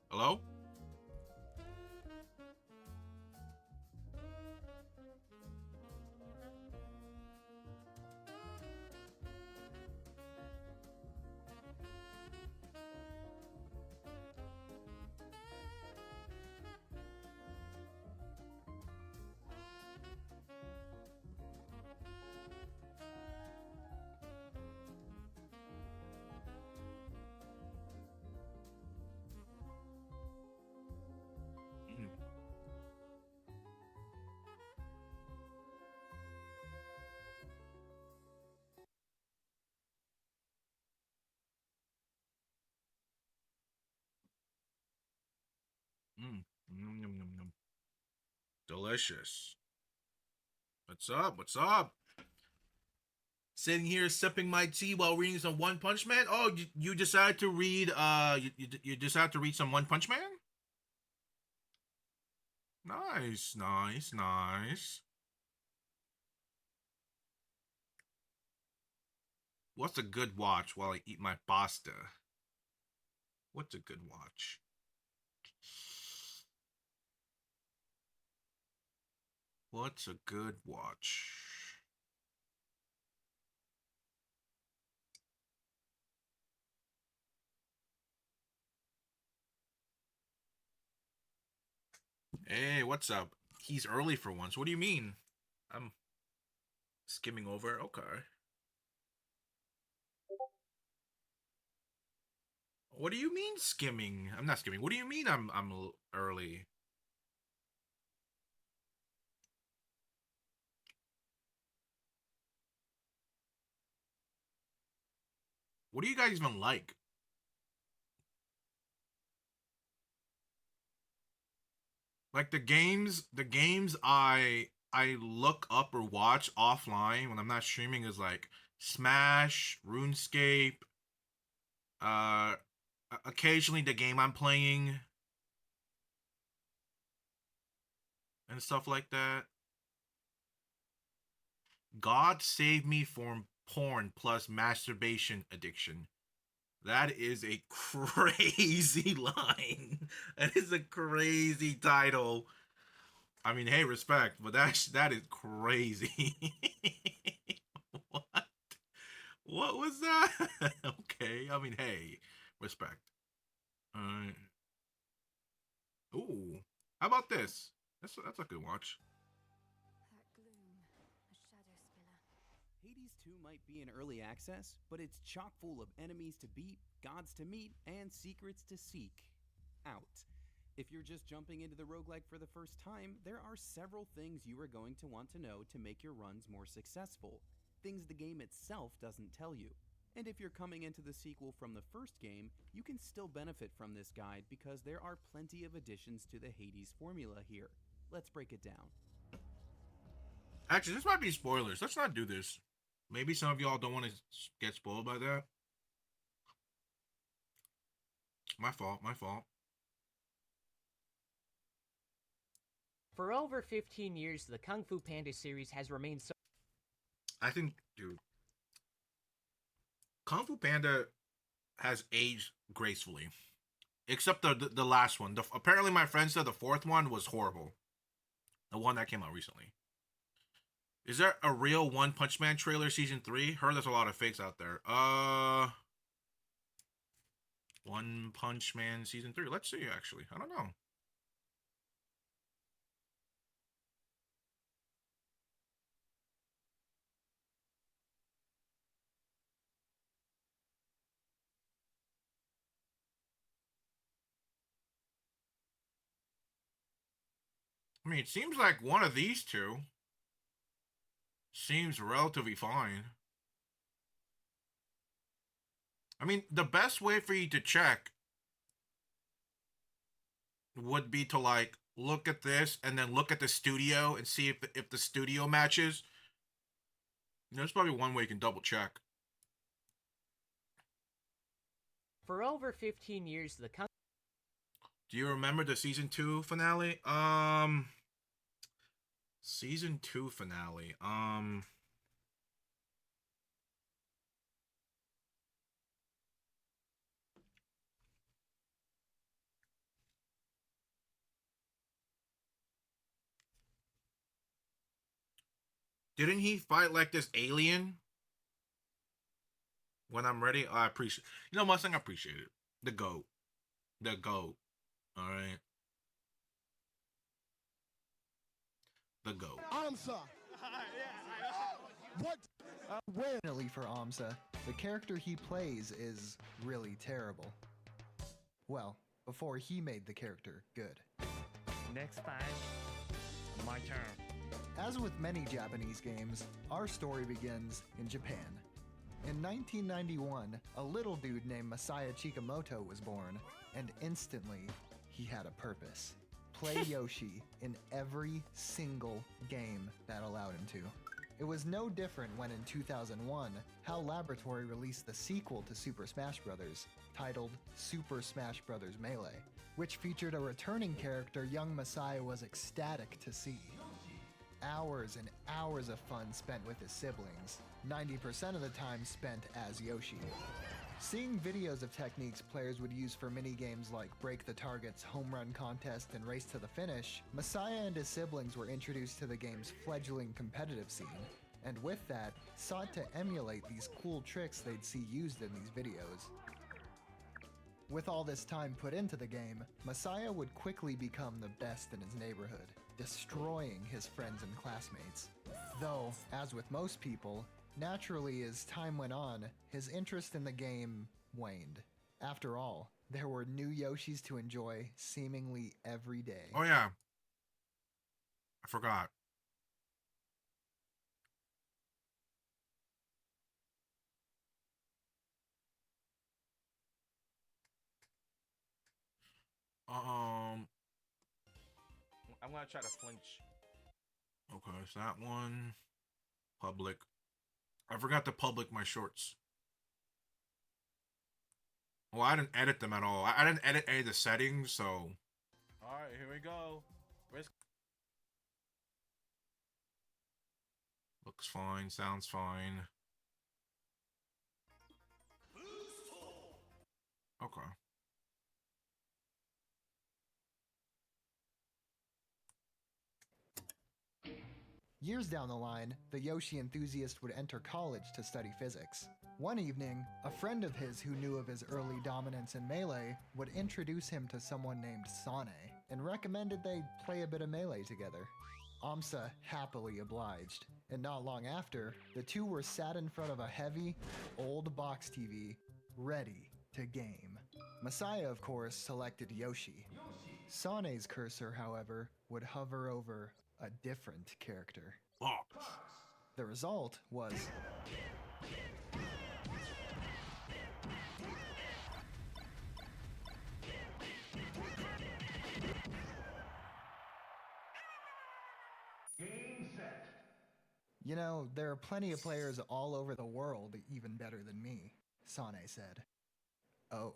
Hello? Mm. Yum, yum, yum, yum. Delicious. What's up? What's up? Sitting here sipping my tea while reading some One Punch Man. Oh, you decided to read you decided to read some One Punch Man? Nice, nice, nice. What's a good watch while I eat my pasta? What's a good watch? What's a good watch? Hey, what's up? He's early for once. What do you mean? I'm skimming over. Okay. What do you mean skimming? I'm not skimming. What do you mean I'm early? What do you guys even like? Like the games I look up or watch offline when I'm not streaming is like Smash, RuneScape, uh occasionally the game I'm playing and stuff like that. God save me from porn plus masturbation addiction. That is a crazy line. That is a crazy title. I mean, hey, respect, but that is crazy. What? What was that? Okay, I mean, hey, respect. Uh, ooh, how about this? That's a good watch. That gloom, a shadow spiller. Hades 2 might be in early access, but it's chock full of enemies to beat, gods to meet, and secrets to seek out. If you're just jumping into the roguelike for the first time, there are several things you are going to want to know to make your runs more successful, things the game itself doesn't tell you. And if you're coming into the sequel from the first game, you can still benefit from this guide because there are plenty of additions to the Hades formula here. Let's break it down. Actually, this might be spoilers. Let's not do this. Maybe some of y'all don't want to get spoiled by that. My fault. My fault. For over 15 years, the Kung Fu Panda series has remained so. I think, dude, Kung Fu Panda has aged gracefully, except the last one. Apparently, my friend said the fourth one was horrible. The one that came out recently. Is there a real One Punch Man trailer season three? Heard there's a lot of fakes out there. One Punch Man season three. Let's see. Actually, I don't know. I mean, it seems like one of these two seems relatively fine. I mean, the best way for you to check would be to like look at this and then look at the studio and see if the studio matches. There's probably one way you can double check. For over 15 years, the Kung Do you remember the season two finale? Season two finale. Didn't he fight like this alien? When I'm ready, I appreciate. You know, Mustang, I appreciate it. The goat, the goat. All right, the goat. Amsa. What? Fortunately for Amsa, the character he plays is really terrible. Well, before he made the character good. Next fight, my turn. As with many Japanese games, our story begins in Japan. In 1991, a little dude named Masaya Chikamoto was born, and instantly, he had a purpose. Play Yoshi in every single game that allowed him to. It was no different when in 2001, HAL Laboratory released the sequel to Super Smash Bros., titled Super Smash Bros. Melee, which featured a returning character young Masaya was ecstatic to see. Hours and hours of fun spent with his siblings, 90% of the time spent as Yoshi. Seeing videos of techniques players would use for mini-games like Break the Target's Home Run Contest and Race to the Finish, Masaya and his siblings were introduced to the game's fledgling competitive scene, and with that, sought to emulate these cool tricks they'd see used in these videos. With all this time put into the game, Masaya would quickly become the best in his neighborhood, destroying his friends and classmates. Though, as with most people, naturally as time went on, his interest in the game waned. After all, there were new Yoshis to enjoy seemingly every day. Oh yeah, I forgot. I'm gonna try to flinch. Okay, so that one, public. I forgot to public my shorts. Well, I didn't edit them at all. I didn't edit any of the settings, so. All right, here we go. Looks fine, sounds fine. Okay. Years down the line, the Yoshi enthusiast would enter college to study physics. One evening, a friend of his who knew of his early dominance in Melee would introduce him to someone named Sane, and recommended they play a bit of Melee together. Amsa happily obliged, and not long after, the two were sat in front of a heavy, old box TV, ready to game. Masaya, of course, selected Yoshi. Sane's cursor, however, would hover over a different character. Oh. The result was You know, there are plenty of players all over the world even better than me, Sane said. Oh.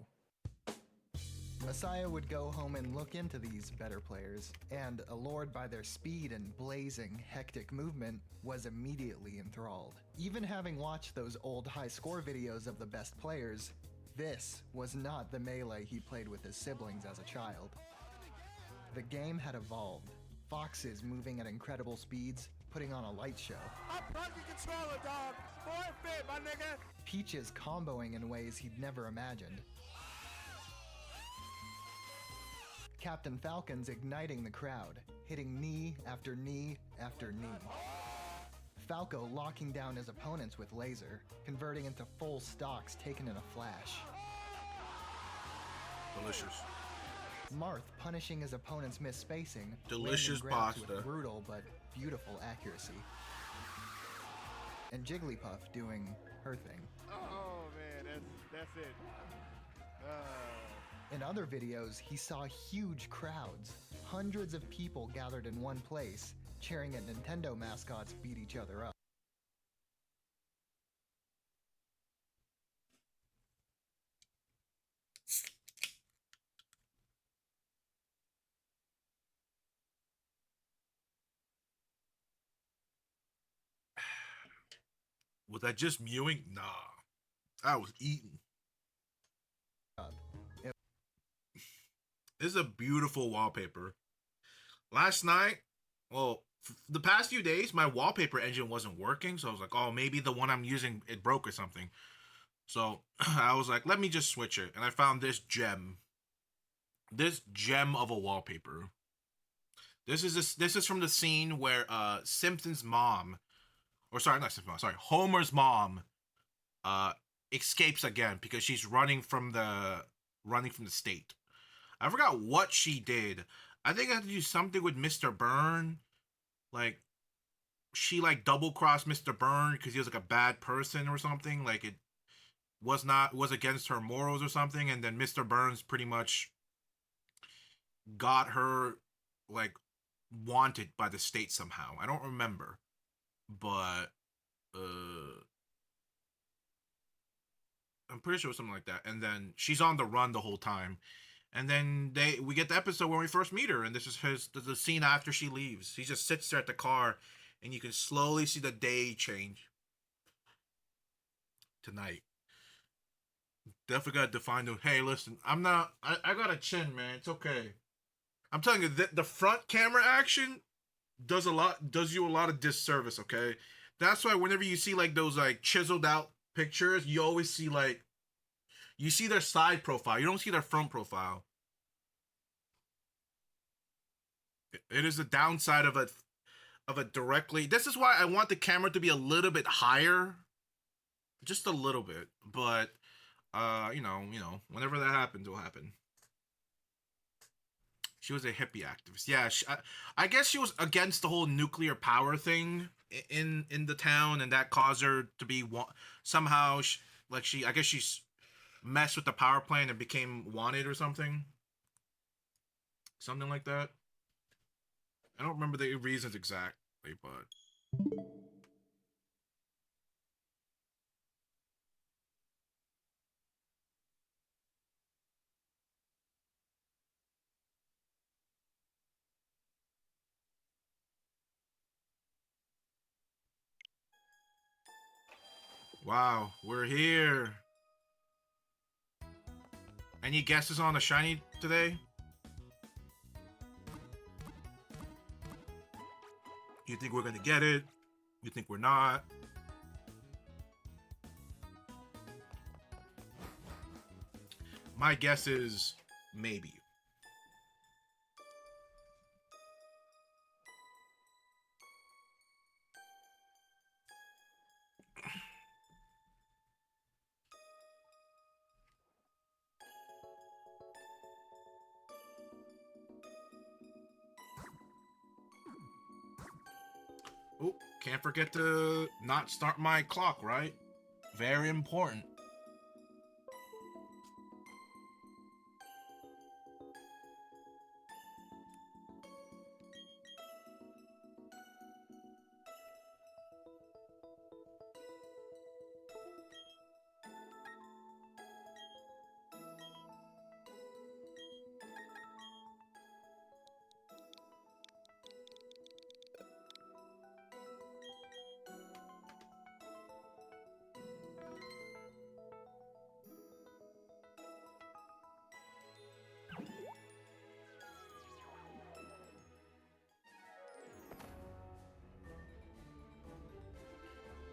Masaya would go home and look into these better players, and allured by their speed and blazing, hectic movement, was immediately enthralled. Even having watched those old high-score videos of the best players, this was not the Melee he played with his siblings as a child. The game had evolved, foxes moving at incredible speeds, putting on a light show. Controller, dog. Forfeit, my nigga. Peaches comboing in ways he'd never imagined. Captain Falcon's igniting the crowd, hitting knee after knee after knee. Falco locking down his opponents with laser, converting into full stocks taken in a flash. Delicious. Marth punishing his opponent's misspacing, Delicious landing grabs pasta. with brutal but beautiful accuracy. And Jigglypuff doing her thing. Oh man, that's it. In other videos, he saw huge crowds, hundreds of people gathered in one place, cheering at Nintendo mascots beat each other up. Was that just mewing? Nah. I was eating. This is a beautiful wallpaper. Last night, well, the past few days, my wallpaper engine wasn't working, so I was like, oh, maybe the one I'm using, it broke or something. So I was like, let me just switch it, and I found this gem of a wallpaper. This is from the scene where Simpson's mom, or sorry, not Simpson's mom, sorry, Homer's mom, escapes again because she's running from the state. I forgot what she did. I think I had to do something with Mr. Byrne. Like, she like double crossed Mr. Byrne because he was like a bad person or something. Like, it was against her morals or something, and then Mr. Burns pretty much got her like wanted by the state somehow. I don't remember, but I'm pretty sure it was something like that. And then she's on the run the whole time. And then we get the episode when we first meet her, and this is the scene after she leaves. He just sits there at the car, and you can slowly see the day change. Tonight, definitely gotta define the. Hey, listen, I'm not. I got a chin, man. It's okay. I'm telling you, the front camera action does you a lot of disservice. Okay, that's why whenever you see like those like chiseled out pictures, you always see like. You see their side profile. You don't see their front profile. It is the downside of a directly. This is why I want the camera to be a little bit higher, just a little bit. But you know, whenever that happens, it'll happen. She was a hippie activist. Yeah, I guess she was against the whole nuclear power thing in the town, and that caused her to be somehow I guess she's messed with the power plant and became wanted or something like that. I don't remember the reasons exactly, but wow, we're here. Any guesses on the shiny today? You think we're gonna get it? You think we're not? My guess is maybe. Oh, can't forget to not start my clock, right? Very important.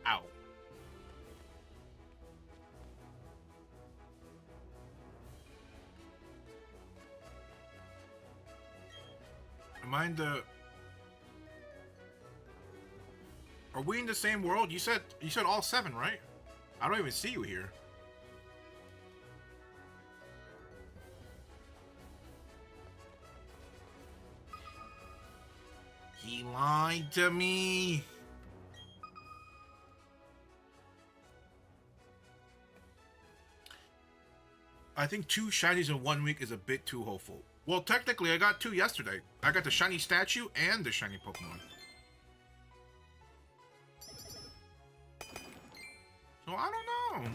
Ow. Am I in the... Are we in the same world? You said all 7, right? I don't even see you here. He lied to me. I think 2 shinies in 1 week is a bit too hopeful. Well, technically, I got 2 yesterday. I got the shiny statue and the shiny Pokemon. So I don't know.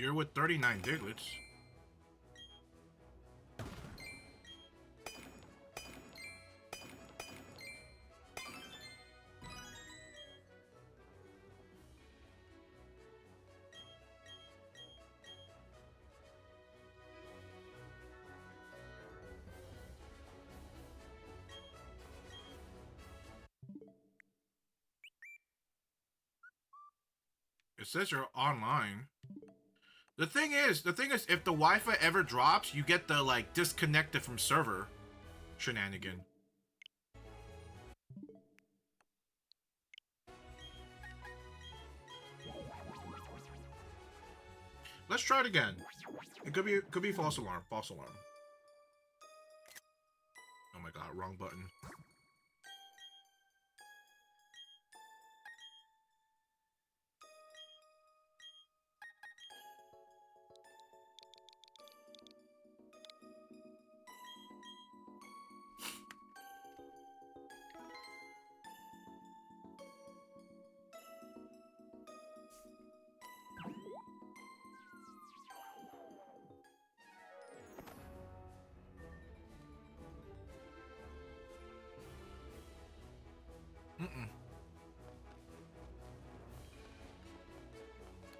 You're with 39 Diglets. It says you're online. The thing is, if the Wi-Fi ever drops, you get the, like, disconnected from server shenanigan. Let's try it again. It could be false alarm. False alarm. Oh my god, wrong button.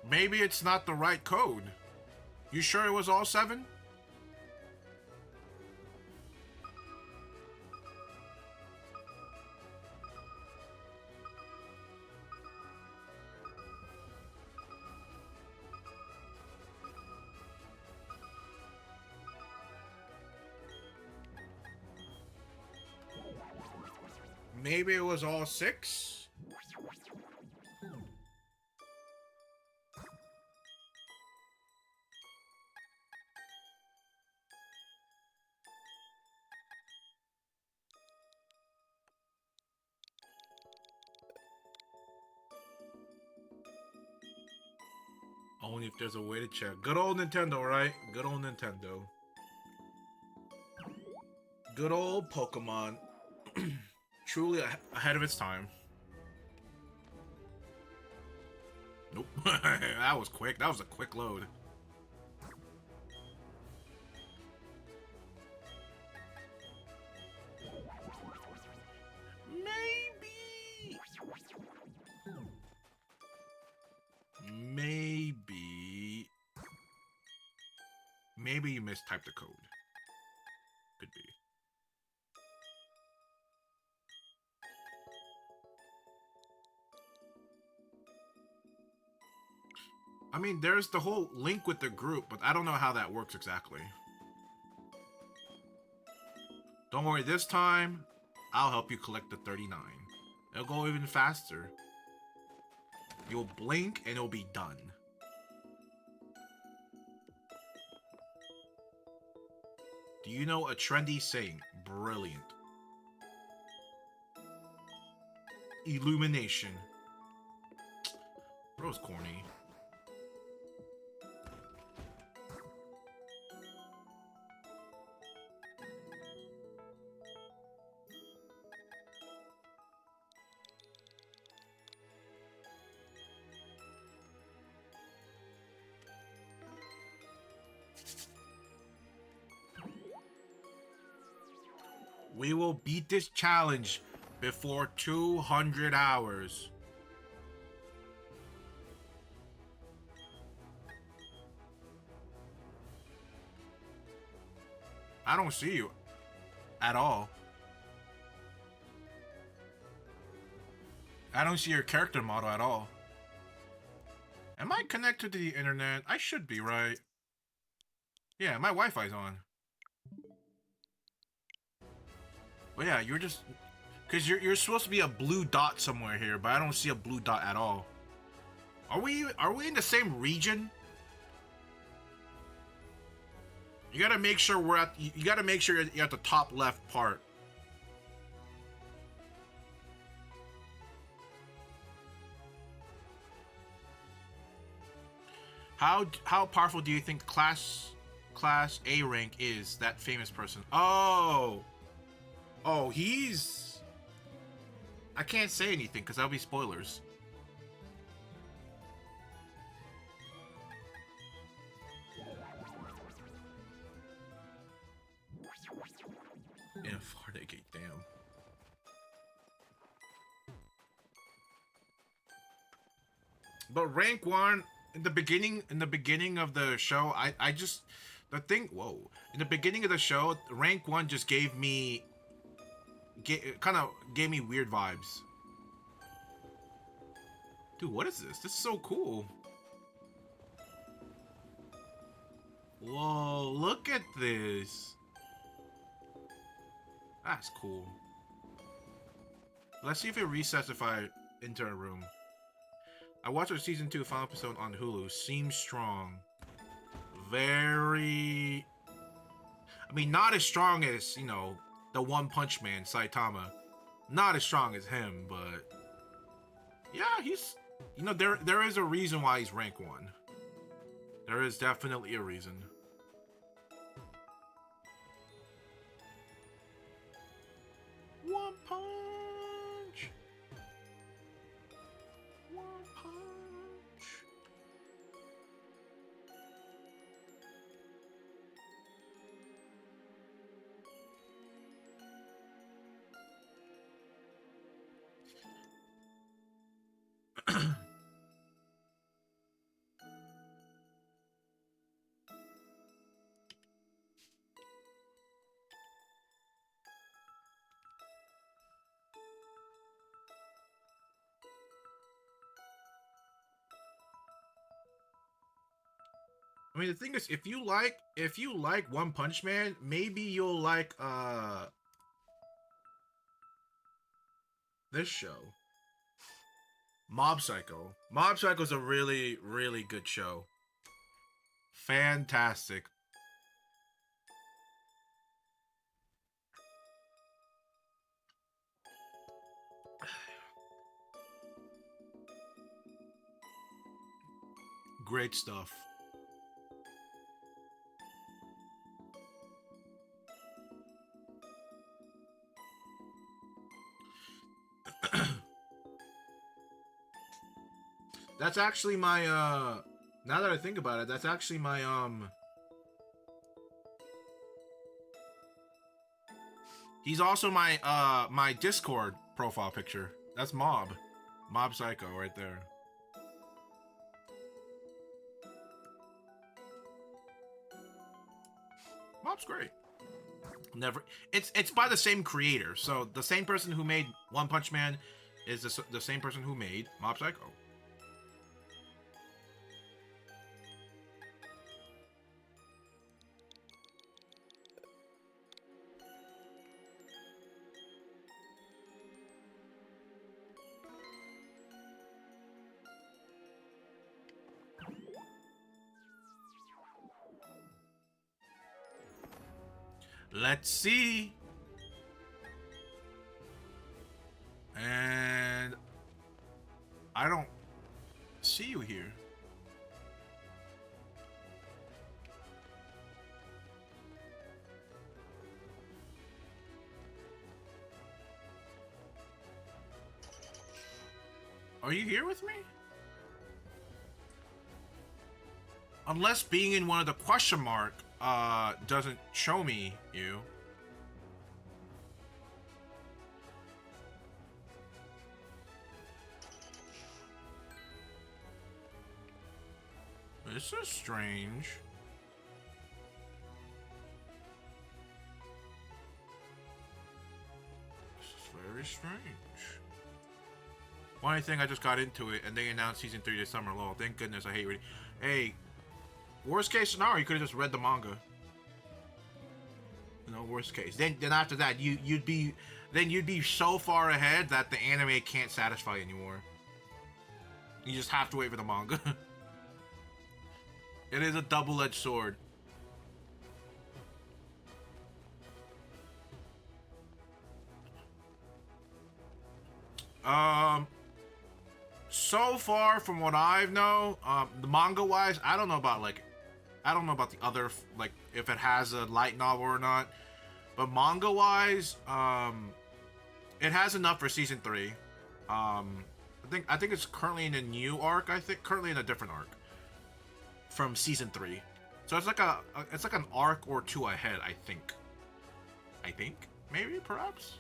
Maybe it's not the right code. You sure it was all 7? Maybe it was all 6? Only if there's a way to check. Good old Nintendo, right? Good old Nintendo. Good old Pokemon. Truly ahead of its time. Nope. That was quick. That was a quick load. Maybe you mistyped the code. Could be. I mean, there's the whole link with the group, but I don't know how that works exactly. Don't worry, this time, I'll help you collect the 39. It'll go even faster. You'll blink and it'll be done. Do you know a trendy saying? Brilliant. Illumination. Bro's corny. We will beat this challenge before 200 hours. I don't see you at all. I don't see your character model at all. Am I connected to the internet? I should be, right? Yeah, my Wi-Fi's on. But yeah, you're just... Because you're supposed to be a blue dot somewhere here, but I don't see a blue dot at all. Are we in the same region? You gotta make sure we're at... You gotta make sure you're at the top left part. How powerful do you think class A rank is? That famous person. Oh, he's... I can't say anything because that'll be spoilers. But rank 1 in the beginning of the show, I just in the beginning of the show, rank 1 just gave me kind of gave me weird vibes. Dude, what is this? This is so cool. Whoa, look at this. That's cool. Let's see if it resets if I enter a room. I watched our season 2 final episode on Hulu. Seems strong. Very... I mean, not as strong as, you know, the One Punch Man, Saitama. Not as strong as him, but... Yeah, he's... You know, there is a reason why he's rank 1. There is definitely a reason. One punch! One punch! I mean, the thing is, if you like One Punch Man, maybe you'll like this show, Mob Psycho. Mob Psycho is a really, really good show. Fantastic. Great stuff. That's actually my now that I think about it, that's actually my he's also my my Discord profile picture. That's Mob Psycho right there. Mob's great. Never it's by the same creator. So the same person who made One Punch Man is the same person who made Mob Psycho. Let's see. And I don't see you here. Are you here with me? Unless being in one of the question mark doesn't show me you. This is strange. This is very strange. Funny thing, I just got into it and they announced season 3 this summer. Lol, thank goodness. I hate reading. Hey, worst case scenario, you could have just read the manga. You know, worst case. Then after that, you'd be so far ahead that the anime can't satisfy you anymore. You just have to wait for the manga. It is a double-edged sword. So far from what I know, the manga-wise, I don't know about the other, like, if it has a light novel or not. But manga-wise, it has enough for season 3. I think it's currently in a new arc. Currently in a different arc from season 3. So it's like an arc or 2 ahead. I think, maybe, perhaps.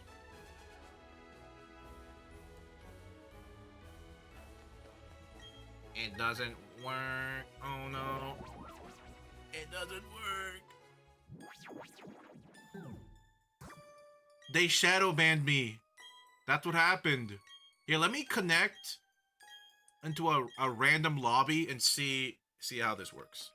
It doesn't work. Oh no. It doesn't work. They shadow banned me. That's what happened. Here, let me connect into a random lobby and see how this works.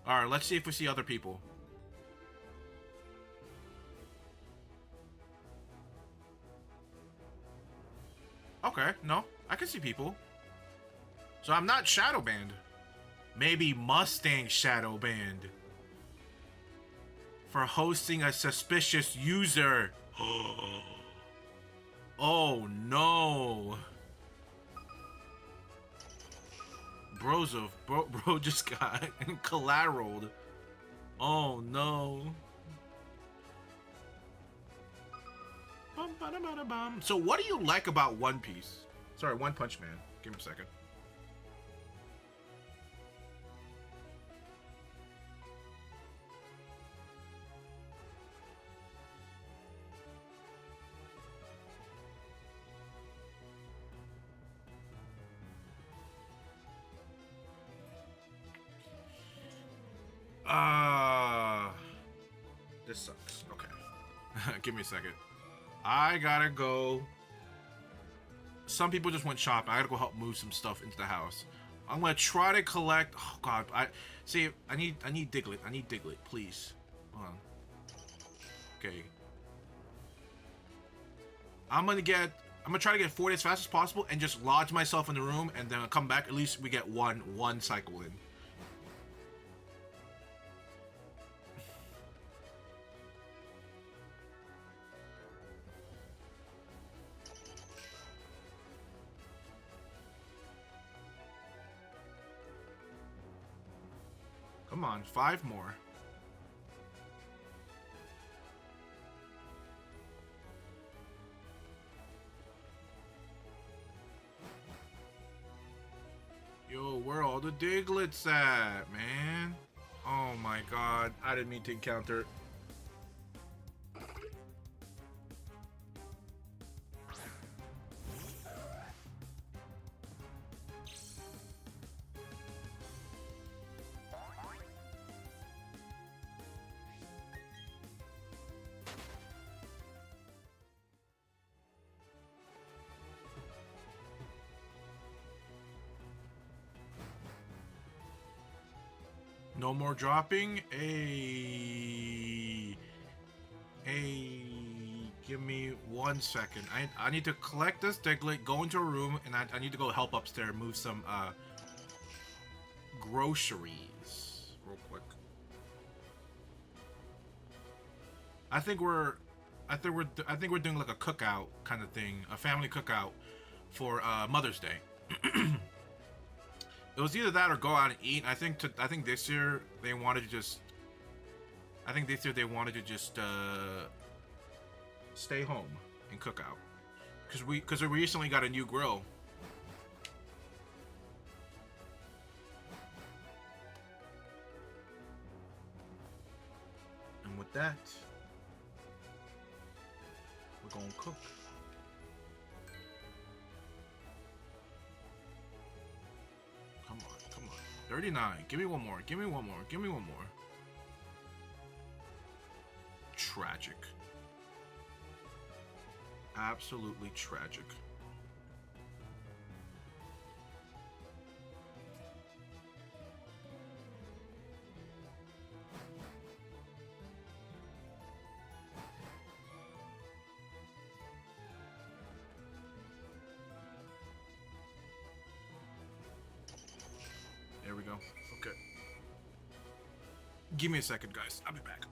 Alright, let's see if we see other people. Okay, no, I can see people. So I'm not shadow banned. Maybe Mustang shadow banned for hosting a suspicious user. Oh no. Bro just got collateraled. Oh no. So what do you like about One Piece? Sorry, One Punch Man. Give me a second. This sucks. Okay. Give me a second. I gotta go. Some people just went shopping. I gotta go help move some stuff into the house. I'm gonna try to collect. Oh god, I need Diglett. I need Diglett, please. Hold on. Okay. I'm gonna try to get 40 as fast as possible and just lodge myself in the room, and then I'll come back. At least we get one cycle in. Come on, 5 more. Yo, where are all the Diglets at, man? Oh my god, I didn't mean to encounter. No more dropping. Hey, give me 1 second. I need to collect this Diglett, go into a room, and I need to go help upstairs, move some groceries real quick. I think we're doing like a cookout kind of thing, a family cookout for Mother's Day. It was either that or go out and eat. I think this year they wanted to just. Stay home and cook out, because we recently got a new grill. And with that, we're gonna cook. Come on. 39. Give me one more. Give me one more. Tragic. Absolutely tragic. There we go. Okay. Give me a second, guys. I'll be back.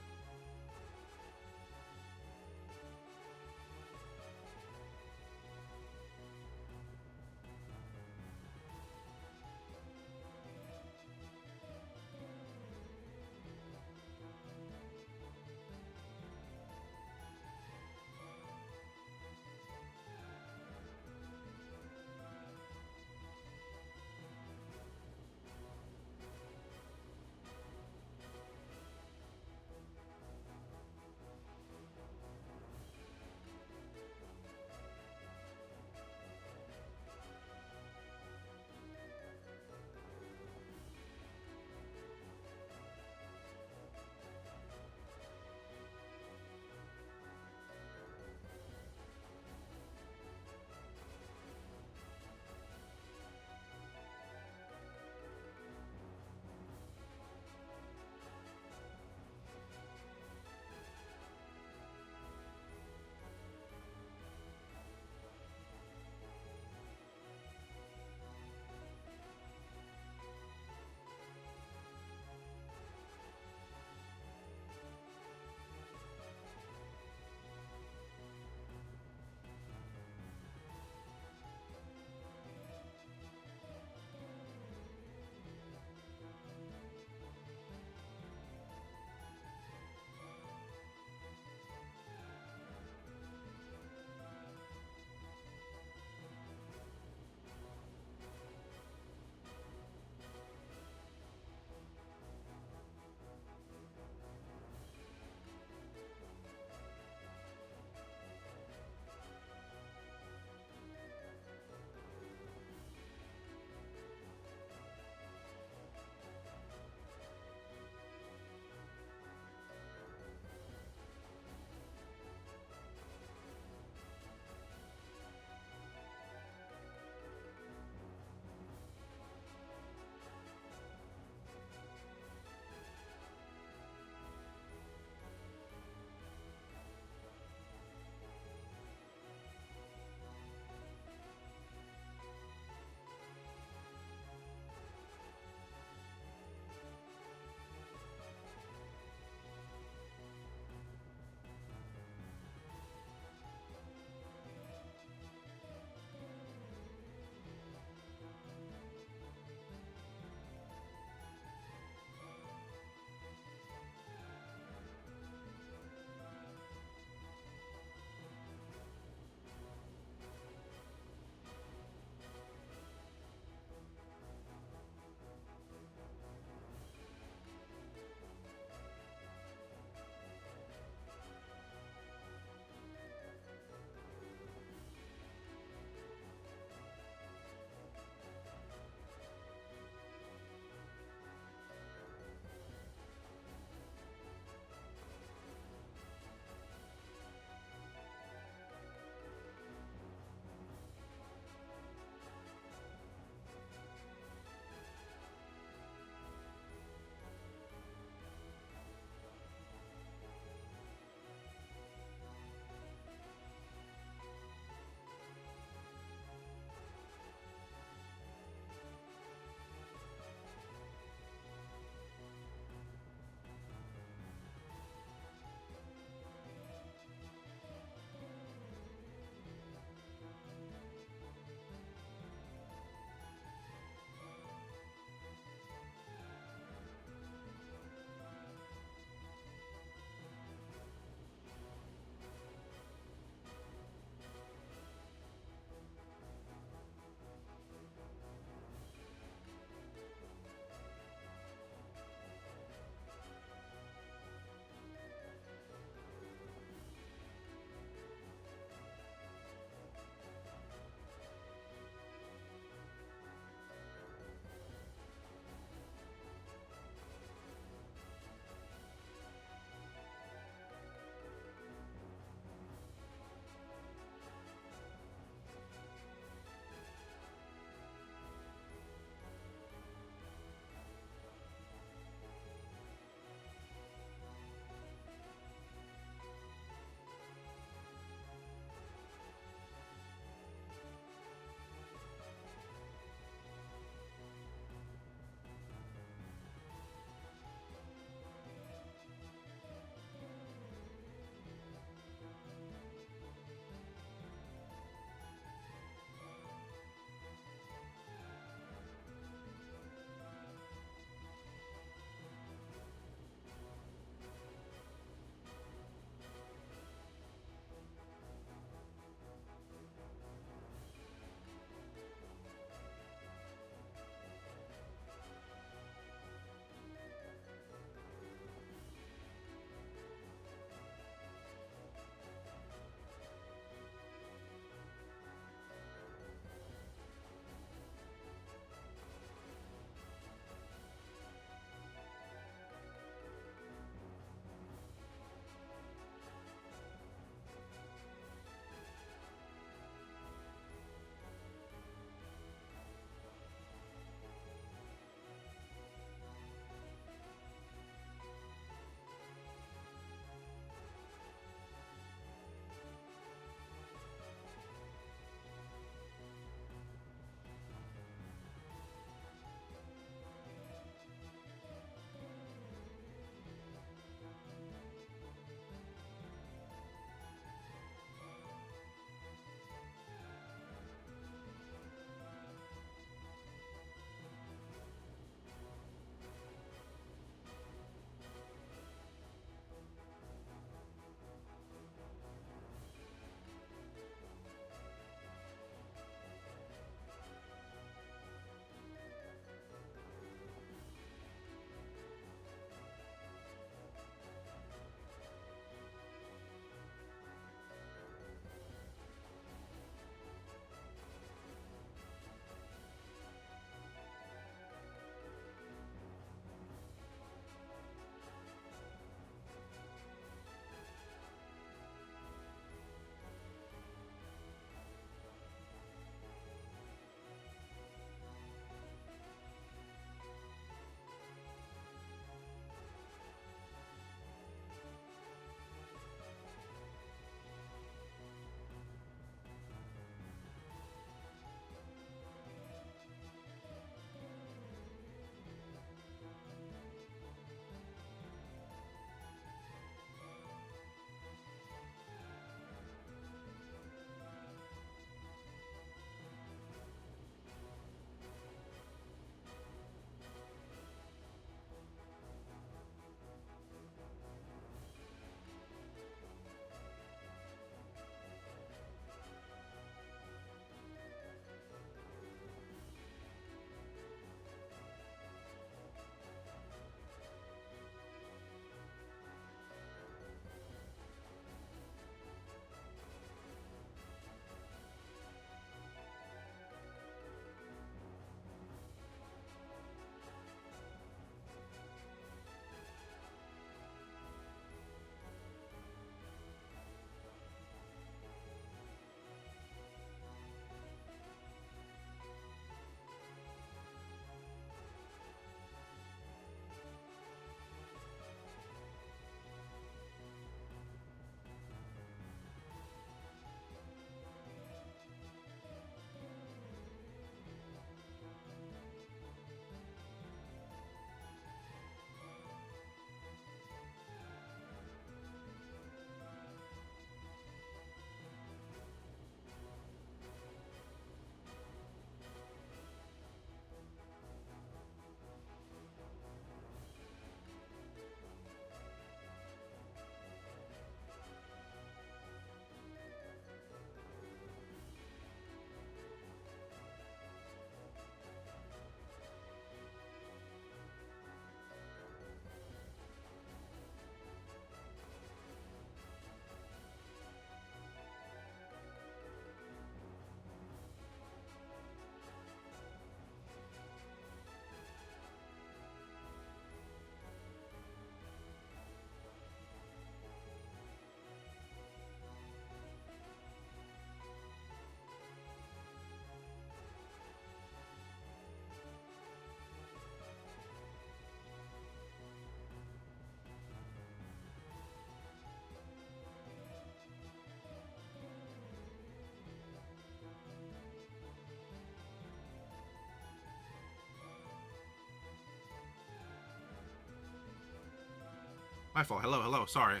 My fault. Hello, hello. Sorry.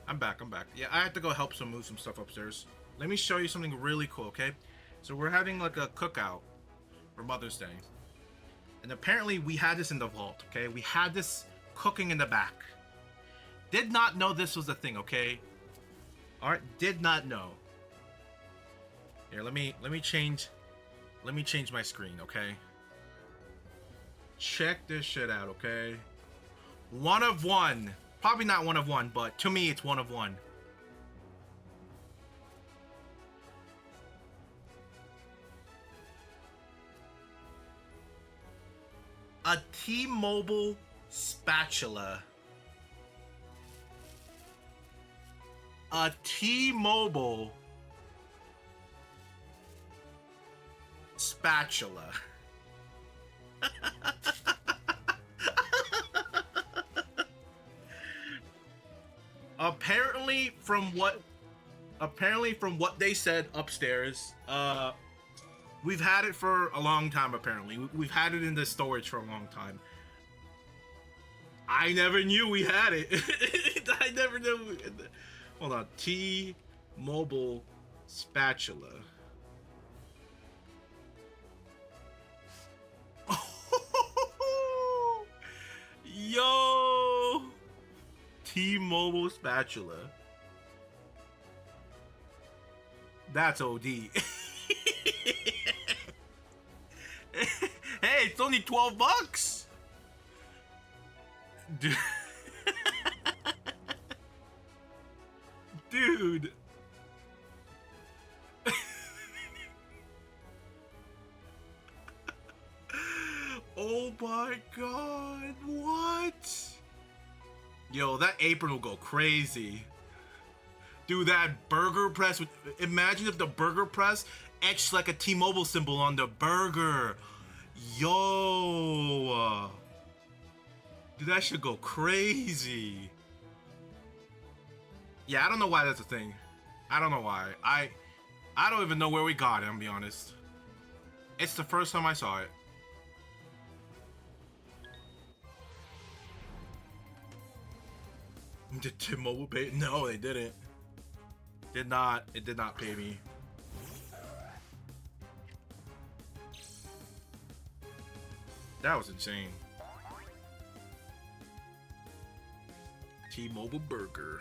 I'm back. Yeah, I had to go help move some stuff upstairs. Let me show you something really cool, okay? So we're having like a cookout for Mother's Day. And apparently we had this in the vault, okay? We had this cooking in the back. Did not know this was a thing, okay? Alright, did not know. Here, let me change my screen, okay? Check this shit out, okay? One of one. Probably not one of one, but to me it's one of one. A T-Mobile spatula. A T-Mobile spatula. Apparently from what they said upstairs, we've had it for a long time. Apparently we've had it in the storage for a long time. I never knew we had it. I never knew. Hold on, T-Mobile spatula. Yo, T-Mobile spatula. That's OD. Hey, it's only $12. Dude. Dude. Oh my god, what? Yo, that apron will go crazy. Dude, that burger press, imagine if the burger press etched like a T-Mobile symbol on the burger. Yo. Dude, that should go crazy. Yeah, I don't know why that's a thing. I don't know why. I don't even know where we got it, I'm be honest. It's the first time I saw it. Did T-Mobile pay? No, they didn't. Did not. It did not pay me. That was insane. T-Mobile burger.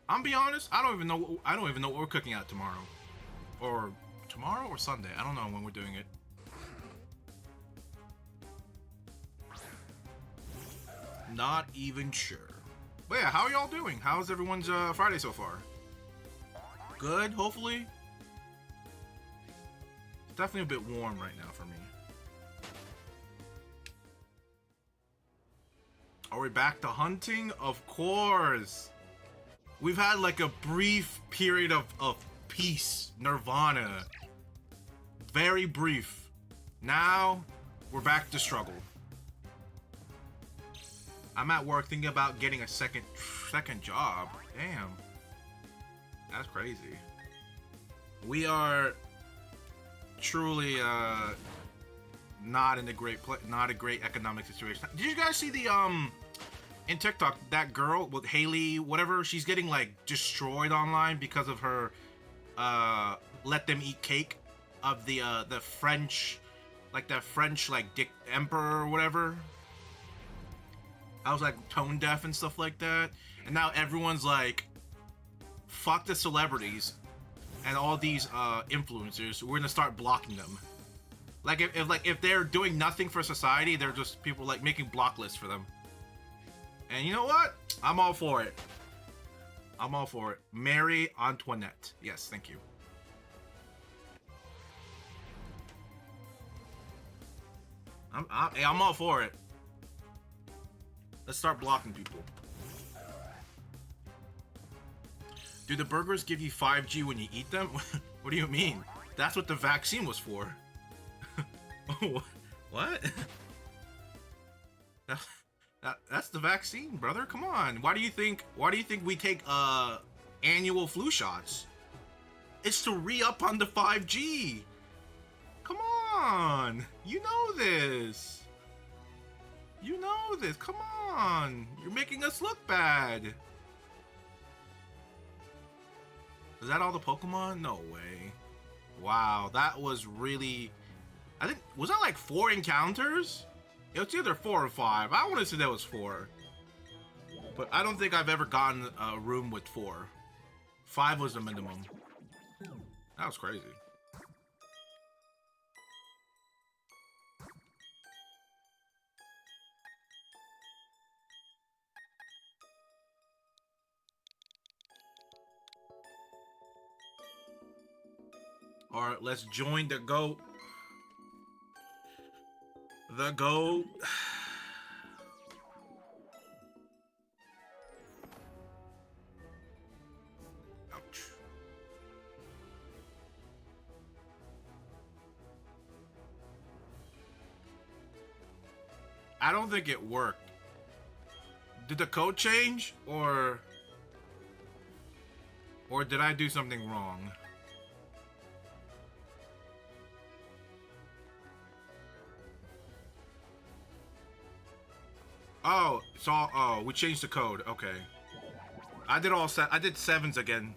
I'm be honest. I don't even know what we're cooking at tomorrow, or Sunday. I don't know when we're doing it. Not even sure. But yeah, how are y'all doing? How's everyone's Friday so far? Good, hopefully. It's definitely a bit warm right now for me. Are we back to hunting? Of course. We've had like a brief period of peace, nirvana. Very brief. Now, we're back to struggle. I'm at work thinking about getting a second job. Damn. That's crazy. We are truly not in a great economic situation. Did you guys see the in TikTok, that girl with Haley, whatever, she's getting like destroyed online because of her let them eat cake of the French, like Dick Emperor or whatever. I was like tone deaf and stuff like that, and now everyone's like, fuck the celebrities and all these influencers. We're gonna start blocking them. Like if they're doing nothing for society, they're just people like making block lists for them. And you know what? I'm all for it. I'm all for it. Marie Antoinette. Yes, thank you. I'm all for it. Let's start blocking people. Do the burgers give you 5G when you eat them? What do you mean? That's what the vaccine was for. What? That's the vaccine, brother. Come on. Why do you think we take annual flu shots? It's to re-up on the 5G. Come on. You know this. You know this. Come on. You're making us look bad. Is that all the Pokemon? No way. Wow, that was really... I think... Was that like 4 encounters? It was either 4 or 5. I want to say that was 4. But I don't think I've ever gotten a room with 4. 5 was the minimum. That was crazy. Alright, let's join the GOAT. The GOAT. Ouch. I don't think it worked. Did the code change? Or did I do something wrong? Oh, it's all. Oh, we changed the code. Okay. I did 7s again.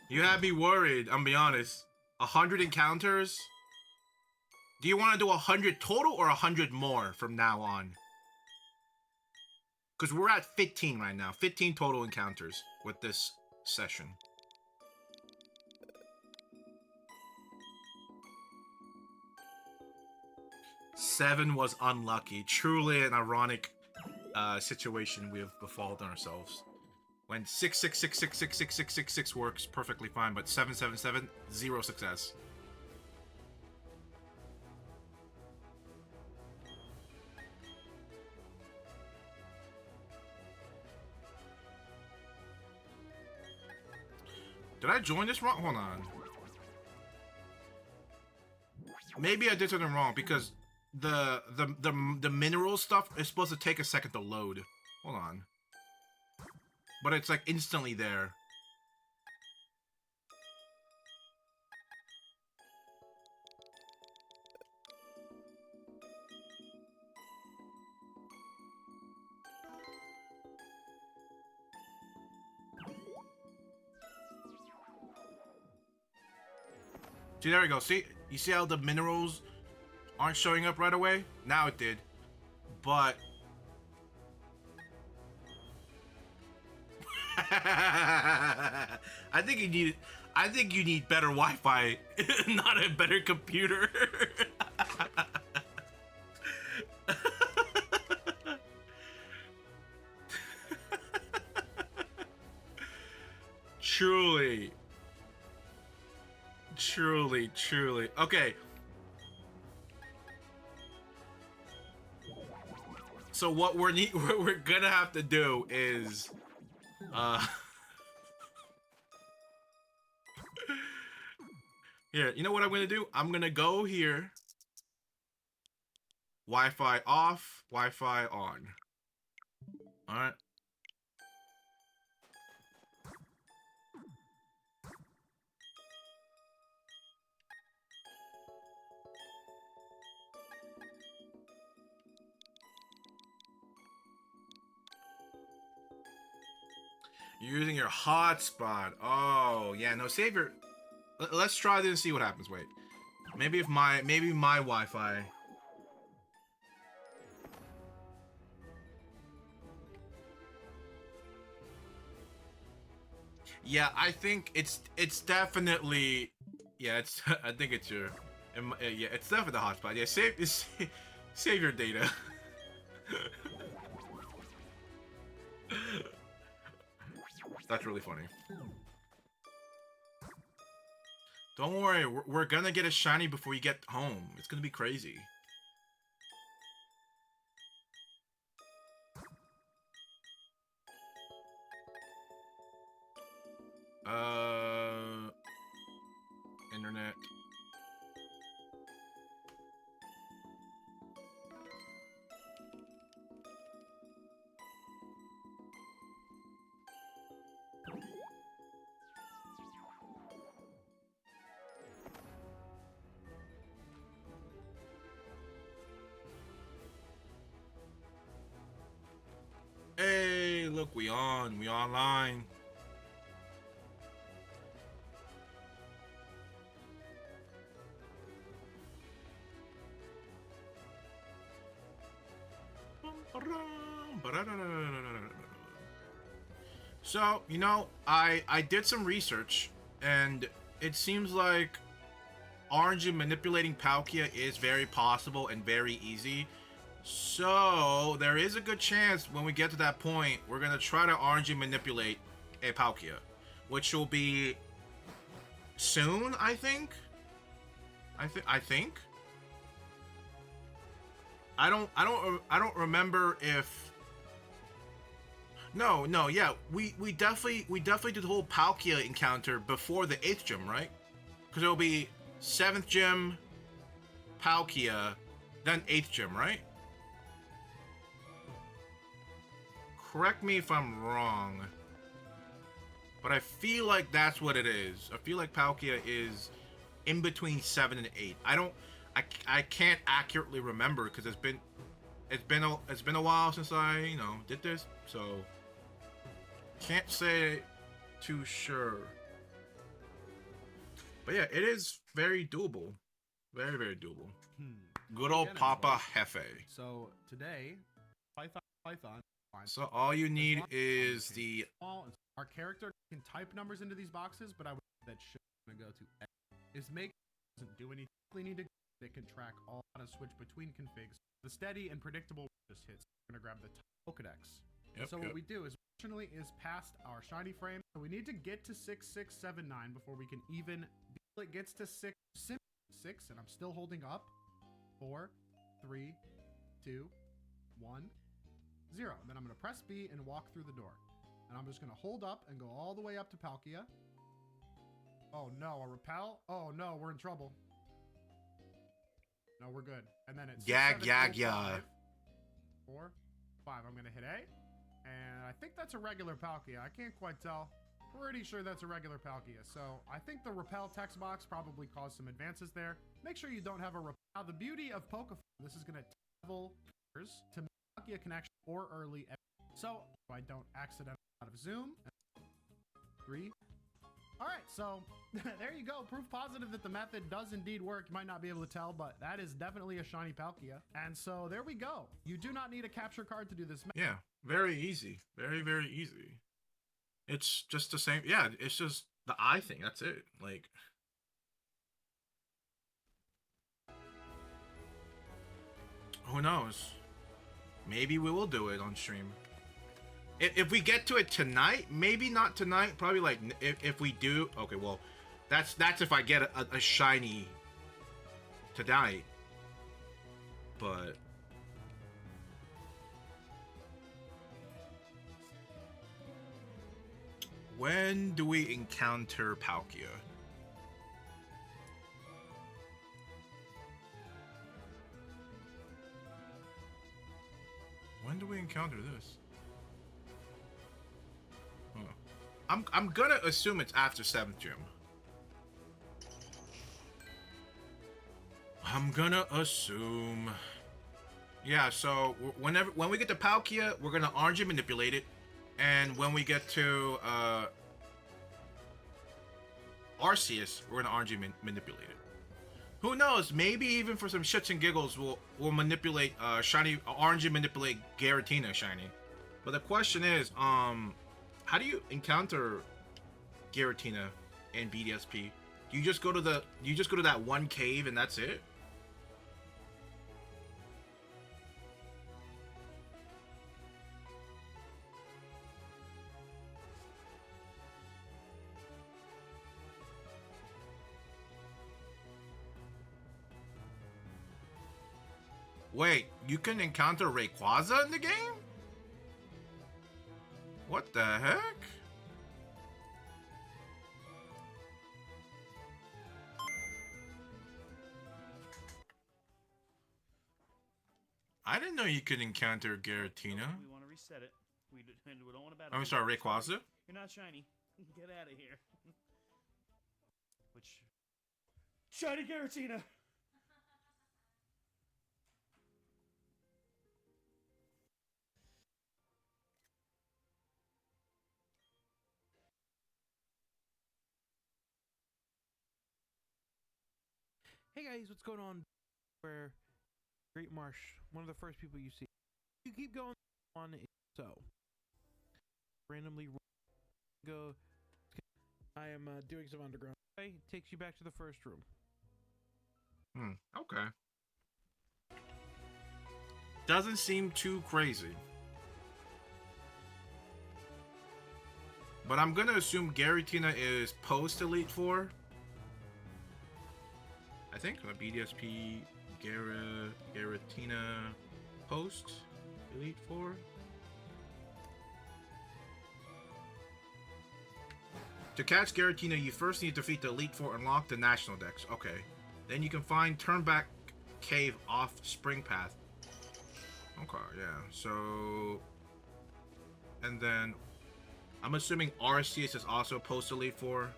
You had me worried. I'm be honest. 100 encounters. Do you want to do 100 total or 100 more from now on? Because we're at 15 right now. 15 total encounters with this session. Seven was unlucky. Truly an ironic situation we have befallen ourselves. When 666666666 works perfectly fine, but 777, 0 success. Did I join this wrong? Hold on. Maybe I did something wrong because the mineral stuff is supposed to take a second to load. Hold on. But it's like instantly there. See, there we go. See? You see how the minerals aren't showing up right away? Now it did. But... I think you need better Wi-Fi, not a better computer. Truly. Truly. Okay. So what we're gonna have to do is, here, you know what I'm gonna do? I'm gonna go here. Wi-Fi off, Wi-Fi on. All right. You're using your hotspot. Oh, yeah, no, save your... Let's try this and see what happens. Wait. Maybe my Wi-Fi... Yeah, I think it's definitely... Yeah, it's... I think it's your... Yeah, it's definitely the hotspot. Yeah, save your data. That's really funny. Don't worry, we're gonna get a shiny before you get home. It's gonna be crazy. Internet. look, we online. So, you know, I did some research, and it seems like RNG manipulating Palkia is very possible and very easy. So, there is a good chance when we get to that point, we're going to try to RNG manipulate a Palkia, which will be soon, I think. I think. I don't remember if No, yeah, we definitely did the whole Palkia encounter before the 8th gym, right? Because it'll be 7th gym, Palkia, then 8th gym, right? Correct me if I'm wrong, but I feel like that's what it is. I feel like Palkia is in between 7 and 8. I can't accurately remember because it's been a while since I did this, so can't say too sure. But yeah, it is very doable, very doable. Good old Papa Hefe. So today, Python. So all you need is the. Our character can type numbers into these boxes, but I would that shit gonna go to is make doesn't do anything. We need to that can track all how to switch between configs. The steady and predictable just hits. We're gonna grab the Pokedex. So what we do is fortunately is past our shiny frame. So we need to get to 6679 before we can even. It gets to 6, and I'm still holding up. 4, 3, 2, 1, 0. Then I'm gonna press B and walk through the door. And I'm just gonna hold up and go all the way up to Palkia. Oh no, a repel? Oh no, we're in trouble. No, we're good. And then it's 4, 5. I'm gonna hit A. And I think that's a regular Palkia. I can't quite tell. Pretty sure that's a regular Palkia. So I think the repel text box probably caused some advances there. Make sure you don't have a repel. Now the beauty of Pokeform, this is gonna travel to Palkia connection or early. So I don't accidentally out of zoom. 3. All right, so there you go. Proof positive that the method does indeed work. You might not be able to tell, but that is definitely a shiny Palkia. And so there we go. You do not need a capture card to do this. Yeah, very easy. Very easy. It's just the same. Yeah, it's just the eye thing. That's it. Like, who knows? Maybe we will do it on stream. If we get to it tonight, maybe not tonight. Probably like if we do. Okay, well, that's if I get a shiny tonight. But when do we encounter Palkia? When do we encounter this? I'm gonna assume it's after 7th gym. I'm gonna assume. Yeah, so when we get to Palkia, we're gonna RNG manipulate it, and when we get to Arceus, we're gonna RNG manipulate it. Who knows? Maybe even for some shits and giggles, we'll manipulate shiny RNG manipulate Giratina shiny. But the question is, how do you encounter Giratina in BDSP? Do you just go to that one cave and that's it? Wait, you can encounter Rayquaza in the game? What the heck? I didn't know you could encounter Giratina. We want to reset it. We don't want to battle. I'm sorry, Rayquaza? You're not shiny. Get out of here. Which... Shiny Giratina! Hey guys, what's going on? Where Great Marsh, one of the first people you see. You keep going on so. Randomly go. I am doing some underground. Okay, takes you back to the first room. Okay. Doesn't seem too crazy. But I'm gonna assume Garatina is post Elite Four. I think BDSP Garatina post Elite Four. To catch Garatina, you first need to defeat the Elite Four and unlock the National Dex. Okay. Then you can find Turnback Cave off Spring Path. Okay, yeah. So... And then... I'm assuming Arceus is also post Elite Four.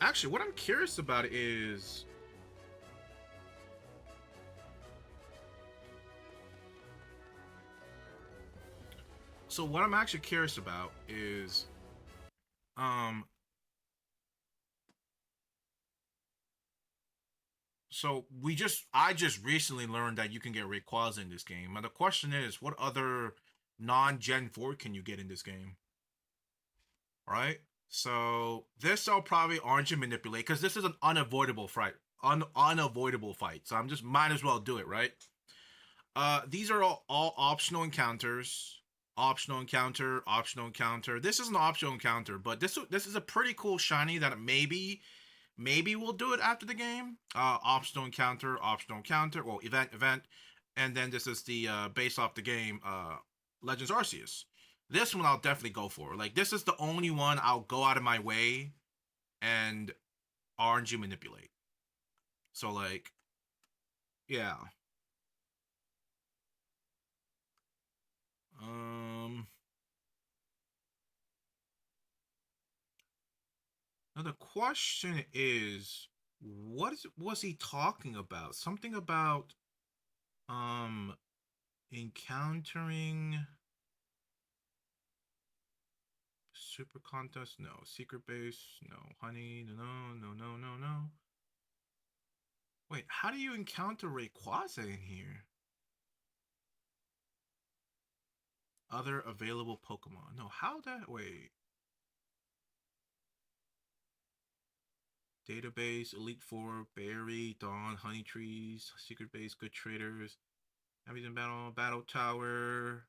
Actually, what I'm curious about is... So what I'm actually curious about is... So I just recently learned that you can get Rayquaza in this game. Now the question is, what other non-Gen 4 can you get in this game? Right? So this I'll probably Orange manipulate because this is an unavoidable fight. Unavoidable fight. So I'm just might as well do it, right? These are all optional encounters. Optional encounter, optional encounter. This is an optional encounter, but this is a pretty cool shiny that maybe we'll do it after the game. Optional encounter, well, event, and then this is the based off the game, Legends Arceus. This one I'll definitely go for. Like, this is the only one I'll go out of my way and RNG manipulate. So, like, yeah. Now the question is, was he talking about? Something about encountering super contest? No. Secret base? No. Honey? No. Wait, how do you encounter Rayquaza in here? Other available Pokemon. No, how that? Wait. Database, Elite Four, Berry, Dawn, Honey Trees, Secret Base, Good Traders, Everything Battle, Battle Tower,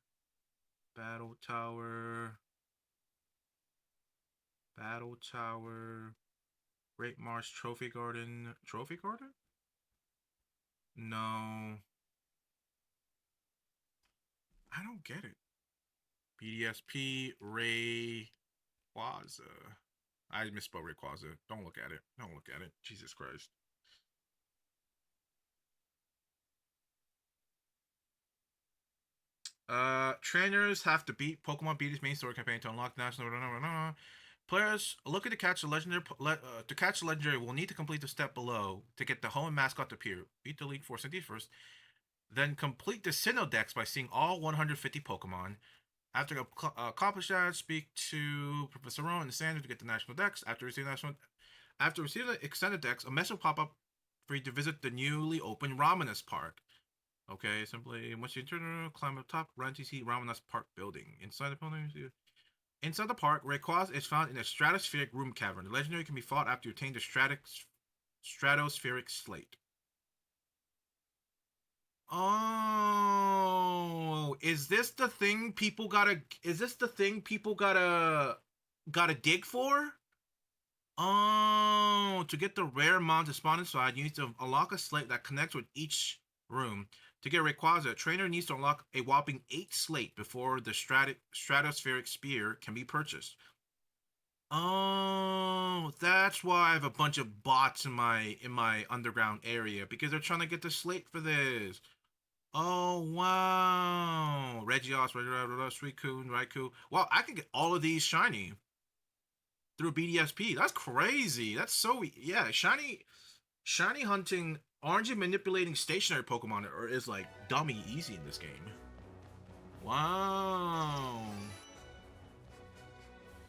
Great Marsh, Trophy Garden. No. I don't get it. BDSP, Rayquaza. I misspelled Rayquaza. Don't look at it. Jesus Christ. Trainers have to beat Pokemon Beat's main story campaign to unlock the national. Players looking to catch a legendary will need to complete the step below to get the home mascot to appear. Beat the Elite Four Cities first. Then complete the Sinnoh Dex by seeing all 150 Pokemon. After you accomplish that, speak to Professor Rowan and Sandra to get the National Dex. After receiving the extended Dex, a message will pop up for you to visit the newly opened Ramanas Park. Okay, simply once you enter, climb up top, run to see Ramanas Park building. Inside the park, Rayquaza is found in a stratospheric room cavern. The legendary can be fought after you obtain the stratospheric slate. Oh, is this the thing people gotta dig for? Oh, to get the rare mount to spawn inside, you need to unlock a slate that connects with each room. To get Rayquaza, a trainer needs to unlock a whopping 8 slate before the stratospheric spear can be purchased. Oh, that's why I have a bunch of bots in my underground area, because they're trying to get the slate for this. Oh, wow. Regios, Suicune, Raikou. Wow, I can get all of these shiny through BDSP. That's crazy. That's so... Yeah, shiny hunting, RNG manipulating stationary Pokemon is like dummy easy in this game. Wow.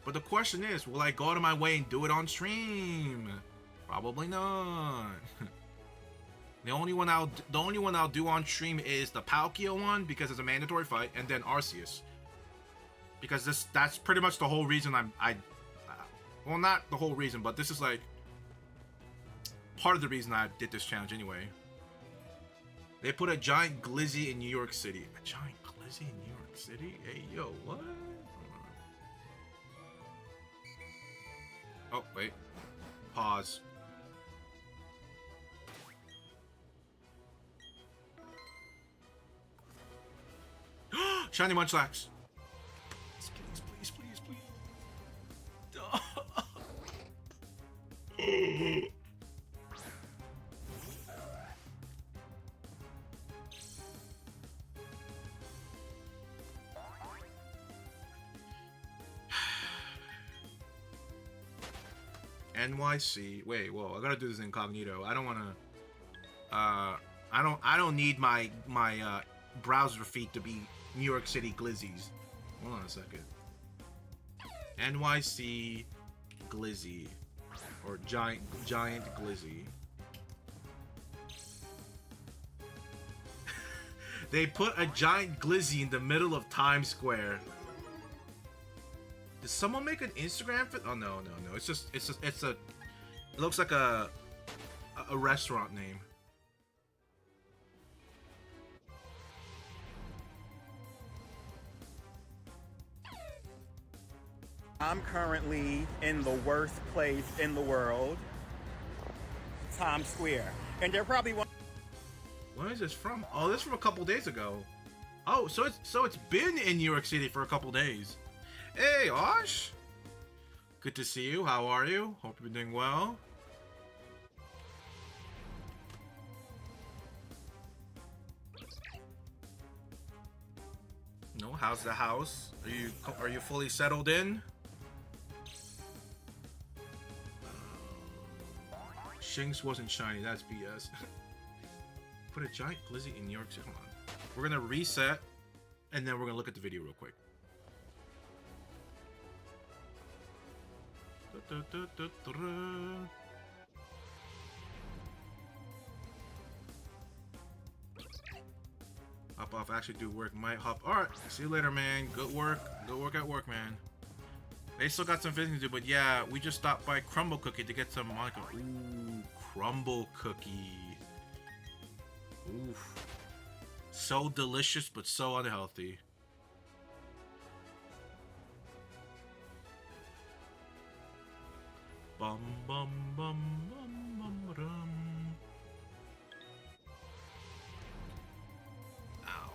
But the question is, will I go out of my way and do it on stream? Probably not. The only one I'll do on stream is the Palkia one because it's a mandatory fight, and then Arceus. Because that's pretty much the whole reason well, not the whole reason, but this is like part of the reason I did this challenge anyway. They put a giant glizzy in New York City. A giant glizzy in New York City? Hey, yo, what? Oh, wait. Pause. Shiny Munchlax. Please, please, please, please. NYC. Wait, whoa! I gotta do this incognito. I don't wanna. I don't need my browser feed to be New York City glizzies. Hold on a second. NYC glizzy or giant glizzy. They put a giant glizzy in the middle of Times Square. Did someone make an Instagram for? Oh no. It's a. It looks like a restaurant name. I'm currently in the worst place in the world, Times Square, and they're probably one. Where is this from? Oh, this is from a couple days ago. Oh, so it's been in New York City for a couple days. Hey, Osh. Good to see you. How are you? Hope you've been doing well. No, how's the house? Are you fully settled in? Shinx wasn't shiny. That's BS. Put a giant glizzy in New York City. Hold on. We're gonna reset, and then we're gonna look at the video real quick. Hop off. Actually do work. Might hop. All right. See you later, man. Good work. Good work at work, man. They still got some fixing to do, but yeah, we just stopped by Crumble Cookie to get some Monica. Ooh, Crumble Cookie. Oof. So delicious, but so unhealthy. Bum bum bum bum bum rum. Ow.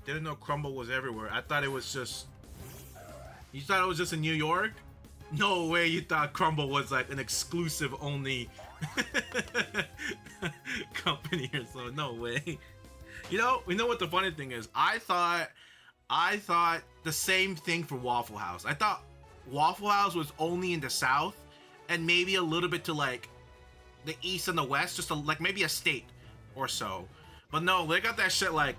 Didn't know Crumble was everywhere. I thought it was just... You thought it was just in New York? No way you thought Crumble was like an exclusive only company or so. No way. You know what the funny thing is? I thought the same thing for Waffle House. I thought Waffle House was only in the South and maybe a little bit to like the East and the West, just like maybe a state or so. But no, they got that shit like...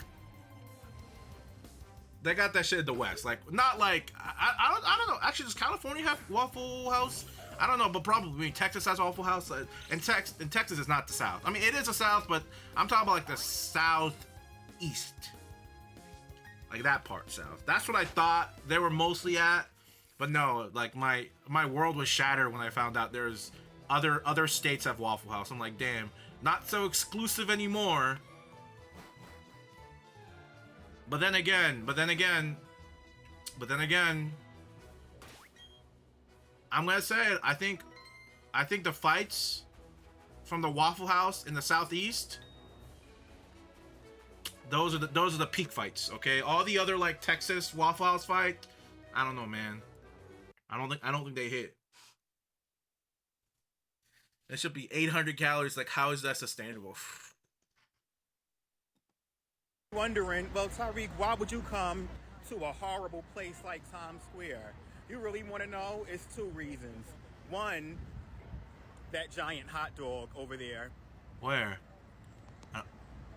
They got that shit in the West. Like, not like... I don't know. Actually, does California have Waffle House? I don't know, but probably. I mean, Texas has Waffle House. And Texas is not the South. I mean, it is the South, but I'm talking about like the Southeast. Like that part, South. That's what I thought they were mostly at. But no, like my world was shattered when I found out there's other states have Waffle House. I'm like, damn, not so exclusive anymore. But then again, I'm gonna say it. I think the fights from the Waffle House in the Southeast, those are the peak fights. Okay, all the other like Texas Waffle House fight, I don't know, man. I don't think they hit. That should be 800 calories. Like, how is that sustainable? Wondering, well, Tariq, why would you come to a horrible place like Times Square? You really want to know? It's two reasons. One, that giant hot dog over there. Where? I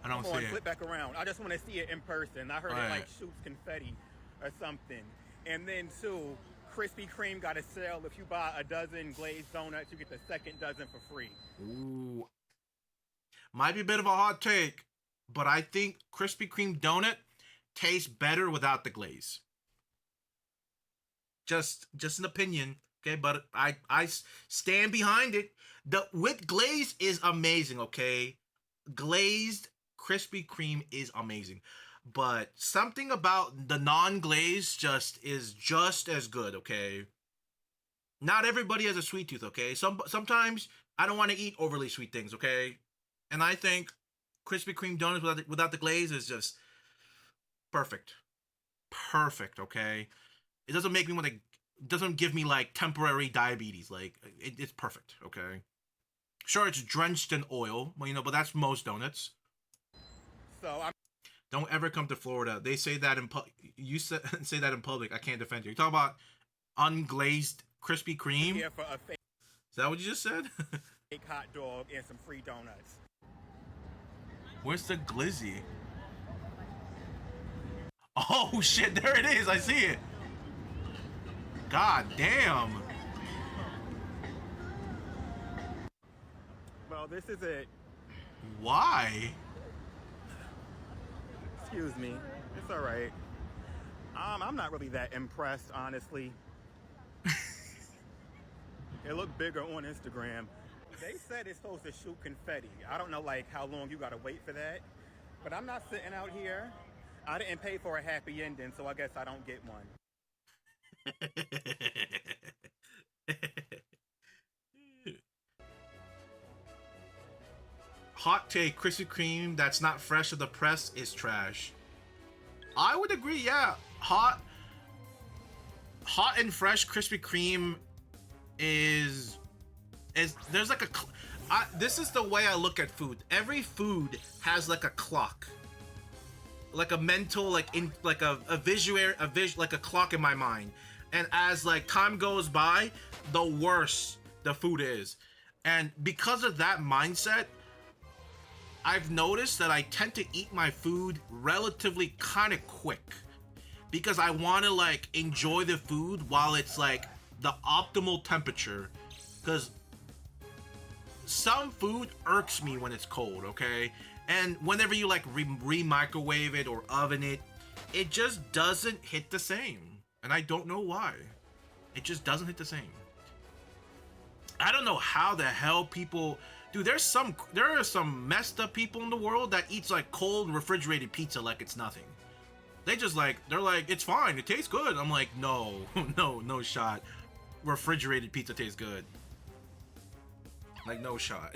don't see it. Flip back around. I just want to see it in person. I heard it like shoots confetti or something. And then too, Krispy Kreme got a sale. If you buy a dozen glazed donuts, you get the second dozen for free. Ooh. Might be a bit of a hot take, but I think Krispy Kreme donut tastes better without the glaze. Just an opinion, okay? But I stand behind it. The with glaze is amazing, okay? Glazed Krispy Kreme is amazing. But something about the non-glaze is just as good, okay? Not everybody has a sweet tooth, okay? Sometimes I don't want to eat overly sweet things, okay? And I think Krispy Kreme donuts without the glaze is just perfect. Perfect, okay? It doesn't make me want to, doesn't give me like temporary diabetes. Like it's perfect, okay? Sure, it's drenched in oil, well, but that's most donuts. So I'm Don't ever come to Florida. They say that you say that in public. I can't defend you. You talk about unglazed Krispy Kreme. here for a fake Is that what you just said? hot dog and some free donuts. Where's the glizzy? Oh shit, there it is. I see it. God damn. Well, this is it. Why? Excuse me. It's all right. I'm not really that impressed, honestly. It looked bigger on Instagram. They said it's supposed to shoot confetti. I don't know, like, how long you gotta wait for that. But I'm not sitting out here. I didn't pay for a happy ending, so I guess I don't get one. Hot take, Krispy Kreme that's not fresh off the press is trash. I would agree, yeah. Hot and fresh Krispy Kreme is there's like this is the way I look at food. Every food has like a clock. Like a mental, like a visual, like a clock in my mind. And as like time goes by, the worse the food is. And because of that mindset, I've noticed that I tend to eat my food relatively kind of quick because I want to like enjoy the food while it's like the optimal temperature, because some food irks me when it's cold, okay? And whenever you like re-microwave it or oven it, it just doesn't hit the same. And I don't know why. It just doesn't hit the same. I don't know how the hell people... Dude, there are some messed up people in the world that eats like cold refrigerated pizza like it's nothing. They're like, it's fine, it tastes good. I'm like, no, no shot. Refrigerated pizza tastes good. Like, no shot.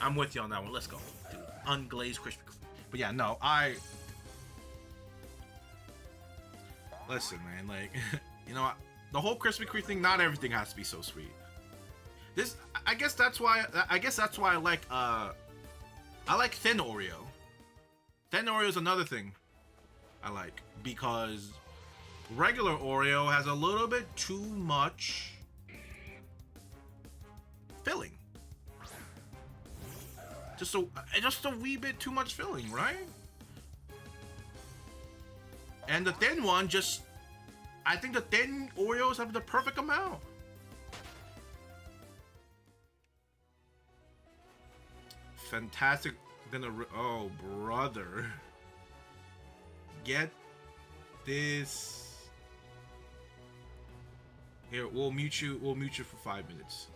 I'm with you on that one. Let's go, dude. Unglazed Krispy Kreme. But yeah, no, listen, man, like, the whole Krispy Kreme thing, not everything has to be so sweet. I guess that's why I like thin Oreo. Thin Oreo is another thing I like, because regular Oreo has a little bit too much filling. Just a wee bit too much filling, right? And the thin one I think the thin Oreos have the perfect amount. Fantastic dinner. Oh, brother. Get this. Here, we'll mute you for 5 minutes.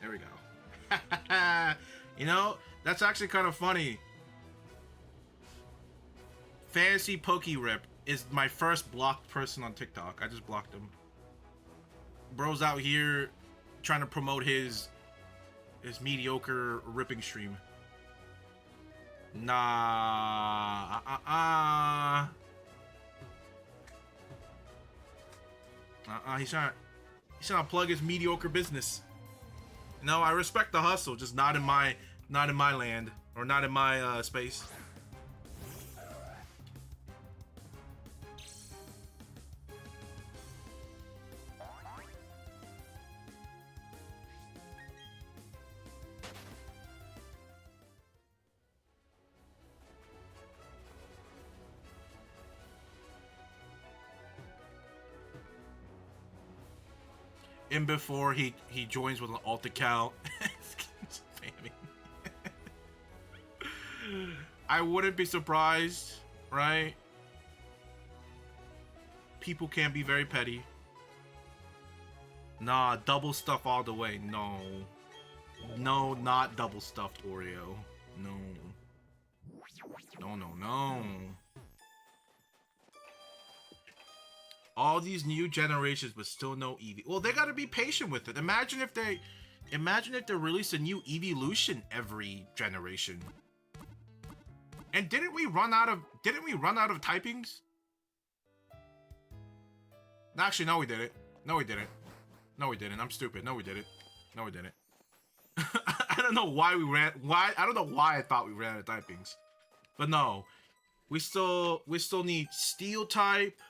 There we go. That's actually kind of funny. Fantasy Pokey Rip is my first blocked person on TikTok. I just blocked him. Bro's out here trying to promote his mediocre ripping stream. Nah. He's trying to plug his mediocre business. No, I respect the hustle, just not in my land, or not in my space. in before he joins with an alt account. Spamming. I wouldn't be surprised, right? People can be very petty. Nah, double stuff all the way. No. No, not double stuffed Oreo. No. No, no, no. All these new generations, but still no Eevee. Well, they gotta be patient with it. Imagine if they release a new Eeveelution every generation. And didn't we run out of typings? Actually, no, we did it. No, we didn't. No, we didn't. I'm stupid. No, we did it. No, we didn't. I don't know why we ran. I don't know why I thought we ran out of typings. But no, we still need Steel type.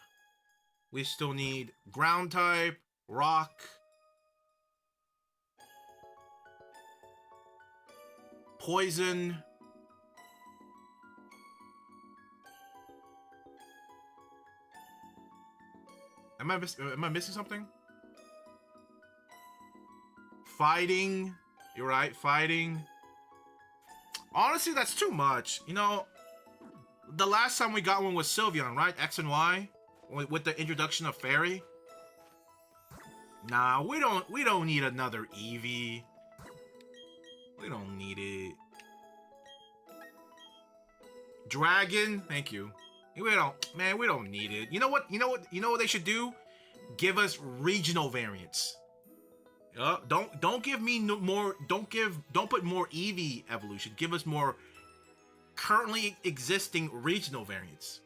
We still need Ground type, Rock. Poison. Am I missing something? Fighting. You're right, fighting. Honestly, that's too much. You know, the last time we got one was Sylveon, right? X and Y, with the introduction of Fairy. Nah, we don't need another Eevee. We don't need it. Dragon, thank you. We don't need it. You know what they should do? Give us regional variants. Don't give me more. Don't put more Eevee evolution. Give us more currently existing regional variants.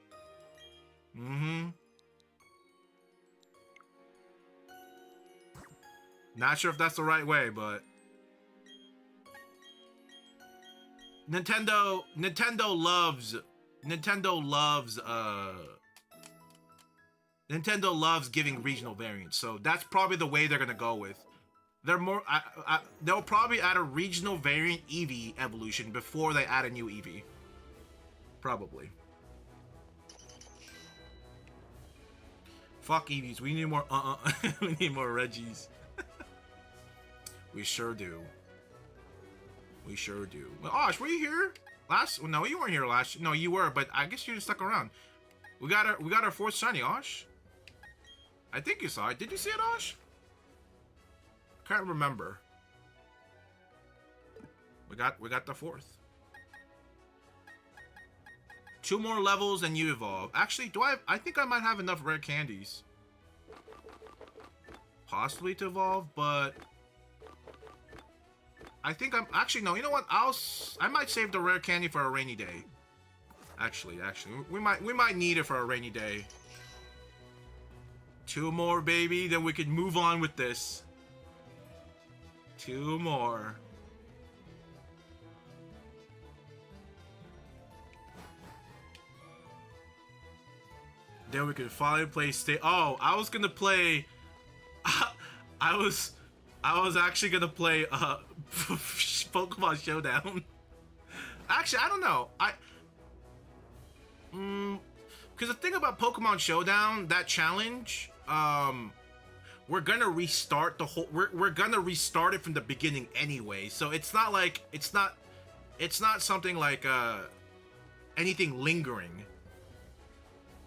Not sure if that's the right way, but Nintendo loves giving regional variants, so that's probably the way they're gonna go with. They'll probably add a regional variant Eevee evolution before they add a new Eevee. Probably. Fuck Eevees. We need more. We need more Reggies. We sure do. We sure do. Well, Osh, were you here last? No, you weren't here last. No, you were, but I guess you just stuck around. We got our fourth shiny, Osh. I think you saw it. Did you see it, Osh? Can't remember. We got the fourth. 2 more levels and you evolve. Actually, I think I might have enough rare candies. Possibly to evolve, but I think I'm actually no. You know what? I might save the rare candy for a rainy day. Actually, we might need it for a rainy day. 2 more, baby. Then we can move on with this. 2 more. Then we can finally play Oh, I was gonna play. I was actually gonna play Pokemon Showdown. Actually, I don't know. Because the thing about Pokemon Showdown, that challenge, we're gonna restart the whole. We're gonna restart it from the beginning anyway. So it's not like it's not something like anything lingering.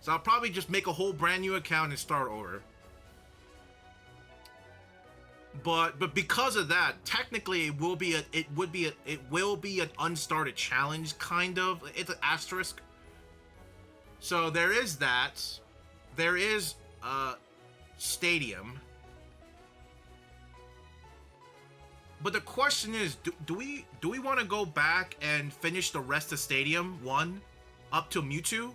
So I'll probably just make a whole brand new account and start over. But because of that, technically it will be an unstarted challenge, kind of. It's an asterisk. So there is that. There is Stadium. But the question is, do we want to go back and finish the rest of Stadium 1 up to Mewtwo?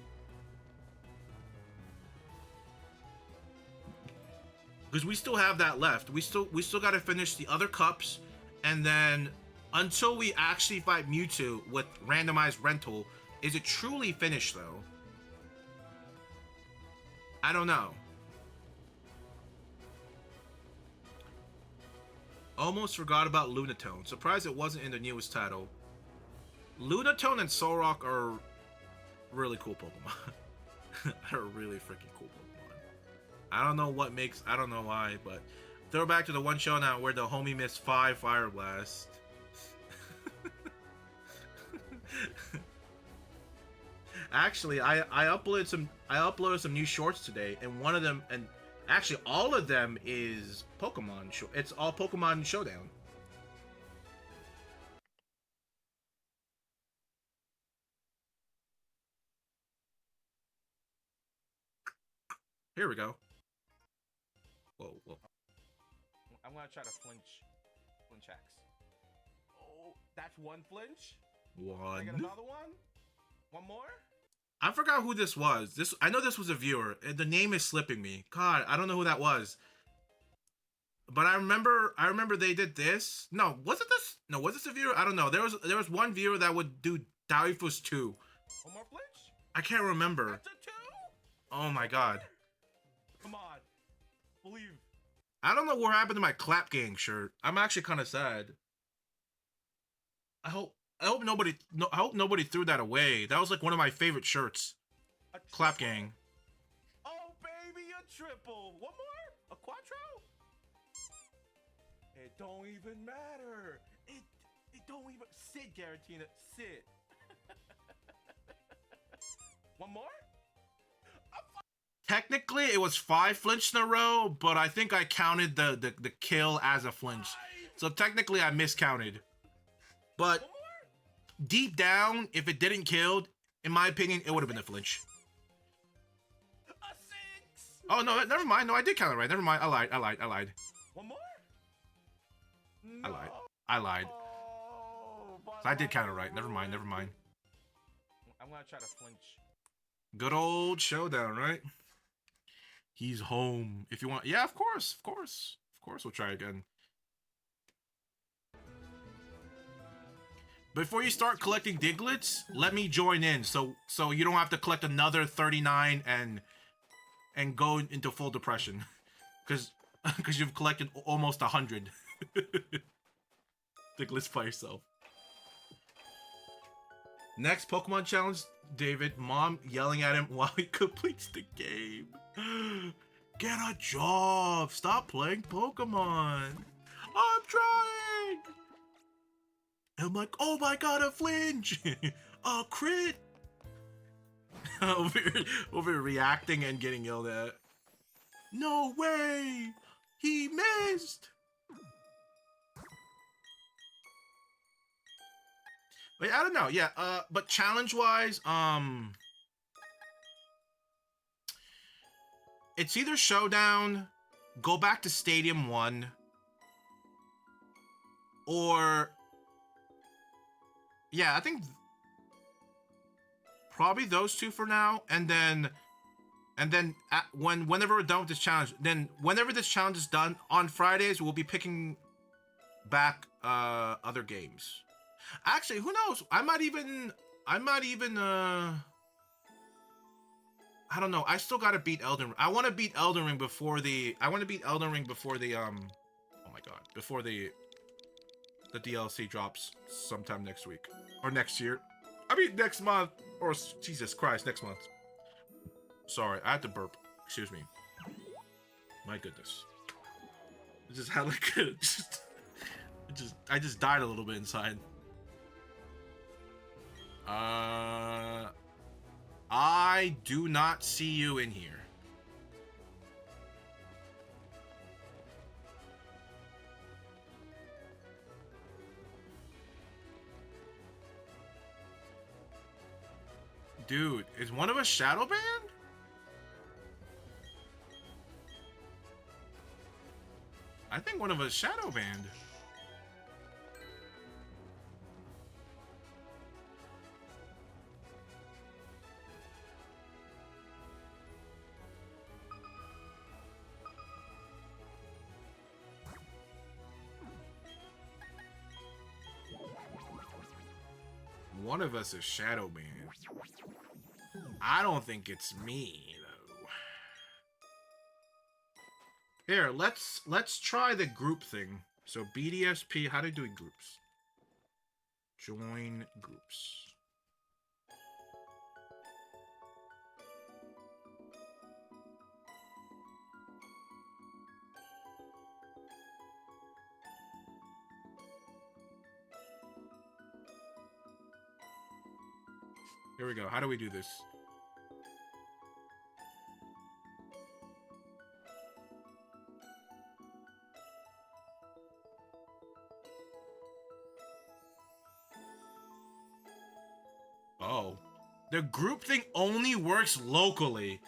Because we still have that left. We still got to finish the other cups, and then until we actually fight Mewtwo with randomized rental, is it truly finished though? I don't know. Almost forgot about Lunatone. Surprised it wasn't in the newest title. Lunatone and Solrock are really cool Pokemon. They're really freaking cool Pokemon. I don't know what makes, I don't know why, but Throwback to the one show now where the homie missed 5 fire blasts. Actually, I uploaded some new shorts today, and one of them, and actually all of them, is Pokemon. It's all Pokemon Showdown. Here we go. Whoa, whoa. I'm gonna try to flinch X. Oh, that's one flinch. I get One. another one. One more. I forgot who this was. I know this was a viewer. The name is slipping me. God, I don't know who that was. But I remember they did this. No, was it this? No, was this a viewer? I don't know. There was one viewer that would do Davifoos 2. One more flinch. I can't remember. That's a 2. Oh my god. Come on, believe. I don't know what happened to my Clap Gang shirt. I'm actually kind of sad. I hope nobody threw that away. That was like one of my favorite shirts. Clap Gang. Oh baby, a triple. One more? A quattro? It don't even matter. It don't even. Sit, Garatina. Sit. One more? Technically, it was 5 flinches in a row, but I think I counted the kill as a flinch. So technically, I miscounted. But deep down, if it didn't kill, in my opinion, it would have been a flinch. A 6. Oh no, never mind. No, I did count it right. Never mind. I lied. One more? No. I lied. So I did count it right. Never mind. I'm gonna try to flinch. Good old Showdown, right? He's home. If you want, yeah, of course, we'll try again. Before you start collecting Diglets, let me join in, so you don't have to collect another 39 and go into full depression, because you've collected almost 100 Diglets by yourself. Next Pokemon challenge, David. Mom yelling at him while he completes the game. Get a job. Stop playing Pokemon. I'm trying. And I'm like, oh my god, a flinch. A crit. over reacting and getting yelled at. No way. He missed. But I don't know, yeah, but challenge-wise, it's either Showdown, go back to Stadium 1, or, yeah, I think probably those two for now, and then whenever we're done with this challenge, then whenever this challenge is done, on Fridays, we'll be picking back, other games. Actually, who knows? I might even I don't know. I still gotta beat Elden Ring. I want to beat Elden Ring before the oh my god, before the DLC drops sometime next week or next year. I mean next month, or Jesus Christ, next month. Sorry, I had to burp. Excuse me. My goodness. It just had like I just died a little bit inside. I do not see you in here. Dude, is one of us shadow banned? I think one of us shadow banned. One of us is shadow banned. I don't think it's me though. Here, let's try the group thing. So BDSP, how do you do in groups? Join groups. Here we go. How do we do this? Oh. The group thing only works locally.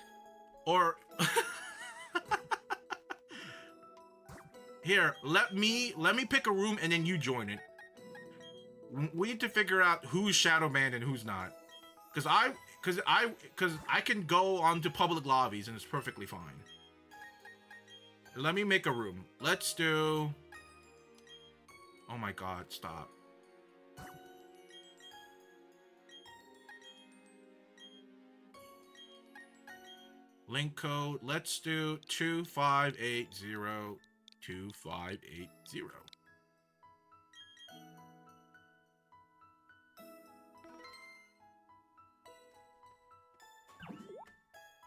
Or... Here, let me pick a room and then you join it. We need to figure out who's shadow banned and who's not. Cause I can go onto public lobbies and it's perfectly fine. Let me make a room. Let's do... Oh my god, stop. Link code, let's do 2580 2580.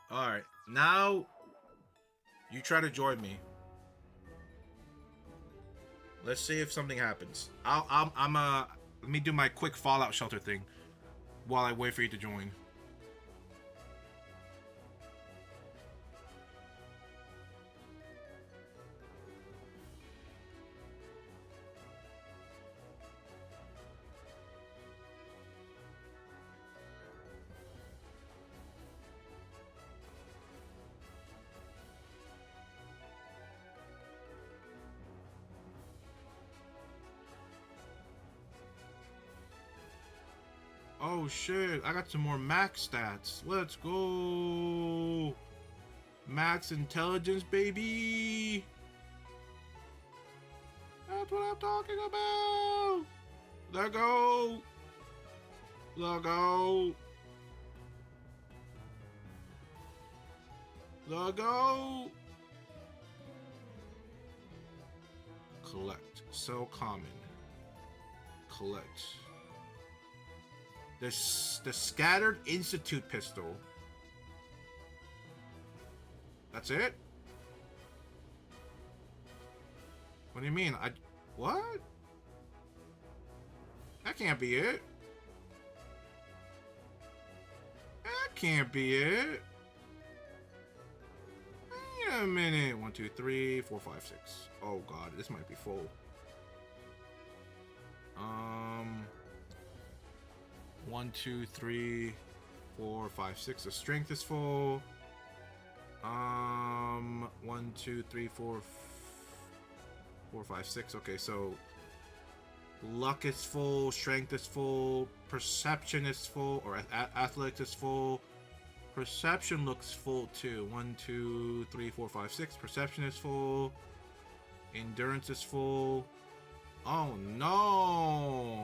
Alright, now you try to join me. Let's see if something happens. Let me do my quick Fallout Shelter thing while I wait for you to join. Oh shit, I got some more max stats. Let's go. Max intelligence, baby. That's what I'm talking about. Let go. Let go. Let go. Collect. Sell common. Collect. The Scattered Institute pistol. That's it? What do you mean? What? That can't be it. That can't be it. Wait a minute. 1, 2, 3, 4, 5, 6. Oh god, this might be full. 1, 2, 3, 4, 5, 6. The strength is full. 1, 2, 3, 4, 5, 6. Okay, so luck is full, strength is full, perception is full, or athletics is full. Perception looks full too. 1, 2, 3, 4, 5, 6. Perception is full. Endurance is full. Oh no!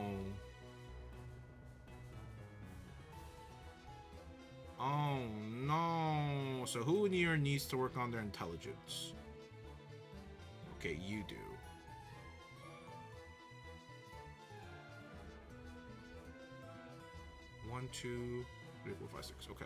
Oh no! So who in here needs to work on their intelligence? Okay, you do. One, 2, 3, 4, 5, 6. Okay.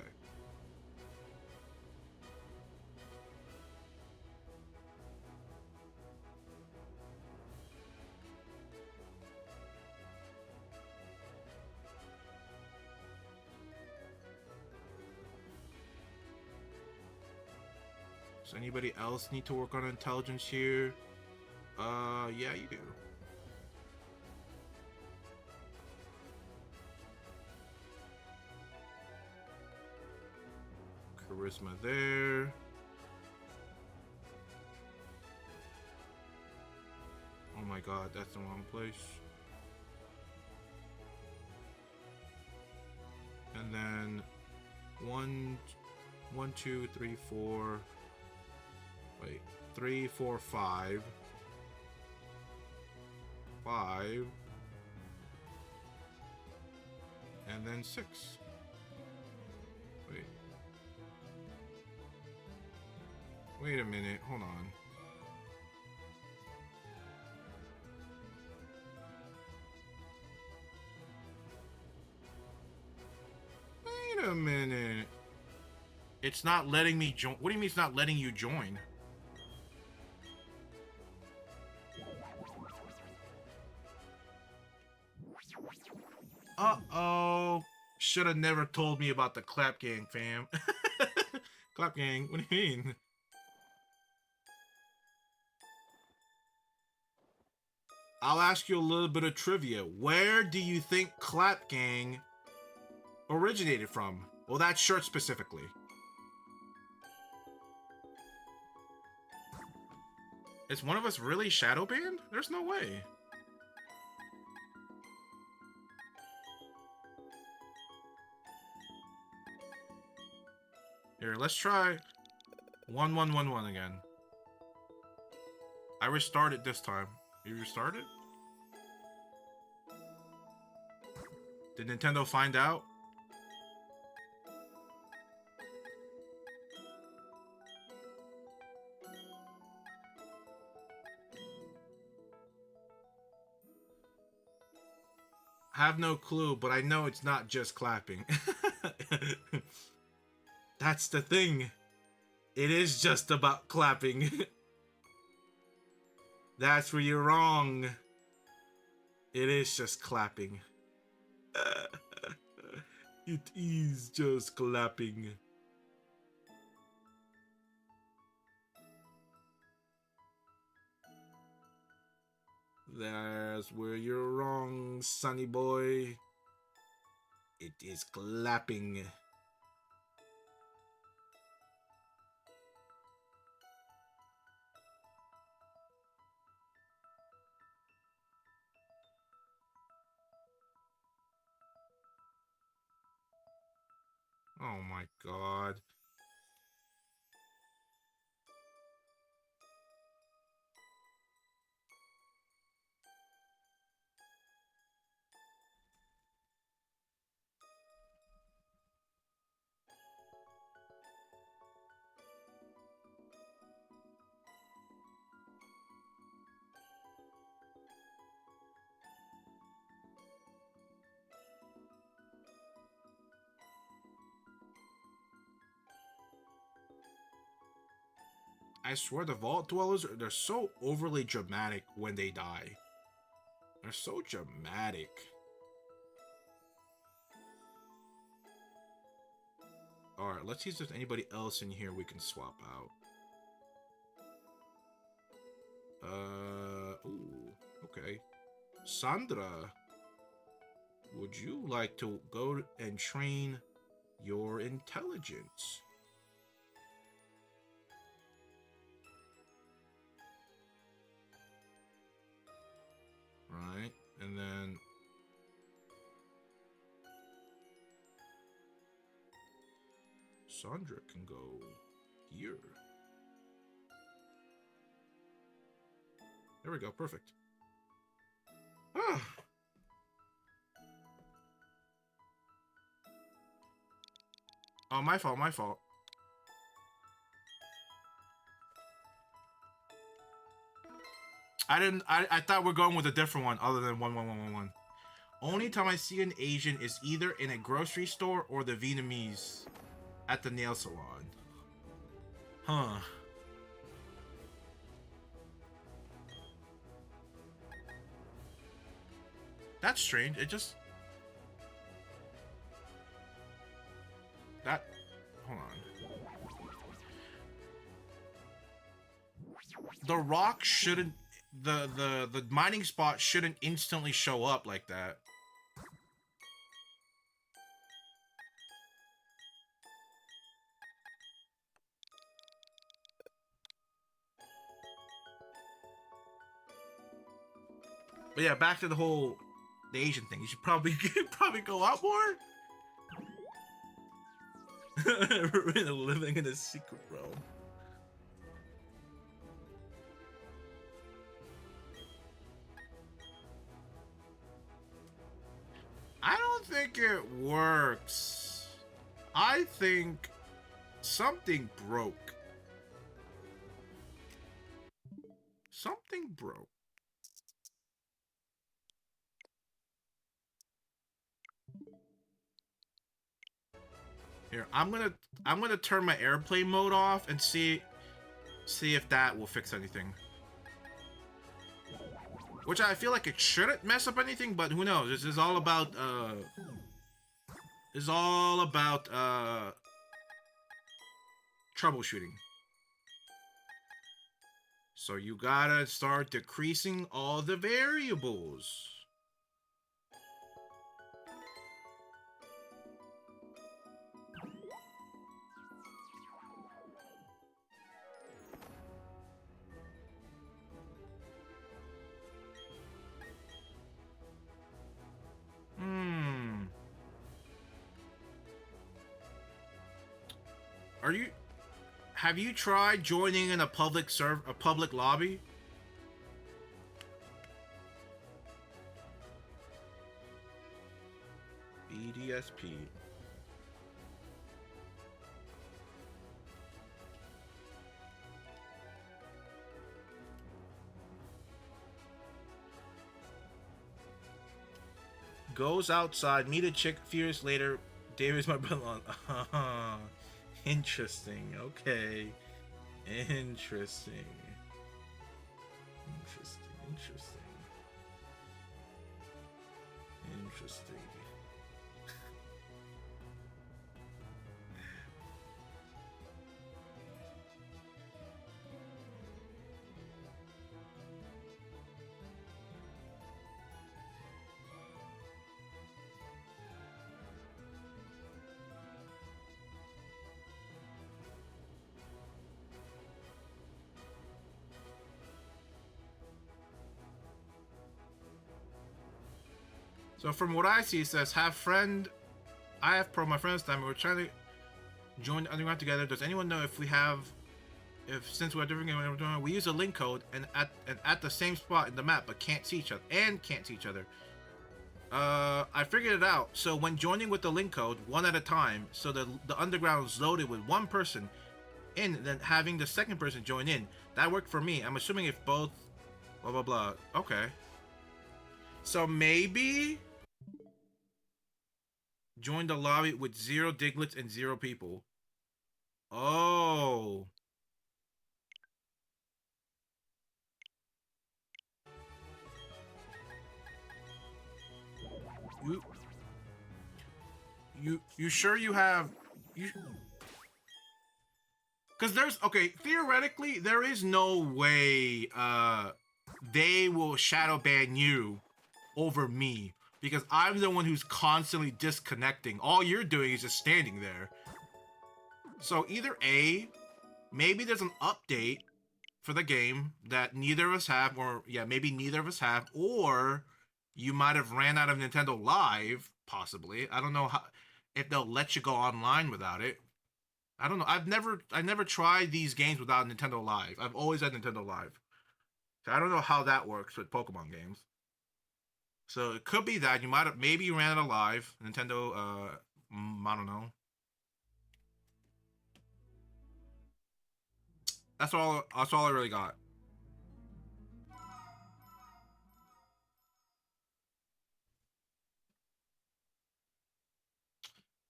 Does anybody else need to work on intelligence here? Yeah, you do. Charisma there. Oh my god, that's the wrong place. And then 1, 2, 3, 4. Wait, 3, 4, 5. 5. And then 6. Wait. Wait a minute, hold on. Wait a minute. It's not letting me join. What do you mean it's not letting you join? Uh-oh. Should have never told me about the clap gang, fam. Clap gang, what do you mean? I'll ask you a little bit of trivia. Where do you think clap gang originated from? Well, that shirt specifically. Is one of us really shadow banned? There's no way. Here, let's try 1111 again. I restarted this time. You restarted? Did Nintendo find out? Have no clue, but I know it's not just clapping. That's the thing. It is just about clapping. That's where you're wrong. It is just clapping. It is just clapping. That's where you're wrong, sonny boy. It is clapping. Oh my god. I swear the Vault Dwellers, they're so overly dramatic when they die. They're so dramatic. Alright, let's see if there's anybody else in here we can swap out. Ooh, okay. Sandra, would you like to go and train your intelligence? Right, and then Sandra can go here. There we go, perfect. Ah. Oh, my fault, my fault. I thought we're going with a different one other than 11111. Only time I see an Asian is either in a grocery store or the Vietnamese at the nail salon. Huh. That's strange. It just... That... Hold on. The rock shouldn't... The mining spot shouldn't instantly show up like that. But yeah, back to the whole the Asian thing. You should probably go out more. We're living in a secret realm. I don't think it works. I think something broke. Something broke. Here, I'm gonna turn my airplane mode off and see if that will fix anything. Which I feel like it shouldn't mess up anything, but who knows? This is all about is all about troubleshooting. So you gotta start decreasing all the variables. Are you? Have you tried joining in a public lobby? BDSP. Goes outside, meet a chick, few years later, David's my brother. Interesting. Okay. Interesting. Interesting. So from what I see, it says, I have pro my friends time. We're trying to join the underground together. Does anyone know if since we're different game, we use a link code and at the same spot in the map, but can't see each other. I figured it out. So when joining with the link code, one at a time, so the underground is loaded with one person in, then having the second person join in. That worked for me. I'm assuming if both, blah blah blah. Okay. So maybe join the lobby with 0 diglets and 0 people. Oh. You sure you have you? Because theoretically there is no way they will shadow ban you over me, because I'm the one who's constantly disconnecting. All you're doing is just standing there. So either A, maybe there's an update for the game that neither of us have, or yeah, maybe neither of us have, or you might have ran out of Nintendo Live, possibly. I don't know how, if they'll let you go online without it. I don't know. I never tried these games without Nintendo Live. I've always had Nintendo Live. So I don't know how that works with Pokemon games. So it could be that maybe you ran out of Live, Nintendo, I don't know. That's all I really got.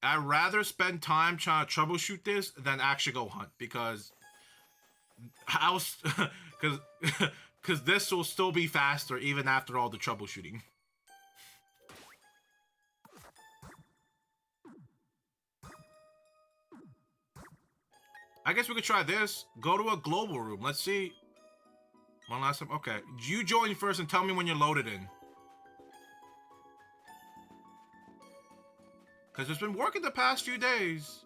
I'd rather spend time trying to troubleshoot this than actually go hunt, because because this will still be faster even after all the troubleshooting. I guess we could try this. Go to a global room. Let's see. One last time. Okay. You join first and tell me when you're loaded in. Because it's been working the past few days.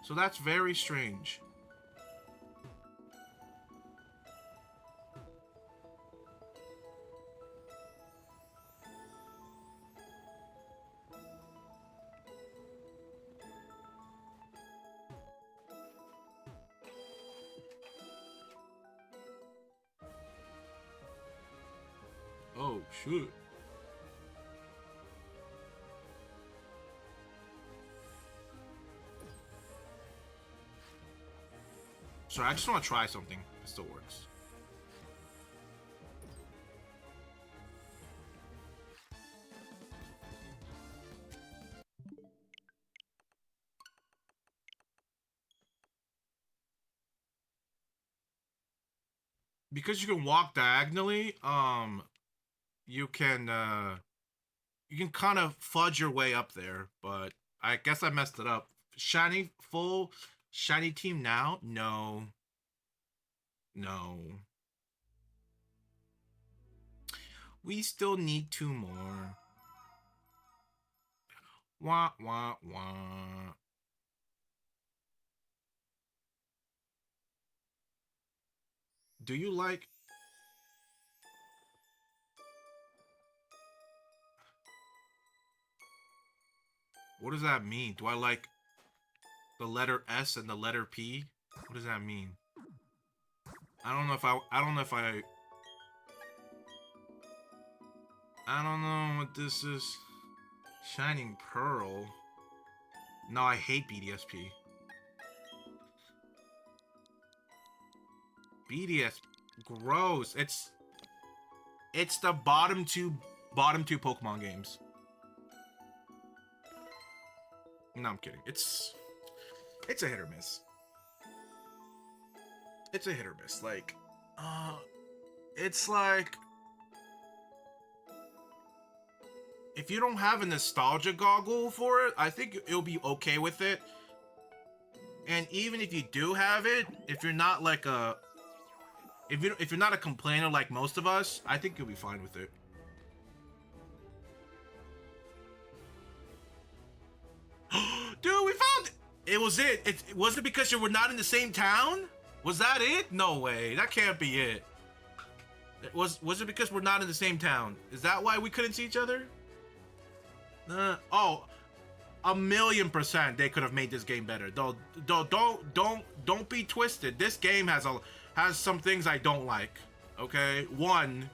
So that's very strange. Oh, shoot. Sorry, I just want to try something. It still works. Because you can walk diagonally, you can kind of fudge your way up there, but I guess I messed it up. Full shiny team now? No. No. We still need 2 more. Wah, wah, wah. Do you like... What does that mean? Do I like the letter S and the letter P? What does that mean? I don't know if I don't know what this is. Shining Pearl. No, I hate BDSP. BDS, gross. It's the bottom two Pokemon games. No, I'm kidding. It's a hit or miss. It's a hit or miss. Like, it's like, if you don't have a nostalgia goggle for it, I think you'll be okay with it. And even if you do have it, if you're not like if you're not a complainer like most of us, I think you'll be fine with it. Dude, we found it! It was it. It was it because you were not in the same town? Was that it? No way. That can't be it. Was it because we're not in the same town? Is that why we couldn't see each other? Oh, 1,000,000% they could have made this game better. Don't be twisted. This game has some things I don't like. Okay, one,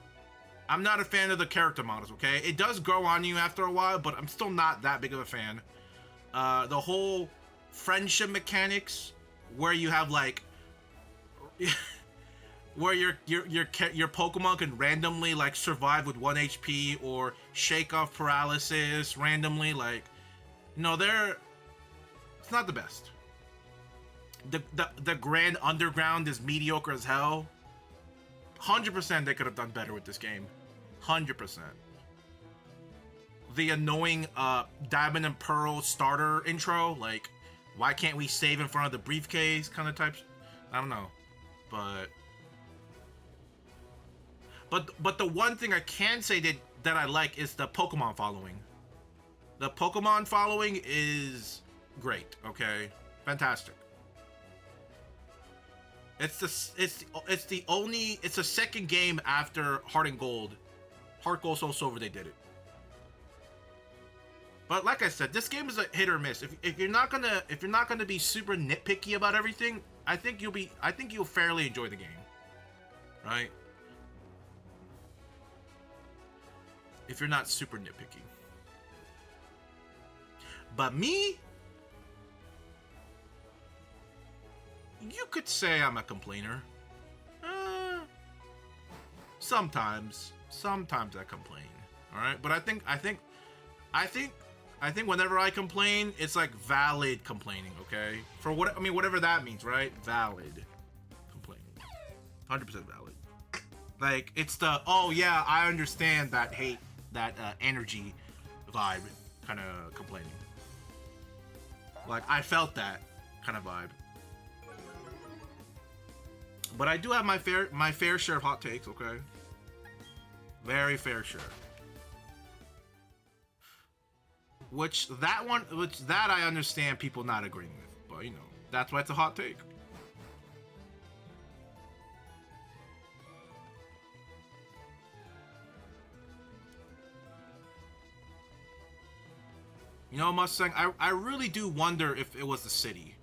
I'm not a fan of the character models. Okay, it does grow on you after a while, but I'm still not that big of a fan. The whole friendship mechanics, where you have like, where your Pokemon can randomly like survive with 1 HP or shake off paralysis randomly, like, no, it's not the best. The Grand Underground is mediocre as hell. 100% they could have done better with this game. 100%. The annoying Diamond and Pearl starter intro, like, why can't we save in front of the briefcase kind of types? I don't know, but the one thing I can say that I like is the Pokemon following. The Pokemon following is great. Okay, fantastic. It's the second game after Heart and Gold, Heart Gold Soul Silver. They did it. But like I said, this game is a hit or miss. If you're not gonna be super nitpicky about everything, I think you'll fairly enjoy the game, right? If you're not super nitpicky. But me, you could say I'm a complainer. Sometimes I complain. All right, but I think whenever I complain, it's like valid complaining, okay? For what I mean, whatever that means, right? Valid complaining. 100% valid. Like, it's the, oh yeah, I understand that hate, that energy vibe kind of complaining. Like, I felt that kind of vibe. But I do have my fair share of hot takes, okay? Very fair share. Which that I understand people not agreeing with, but you know, that's why it's a hot take. You know, Mustang, I really do wonder if it was the city.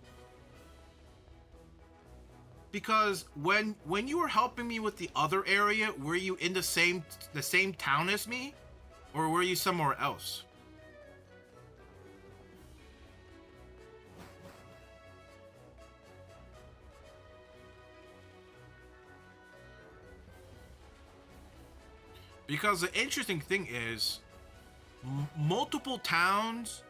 Because when you were helping me with the other area, were you in the same town as me? Or were you somewhere else? Because the interesting thing is, multiple towns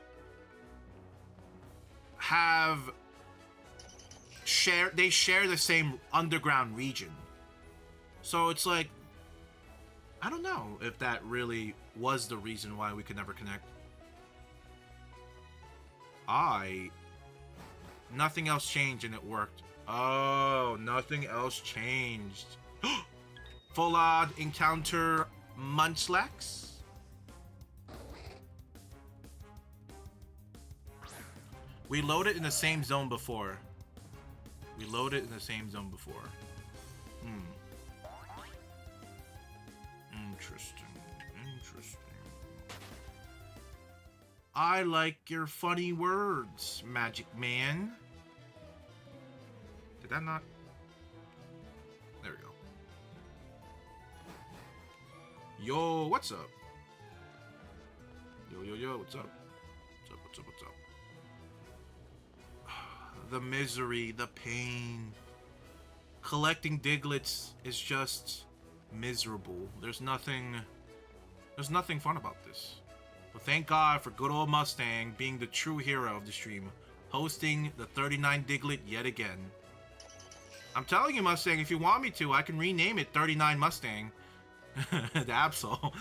share the same underground region. So it's like, I don't know if that really was the reason why we could never connect. Nothing else changed and it worked. Oh, nothing else changed. Full odd encounter Munchlax. We loaded in the same zone before. Interesting. I like your funny words, Magic Man. Did that not? There we go. Yo, what's up? Yo, what's up? What's up? The misery, the pain. Collecting Diglets is just miserable. There's nothing fun about this. But thank God for good old Mustang being the true hero of the stream, hosting the 39 Diglett yet again. I'm telling you, Mustang, if you want me to, I can rename it 39 Mustang. The Absol.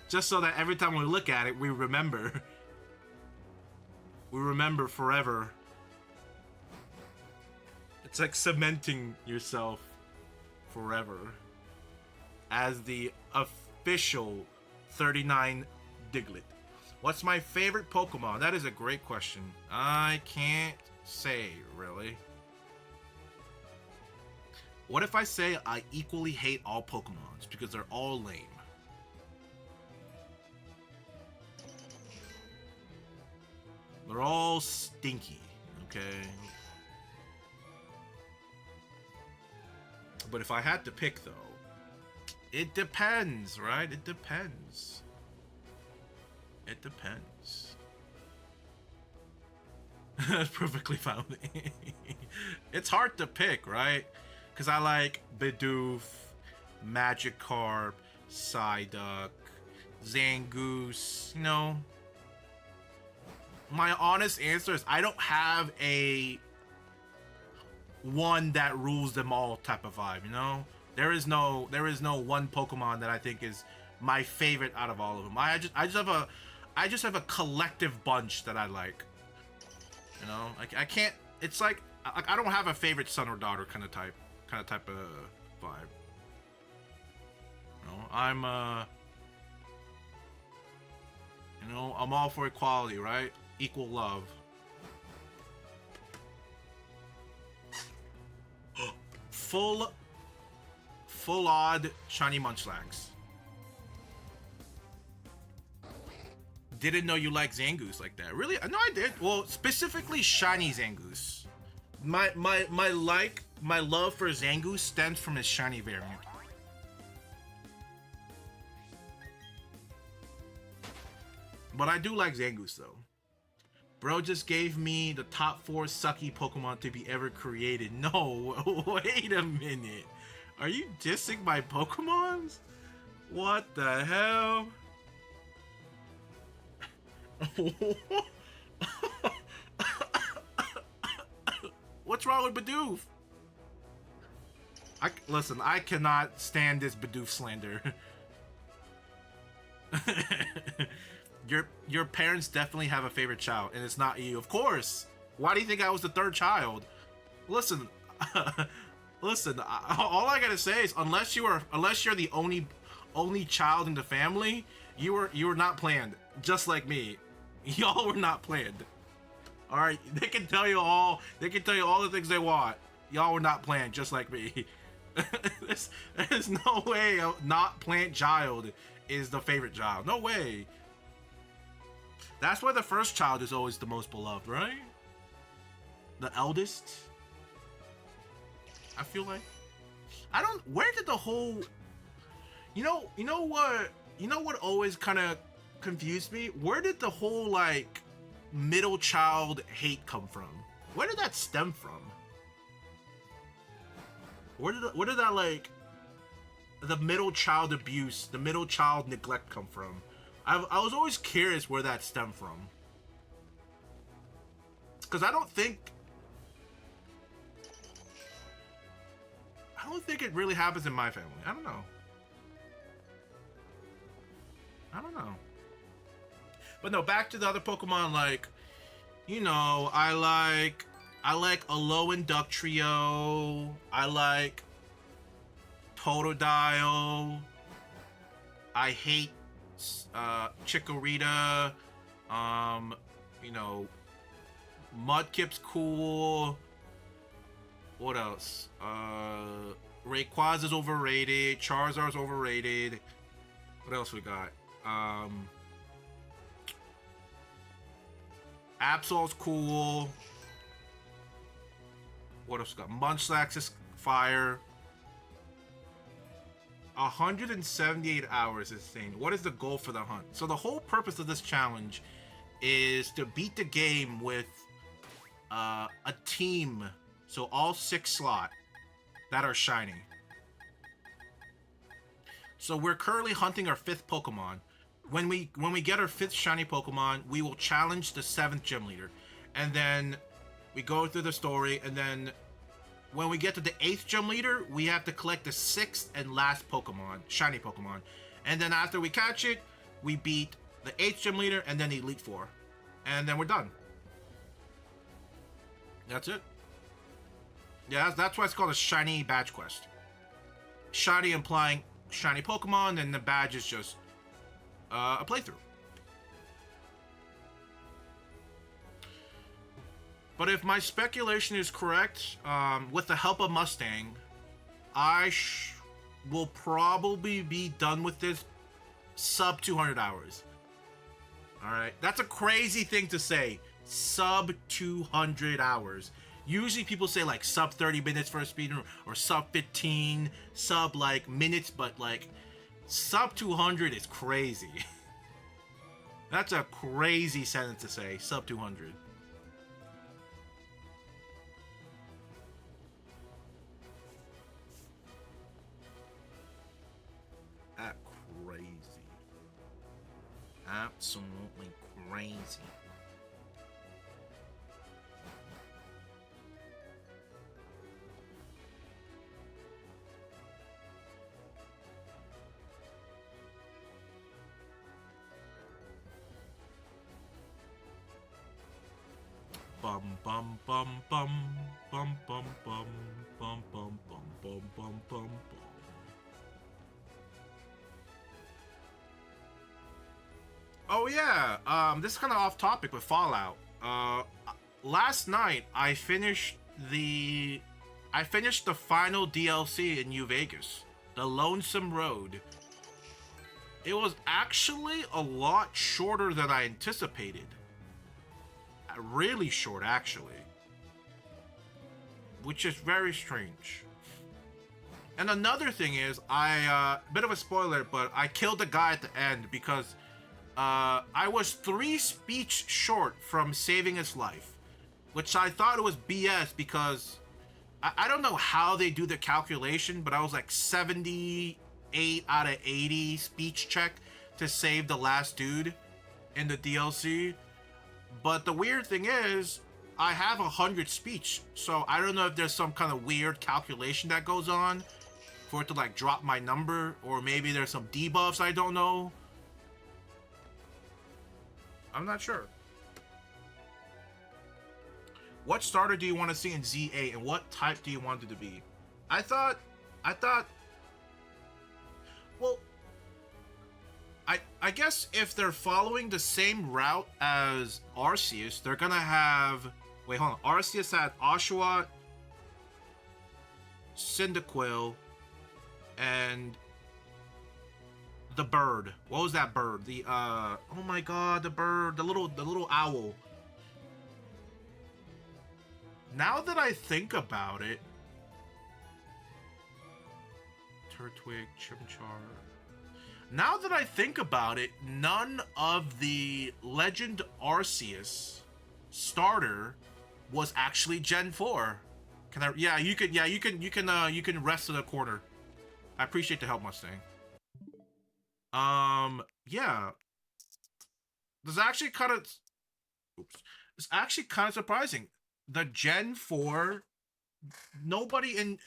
Just so that every time we look at it, we remember. We remember forever. It's like cementing yourself forever as the official 39 Diglett. What's my favorite Pokemon? That is a great question. I can't say, really. What if I say I equally hate all Pokemons because they're all lame? They're all stinky, okay? But if I had to pick, though, it depends, right? It depends. That's perfectly fine. It's hard to pick, right? Because I like Bidoof, Magikarp, Psyduck, Zangoose, you know. My honest answer is I don't have a one that rules them all type of vibe, you know? There is no one Pokemon that I think is my favorite out of all of them. I just have a collective bunch that I like. You know? I can't, it's like I don't have a favorite son or daughter kind of type of vibe. You know, I'm all for equality, right? Equal love. Full odd shiny Munchlax. Didn't know you like Zangoose like that. Really? No, I did. Well, specifically shiny Zangoose. My love for Zangoose stems from his shiny variant. But I do like Zangoose though. Bro just gave me the top 4 sucky Pokemon to be ever created. No, wait a minute. Are you dissing my Pokemons? What the hell? What's wrong with Bidoof? Listen, I cannot stand this Bidoof slander. Your parents definitely have a favorite child, and it's not you. Of course. Why do you think I was the 3rd child? Listen, all I gotta say is unless you're the only child in the family, you were not planned. Just like me, y'all were not planned. All right, they can tell you all the things they want. Y'all were not planned, just like me. There's no way a not planned child is the favorite child. No way. That's why the first child is always the most beloved, right? The eldest. I feel like where did the whole you know what always kind of confused me? Where did the whole like middle child hate come from? Where did that stem from? Where did that like the middle child abuse, the middle child neglect come from? I was always curious where that stemmed from. Because I don't think I don't think it really happens in my family. I don't know. I don't know. But no, back to the other Pokemon, like, you know, I like Alolan Ductrio. I like Totodile. I hate Chikorita. You know, Mudkip's cool. What else? Rayquaza's overrated. Charizard's overrated. What else we got? Absol's cool. What else we got? Munchlax is fire. 178 hours is insane. What is the goal for the hunt? So the whole purpose of this challenge is to beat the game with a team. So all 6 slot that are shiny. So we're currently hunting our 5th Pokemon. When we get our 5th shiny Pokemon, we will challenge the 7th gym leader. And then we go through the story, and then when we get to the 8th gym leader, we have to collect the 6th and last Pokemon, shiny Pokemon. And then after we catch it, we beat the 8th gym leader and then the Elite Four. And then we're done. That's it. Yeah, that's why it's called a shiny badge quest. Shiny implying shiny Pokemon, and the badge is just a playthrough. But if my speculation is correct, with the help of Mustang, I will probably be done with this sub 200 hours. Alright, that's a crazy thing to say. Sub 200 hours. Usually people say like sub 30 minutes for a speedrun, or sub 15, sub like minutes, but like sub 200 is crazy. That's a crazy sentence to say, sub 200. That crazy. Absolutely crazy. Bum bum bum bum bum bum bum bum bum bum bum bum bum. Oh yeah, this is kind of off topic with Fallout. Last night I finished the final DLC in New Vegas, the Lonesome Road. It was actually a lot shorter than I anticipated. Really short, actually. Which is very strange. And another thing is, bit of a spoiler, but I killed the guy at the end because I was 3 speech short from saving his life. Which I thought it was BS because I don't know how they do the calculation, but I was like 78 out of 80 speech check to save the last dude in the DLC. But the weird thing is, I have 100 speech, so I don't know if there's some kind of weird calculation that goes on for it to like drop my number, or maybe there's some debuffs I don't know. I'm not sure. What starter do you want to see in Z8, and what type do you want it to be? I thought, well, I guess if they're following the same route as Arceus, they're gonna have... Wait, hold on. Arceus had Oshawott, Cyndaquil, and the bird. What was that bird? The oh my god, the bird, the little owl. Now that I think about it, Turtwig, Chimchar. Now that I think about it, none of the Legend Arceus starter was actually Gen 4. Can I? Yeah, you can. Yeah, you can rest in the corner. I appreciate the help, Mustang. Yeah. This actually kind of. Oops. It's actually kind of surprising. The Gen 4 nobody in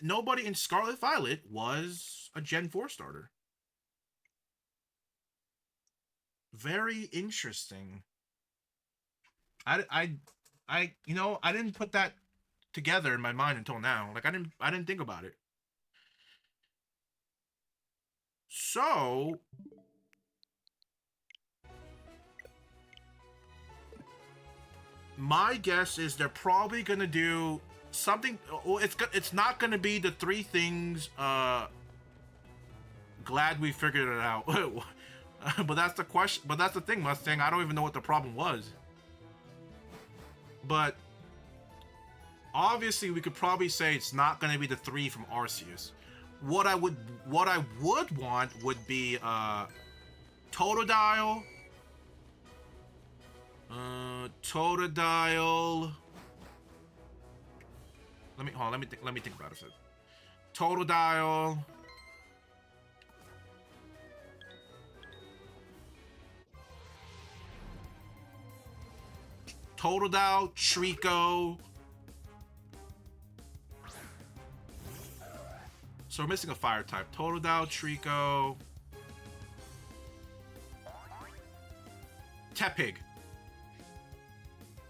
Scarlet Violet was a Gen 4 starter. Very interesting. I you know, I didn't put that together in my mind until now. Like I didn't think about it. So my guess is they're probably gonna do something. Well, it's not gonna be the three things. Glad we figured it out. But that's the question. But that's the thing, Mustang. I don't even know what the problem was. But obviously, we could probably say it's not gonna be the three from Arceus. What I would want would be Totodile. Totodile. Let me think about it. Totodile. Totodile, Trico. So we're missing a fire type. Totodile, Trico. Tepig.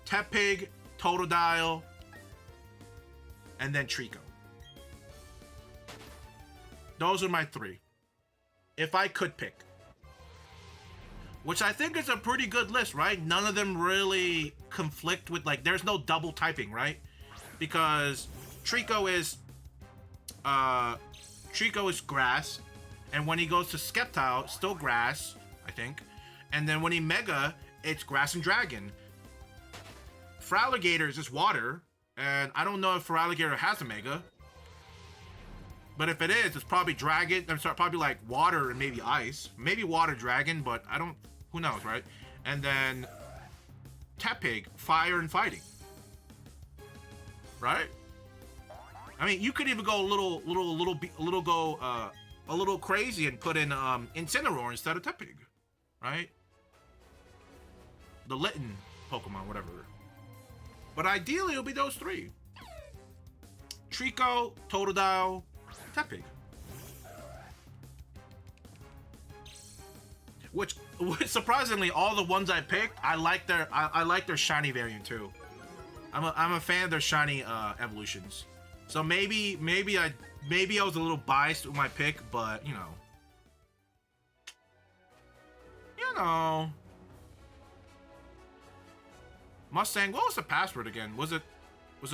Tepig, Totodile, and then Trico. Those are my three. If I could pick. Which I think is a pretty good list, right? None of them really conflict with, like, there's no double typing, right? Because Trico is grass, and when he goes to Sceptile, still grass, I think. And then when he Mega, it's grass and dragon. Feraligatr is just water, and I don't know if Feraligatr has a Mega. But if it is, it's probably dragon. I'm sorry, probably like water and maybe ice. Maybe water dragon, but I don't. Who knows, right? And then Tepig, fire and fighting. Right? I mean, you could even go a little crazy and put in Incineroar instead of Tepig, right? The Litten Pokemon, whatever. But ideally, it'll be those three: Trico, Totodile, Tepig. Which surprisingly, all the ones I picked, I like their shiny variant too. I'm a fan of their shiny evolutions. So maybe I was a little biased with my pick, but you know. Mustang, what was the password again? Was it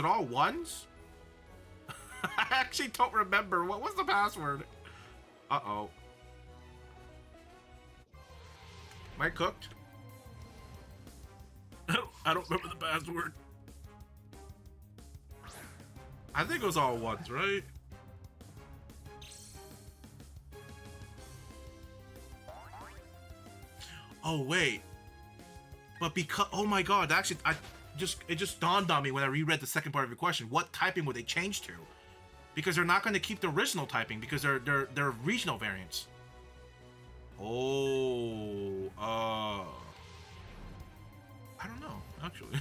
all ones? I actually don't remember. What was the password? Uh-oh. Am I cooked? I don't remember the password. I think it was all ones, right? Oh, wait. But because, oh my god, actually, it just dawned on me when I reread the second part of your question. What typing would they change to? Because they're not going to keep the original typing because they're regional variants. Oh, I don't know, actually.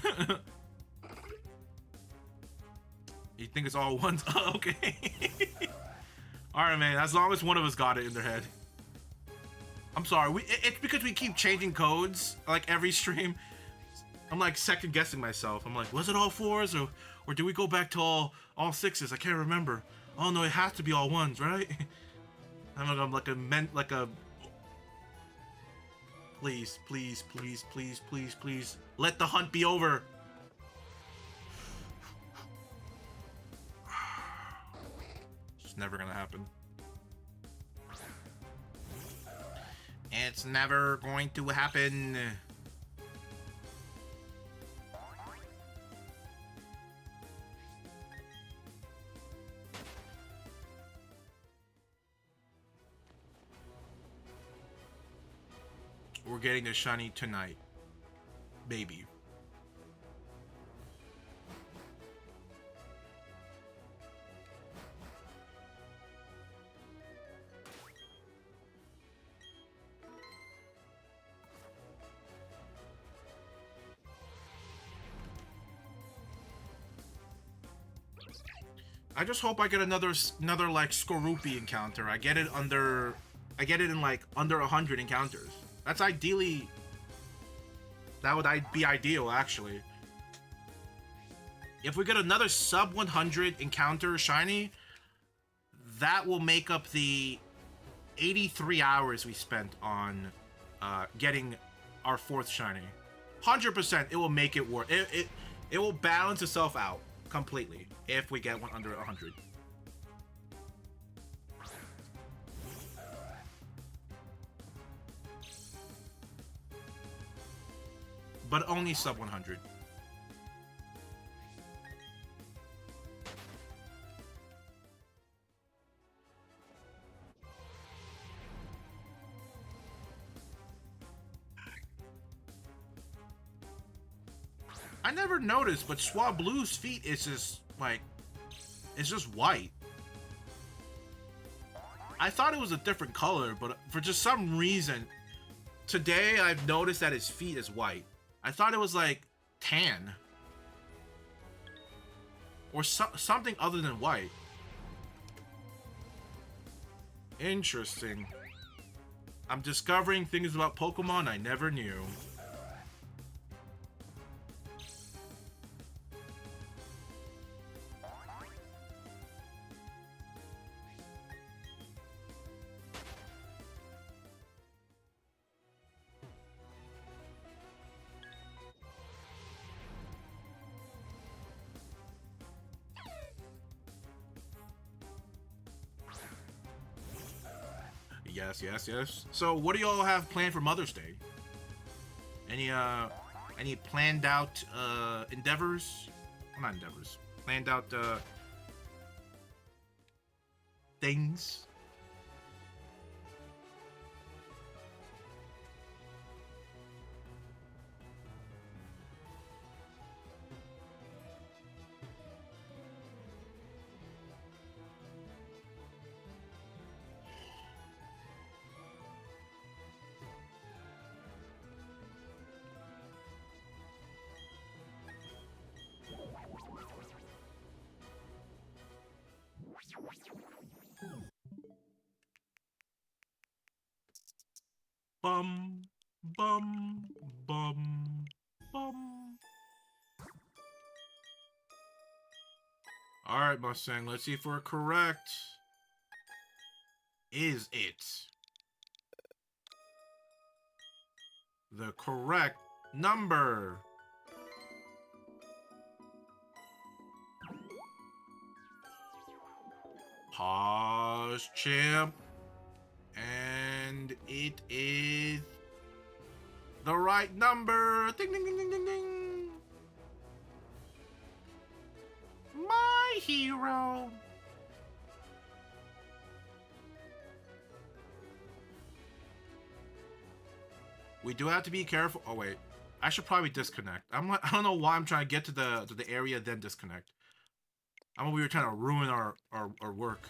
You think it's all ones? Oh, okay. All right, man. As long as one of us got it in their head. I'm sorry. It's because we keep changing codes like every stream. I'm like second guessing myself. I'm like, was it all fours or do we go back to all sixes? I can't remember. Oh no, it has to be all ones, right? I'm like a. Please, please, please, please, please, please. Let the hunt be over. It's never gonna happen. It's never going to happen. We're getting the shiny tonight. Baby. I just hope I get another like Skorupi encounter. I get it in like under 100 encounters. That's ideally. That would be ideal, actually. If we get another sub 100 encounter shiny, that will make up the 83 hours we spent on getting our 4th shiny. 100%, it will make it work. It will balance itself out completely if we get one under 100. But only sub 100. I never noticed, but Swablu's feet is just like, it's just white. I thought it was a different color, but for just some reason, today I've noticed that his feet is white. I thought it was like tan. Or something other than white. Interesting. I'm discovering things about Pokemon I never knew. Yes. So, what do y'all have planned for Mother's Day? Any planned out endeavors? Well, not endeavors. Planned out things? Bum, bum, bum, bum. Alright, Mustang, let's see if we're correct. Is it the correct number? Pause, champ. And it is the right number. Ding, ding, ding, ding, ding, ding. My hero. We do have to be careful. Oh wait, I should probably disconnect. I don't know why I'm trying to get to the area then disconnect. We were trying to ruin our work.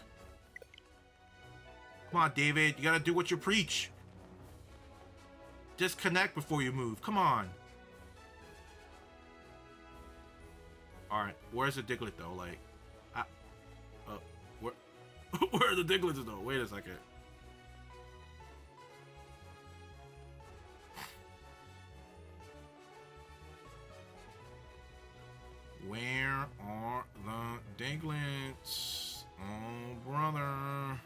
Come on, David. You gotta do what you preach. Disconnect before you move. Come on. Alright, where's the Diglett though? Like, where are the Diglets though? Wait a second. Where are the Diglets? Oh, brother.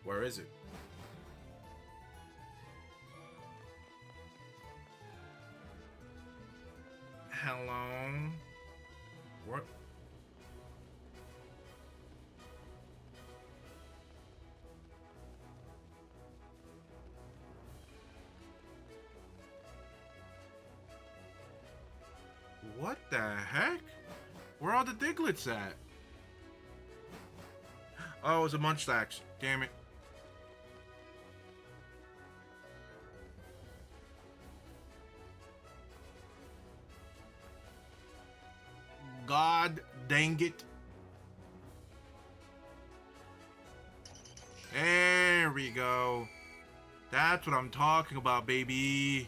Where is it? Hello? What? What the heck? Where are the Diglets at? Oh, it's a Munchlax. Damn it. God dang it. There we go. That's what I'm talking about, baby.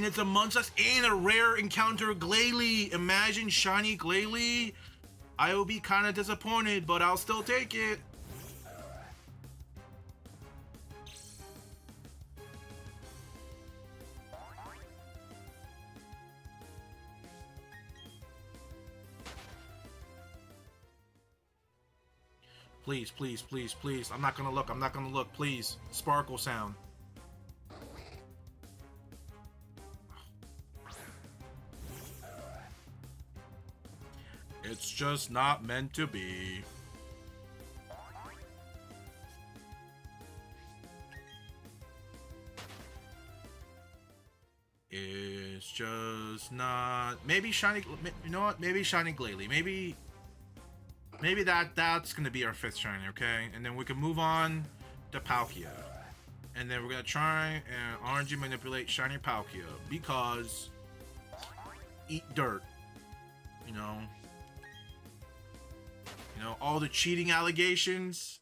And it's a Munchlax and a rare encounter Glalie. Imagine shiny Glalie. I will be kind of disappointed, but I'll still take it. Please, please, please, please. I'm not gonna look. I'm not gonna look. Please. Sparkle sound. It's just not meant to be. It's just not. Maybe shiny. You know what? Maybe shiny Glalie. Maybe that's gonna be our 5th shiny, okay? And then we can move on to Palkia. And then we're gonna try and RNG manipulate shiny Palkia because eat dirt. You know, all the cheating allegations,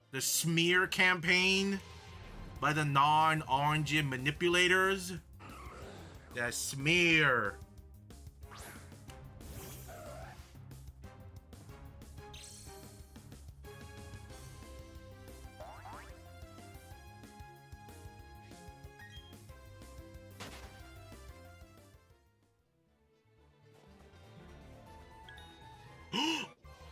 the smear campaign by the non-RNG manipulators. That smear.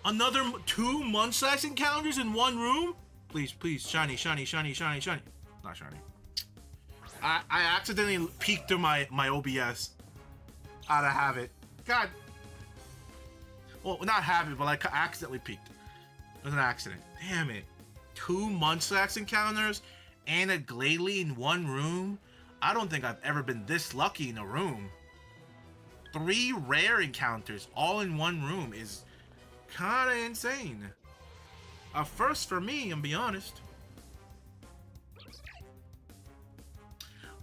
Another 2 Munchlax encounters in one room? Please, please, shiny, shiny, shiny, shiny, shiny. Not shiny. I accidentally peeked through my OBS. Out of habit. God. Well, not habit, but like accidentally peeked. It was an accident. Damn it. 2 Munchlax encounters and a Glalie in one room? I don't think I've ever been this lucky in a room. 3 rare encounters all in one room is kind of insane. A first for me, and be honest.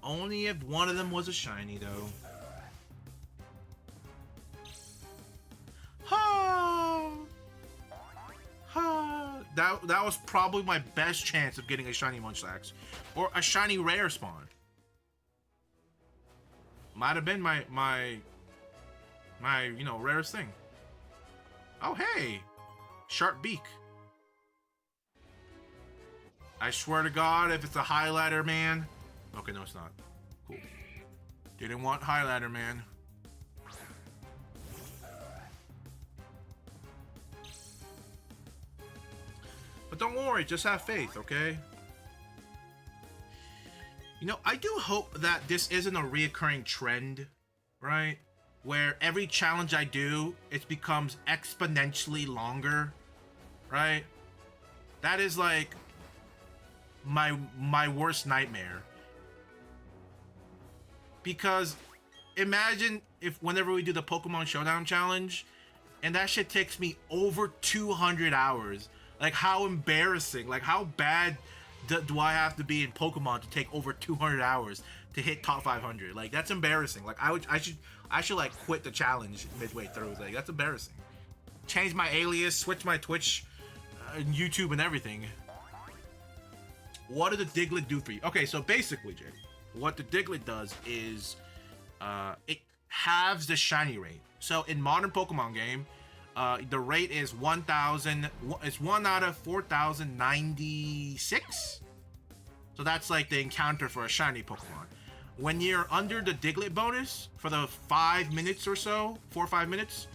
Only if one of them was a shiny, though. Ha! Ha! That was probably my best chance of getting a shiny Munchlax. Or a shiny rare spawn. Might have been my rarest thing. Oh, hey! Sharp beak. I swear to God, if it's a highlighter, man. Okay, no, it's not. Cool. Didn't want highlighter, man. But don't worry, just have faith, okay? I do hope that this isn't a reoccurring trend, right? Where every challenge I do, it becomes exponentially longer, right? That is like my worst nightmare. Because imagine if whenever we do the Pokemon Showdown challenge, and that shit takes me over 200 hours. Like, how embarrassing. Like, how bad do I have to be in Pokemon to take over 200 hours to hit top 500? Like, that's embarrassing. Like, I should like quit the challenge midway through. Like, that's embarrassing. Change my alias, switch my Twitch, YouTube, and everything. What did the Diglett do for you? Okay, so basically, Jay, what the Diglett does is it halves the shiny rate. So in modern Pokemon game, the rate is 1,000. It's 1 out of 4,096. So that's like the encounter for a shiny Pokemon. When you're under the Diglett bonus for the 5 minutes or so, 4 or 5 minutes,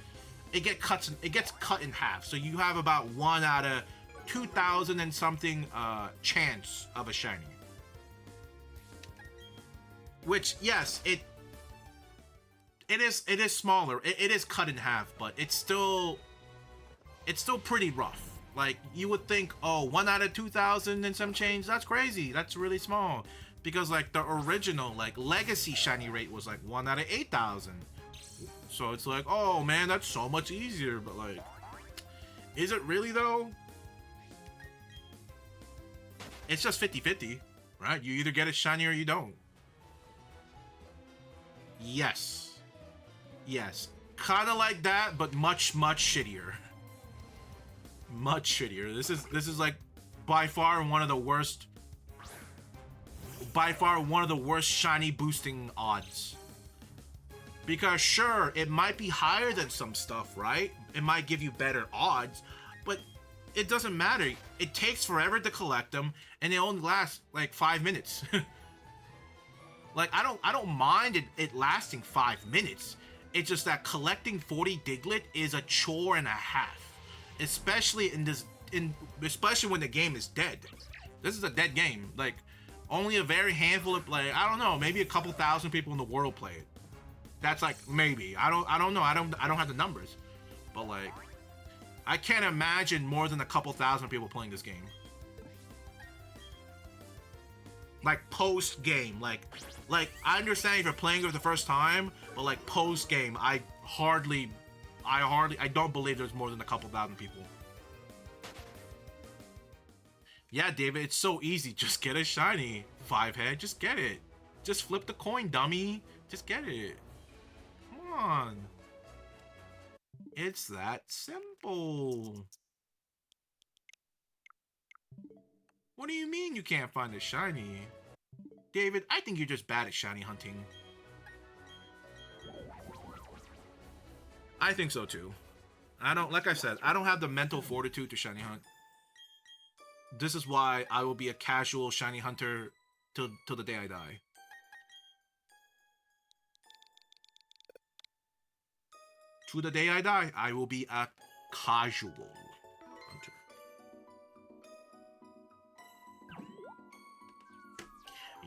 it gets cut in half. So you have about 1 out of 2,000 and something chance of a shiny. Which, yes, it is smaller. It is cut in half, but it's still pretty rough. Like, you would think, oh, 1 out of 2,000 and some change, that's crazy. That's really small. Because like the original like legacy shiny rate was like 1 out of 8,000. So it's like, oh man, that's so much easier. But like, is it really though? It's just 50-50, right? You either get a shiny or you don't. Yes. Yes. Kind of like that, but much shittier. Much shittier. This is like by far one of the worst shiny boosting odds Because sure, it might be higher than some stuff, right? It might give you better odds, but it doesn't matter. It takes forever to collect them, and they only last like 5 minutes. Like I don't mind it lasting 5 minutes. It's just that collecting 40 Diglett is a chore and a half, especially especially when the game is dead. This is a dead game. Like only a very handful of I don't know, maybe a couple thousand people in the world play it. That's like maybe. I don't know. I don't have the numbers. But like I can't imagine more than a couple thousand people playing this game. Like post game, like I understand if you're playing it for the first time, but like post game, I don't believe there's more than a couple thousand people. Yeah, David, it's so easy. Just get a shiny 5-head. Just get it. Just flip the coin, dummy. Just get it. Come on. It's that simple. What do you mean you can't find a shiny? David, I think you're just bad at shiny hunting. I think so too. Like I said, I don't have the mental fortitude to shiny hunt. This is why I will be a casual shiny hunter till the day I die. To the day I die, I will be a casual hunter.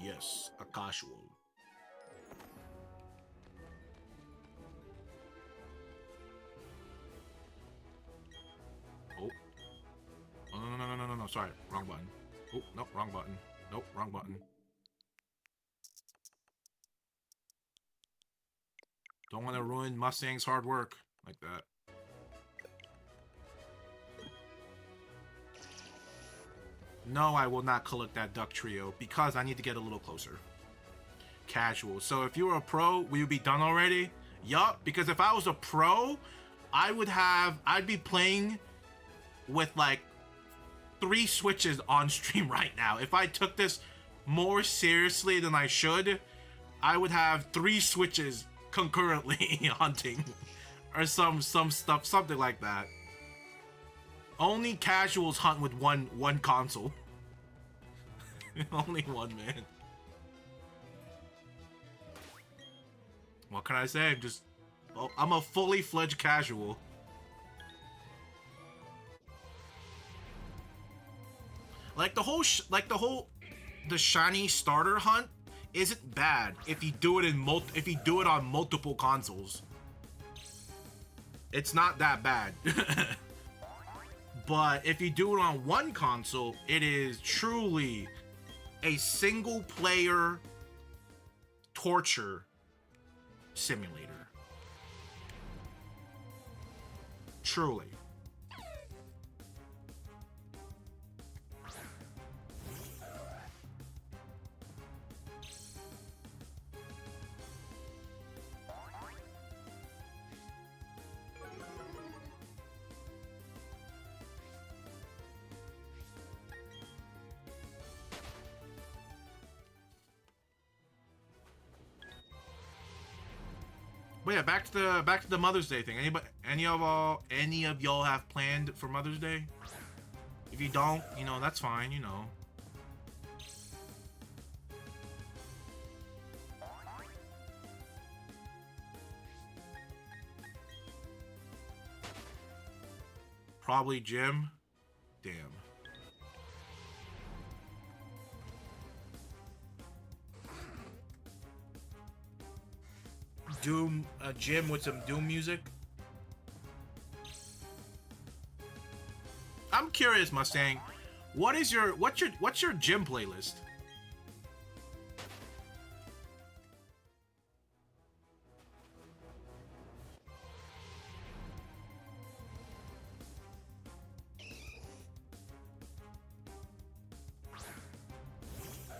Yes, a casual. Oh. Oh, no, sorry. Wrong button. Oh, no, wrong button. Nope, wrong button. Don't want to ruin Mustang's hard work like that. No, I will not collect that duck trio because I need to get a little closer. Casual. So if you were a pro, will you be done already? Yup, because if I was a pro, I'd be playing with like 3 switches on stream right now. If I took this more seriously than I should, I would have 3 switches concurrently hunting or some stuff, something like that. Only casuals hunt with one console. Only one, man. What can I say? I'm a fully fledged casual. The shiny starter hunt isn't bad if you do it on multiple consoles. It's not that bad. But if you do it on one console, it is truly a single player torture simulator. Truly. But yeah, back to the Mother's Day thing. Any of y'all have planned for Mother's Day? If you don't, that's fine, Probably gym. Damn. Doom, a gym with some Doom music. I'm curious, Mustang. What's your gym playlist?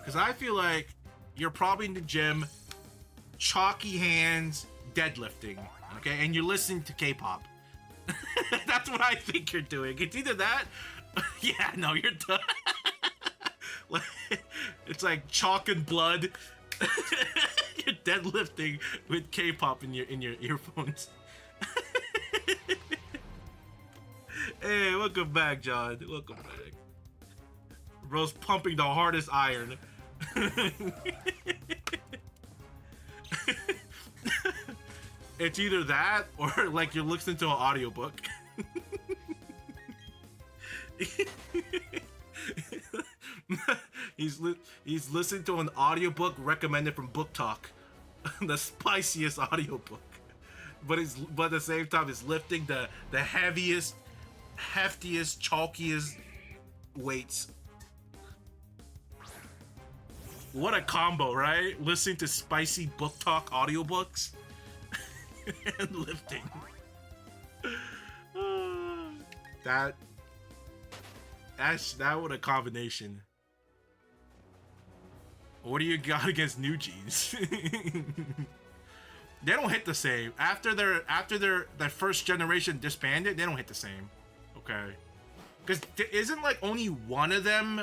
Because I feel like you're probably in the gym, chalky hands, deadlifting, okay? And you're listening to K-pop. That's what I think you're doing. It's either that, yeah, no, you're done. It's like chalk and blood, You're deadlifting with K-pop in your earphones. Hey, welcome back, John. Welcome back. Bro's pumping the hardest iron. It's either that or like you're listening to an audiobook. He's listening to an audiobook recommended from Book Talk. The spiciest audiobook. But at the same time it's lifting the heaviest, heftiest, chalkiest weights. What a combo, right? Listening to spicy Book Talk audiobooks and lifting. That what a combination. What do you got against New Jeans? They don't hit the same. After their first generation disbanded, they don't hit the same. Okay. Because isn't like only one of them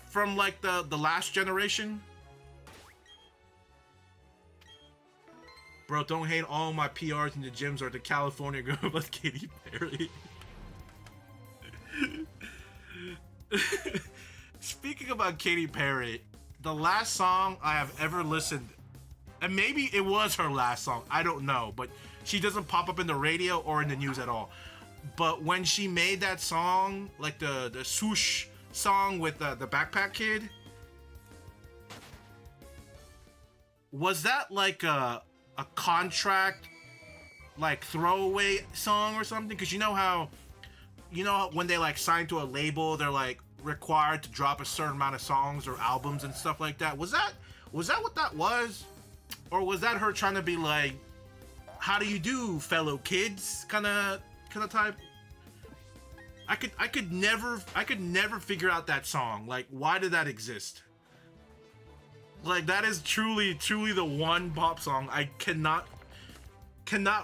from like the last generation? Bro, don't hate all my PRs in the gyms or the California girl about Katy Perry. Speaking about Katy Perry, the last song I have ever listened, and maybe it was her last song, I don't know, but she doesn't pop up in the radio or in the news at all. But when she made that song, like the swoosh song with the Backpack Kid, was that like a contract like throwaway song or something? Because you know how when they like sign to a label, they're like required to drop a certain amount of songs or albums and stuff like that. Was that what that was? Or was that her trying to be like, how do you do, fellow kids, kind of type? I could never figure out that song. Like, why did that exist? Like, that is truly the one pop song I cannot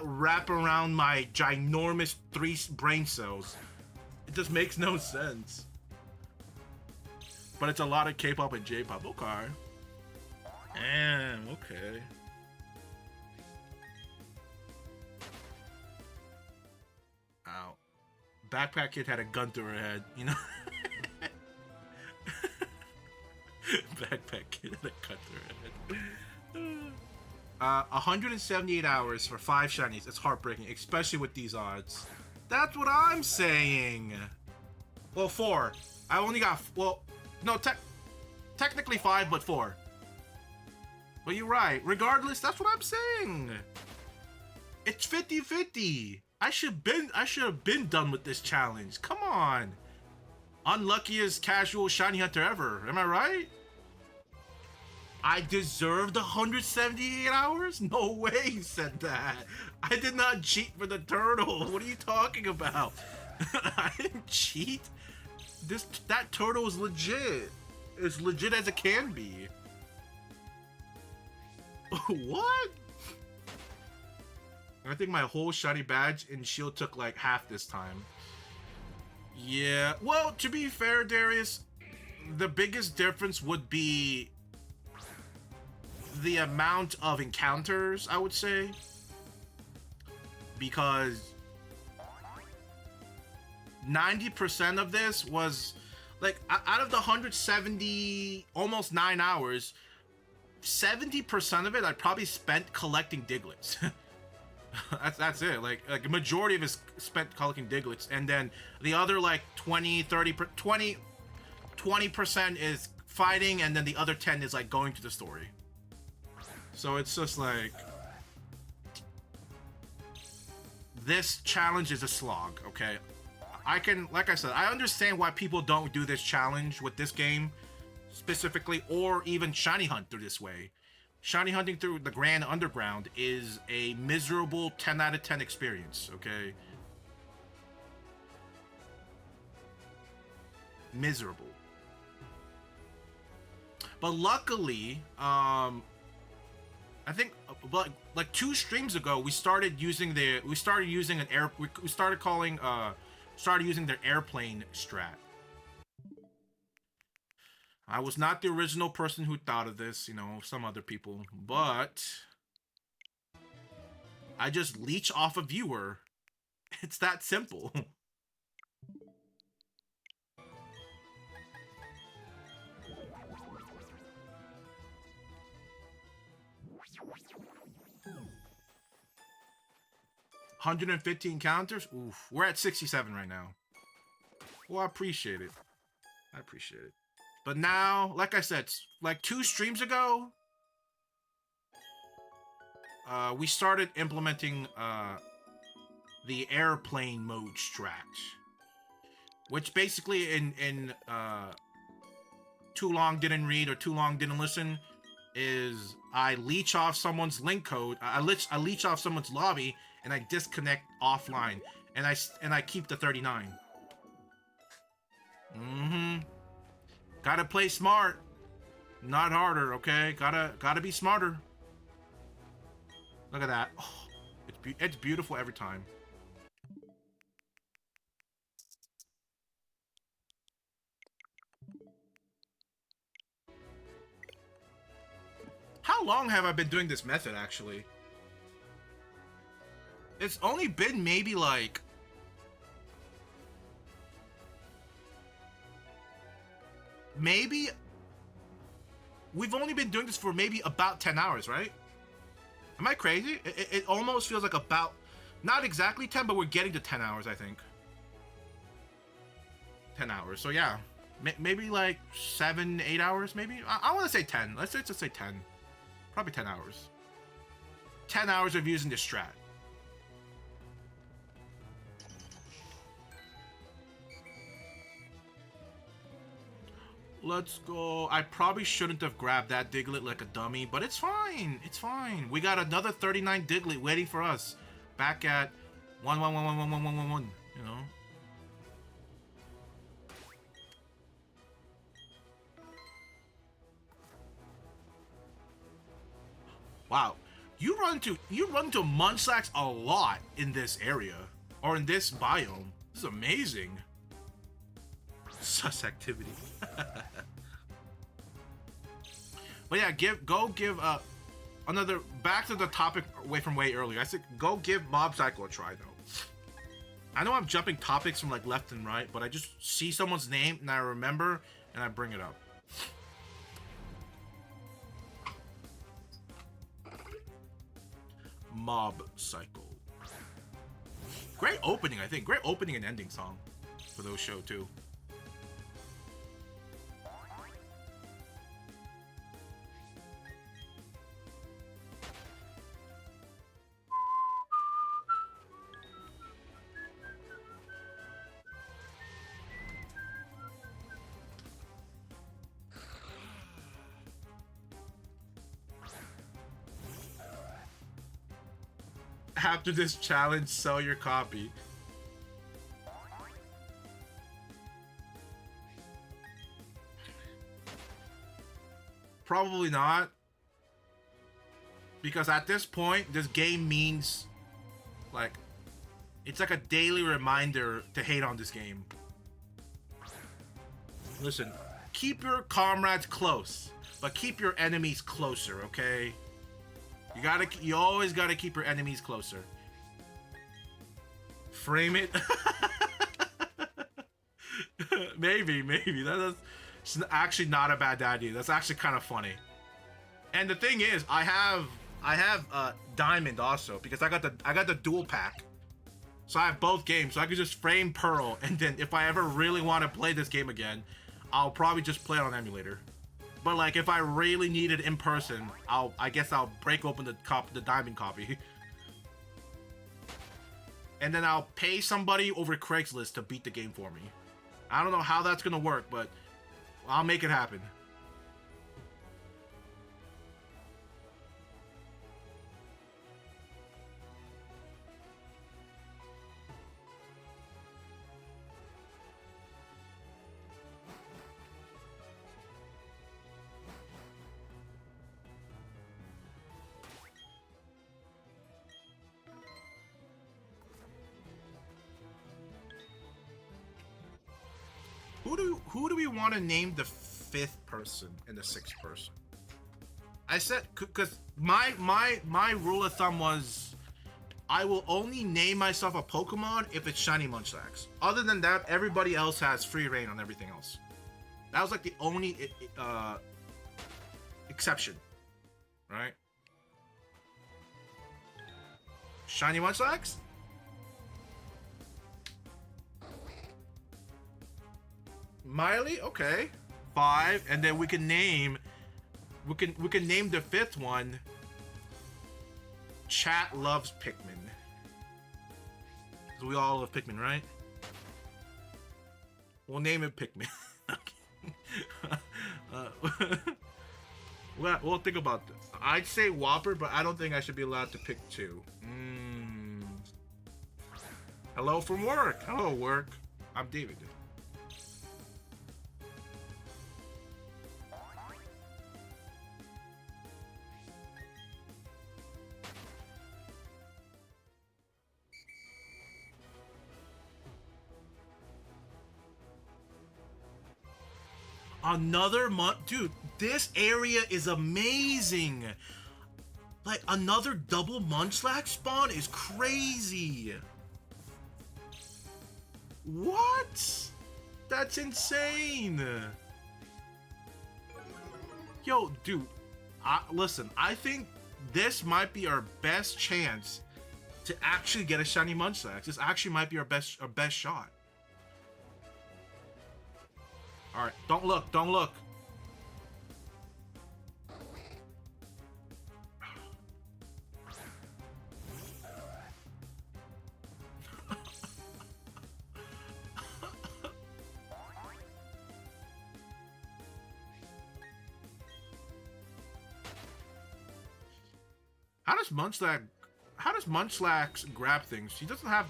wrap around my ginormous 3 brain cells. It just makes no sense. But it's a lot of K-pop and J-pop. Okay. Damn, okay. Ow. Backpack Kid had a gun through her head, you know? Backpack Kid had a gun through her head. 178 hours for 5 shinies. It's heartbreaking, especially with these odds. That's what I'm saying. Well, 4. I only got, well, no, technically 5, but 4. But you're right. Regardless, that's what I'm saying. It's 50-50. I should have been done with this challenge. Come on. Unluckiest casual shiny hunter ever. Am I right? I deserved 178 hours? No way you said that. I did not cheat for the turtle. What are you talking about? I didn't cheat. That turtle is legit. As legit as it can be. What? I think my whole shiny badge and shield took like half this time. Yeah. Well, to be fair, Darius, the biggest difference would be the amount of encounters, I would say. Because 90% of this was like out of the 170, almost 9 hours, 70% of it I probably spent collecting Diglets. that's it. Like a majority of it is spent collecting Diglets, and then the other like 20% is fighting, and then the other 10 is like going to the story. So it's just like, this challenge is a slog, okay? Like I said, I understand why people don't do this challenge with this game specifically, or even shiny hunt through this way. Shiny hunting through the Grand Underground is a miserable 10 out of 10 experience, okay? Miserable. But luckily, I think like 2 streams ago, we started using their airplane strat. I was not the original person who thought of this, you know, some other people, but I just leech off a viewer. It's that simple. $115 counters? Oof. We're at 67 right now. Well, I appreciate it. I appreciate it. But now, like I said, like 2 streams ago, we started implementing the airplane mode strat, which basically in too long didn't read or too long didn't listen is I leech off someone's link code, I leech off someone's lobby, and I disconnect offline, and I keep the 39. Gotta play smart, not harder, okay? Gotta be smarter. Look at that. Oh, it's beautiful every time. How long have I been doing this method, actually? It's only been maybe like... Maybe... We've only been doing this for maybe about 10 hours, right? Am I crazy? It almost feels like about... Not exactly 10, but we're getting to 10 hours, I think. 10 hours. So yeah. Maybe like 7, 8 hours, maybe? I want to say 10. Let's just say 10. Probably 10 hours. 10 hours of using this strat. Let's go. I probably shouldn't have grabbed that Diglett like a dummy, but it's fine. It's fine. We got another 39 Diglett waiting for us. Back at 111111111, you know? Wow. You run into Munchlax a lot in this area. Or in this biome. This is amazing. Sus activity. But yeah, give another, back to the topic from way earlier. I said go give Mob Psycho a try though. I know I'm jumping topics from like left and right, but I just see someone's name and I remember and I bring it up. Mob Psycho. Great opening, I think. Great opening and ending song for those show too. After this challenge, sell your copy. Probably not. Because at this point, this game means, like, it's like a daily reminder to hate on this game. Listen, keep your comrades close, but keep your enemies closer, okay? You always gotta keep your enemies closer. Frame it. maybe. It's actually not a bad idea. That's actually kind of funny. And the thing is, I have Diamond also because I got the dual pack. So I have both games. So I could just frame Pearl, and then if I ever really want to play this game again, I'll probably just play it on emulator. But like, if I really need it in person, I guess I'll break open the Diamond copy. And then I'll pay somebody over Craigslist to beat the game for me. I don't know how that's gonna work, but I'll make it happen. Who do we want to name the 5th person and the 6th person. I said, because my rule of thumb was, I will only name myself a Pokemon if it's Shiny Munchlax. Other than that, everybody else has free reign on everything else. That was like the only exception, right? Shiny Munchlax? Miley? Okay. 5, and then we can name the 5th one Chat Loves Pikmin. So we all love Pikmin, right? We'll name it Pikmin. We'll think about this. I'd say Whopper, but I don't think I should be allowed to pick 2. Hello from work. Hello, work. I'm David. Another month, dude. This area is amazing. Like, another double Munchlax spawn is crazy. What? That's insane. Yo, dude. Listen, I think this might be our best chance to actually get a shiny Munchlax. This actually might be our best shot. All right, don't look, don't look. How does Munchlax grab things? He doesn't have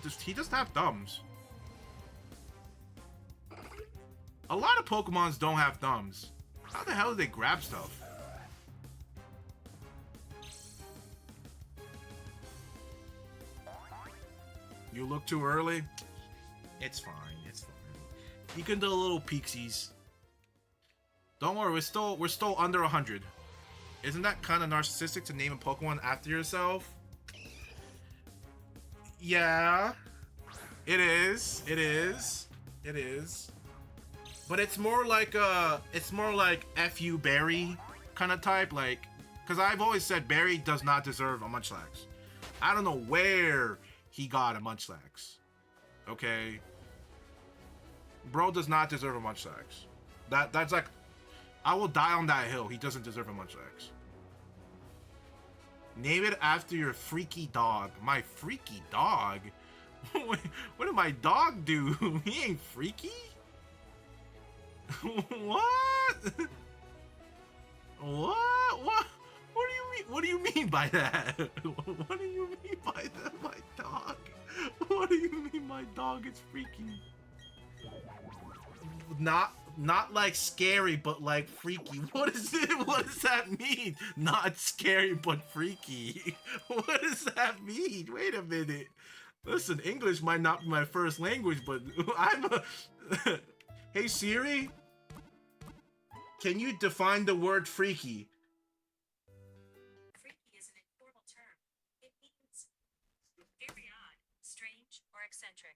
thumbs. A lot of Pokemons don't have thumbs. How the hell do they grab stuff? You look too early? It's fine, it's fine. You can do a little peeksies. Don't worry, we're still under 100. Isn't that kind of narcissistic to name a Pokemon after yourself? Yeah. It is. It is. It is. But it's more like F.U. Barry kind of type, like, because I've always said Barry does not deserve a Munchlax. I don't know where he got a Munchlax. Okay? Bro does not deserve a Munchlax. That's like, I will die on that hill. He doesn't deserve a Munchlax. Name it after your freaky dog. My freaky dog? What did my dog do? He ain't freaky? What? What? What do you mean? What do you mean by that? What do you mean by that, my dog? What do you mean my dog is freaky? Not like scary, but like freaky. What is it? What does that mean? Not scary, but freaky. What does that mean? Wait a minute. Listen, English might not be my first language, but I'm a... Hey Siri, can you define the word freaky? Freaky is an informal term. It means very odd, strange, or eccentric.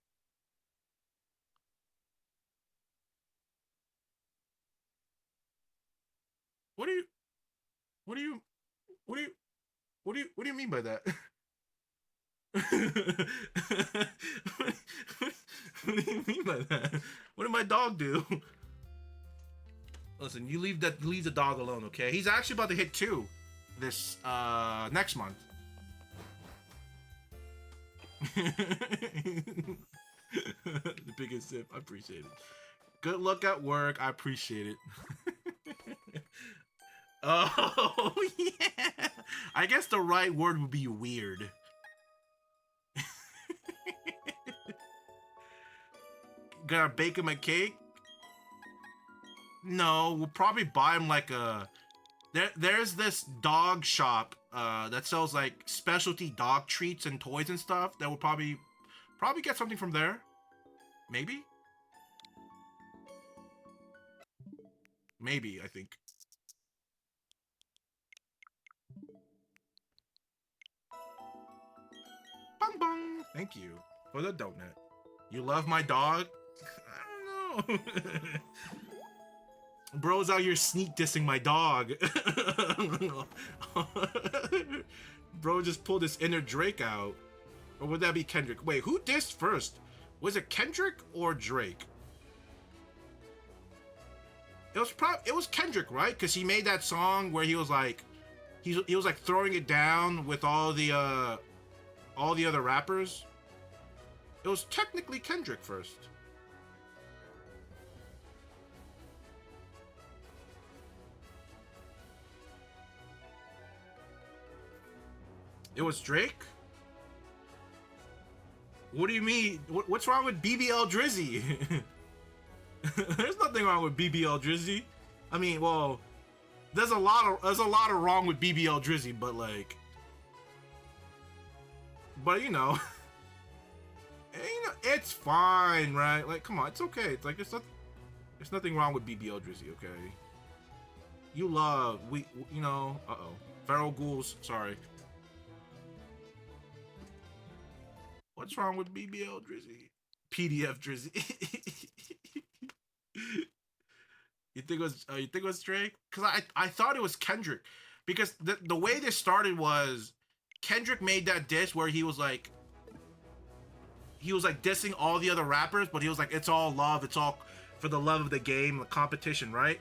What do you mean by that? What do you mean by that? What did my dog do? Listen, you leave the dog alone, okay? He's actually about to hit 2 this next month. The biggest sip. I appreciate it. Good luck at work. I appreciate it. Oh yeah. I guess the right word would be weird. Gonna bake him a cake? No, we'll probably buy him like a... There's this dog shop that sells like specialty dog treats and toys and stuff that will probably get something from there. Maybe? Maybe, I think. Bong bong. Thank you for the donut. You love my dog? I don't know. Bro's out here sneak dissing my dog. Bro just pulled his inner Drake out. Or would that be Kendrick? Wait, who dissed first? Was it Kendrick or Drake? It was Kendrick, right? Because he made that song where he was like, he was like throwing it down with all the other rappers. It was technically Kendrick first. It was Drake? What do you mean? What's wrong with BBL Drizzy? There's nothing wrong with BBL Drizzy. I mean, well, there's a lot of wrong with BBL Drizzy, but like, you know, it's fine, right? Like, come on, it's okay. It's like there's nothing wrong with BBL Drizzy, okay? You love you know. Feral ghouls. Sorry. What's wrong with BBL Drizzy? PDF Drizzy. You think it was Drake? Because I thought it was Kendrick, because the way this started was Kendrick made that diss where he was like dissing all the other rappers, but he was like, it's all love, it's all for the love of the game, the competition, right?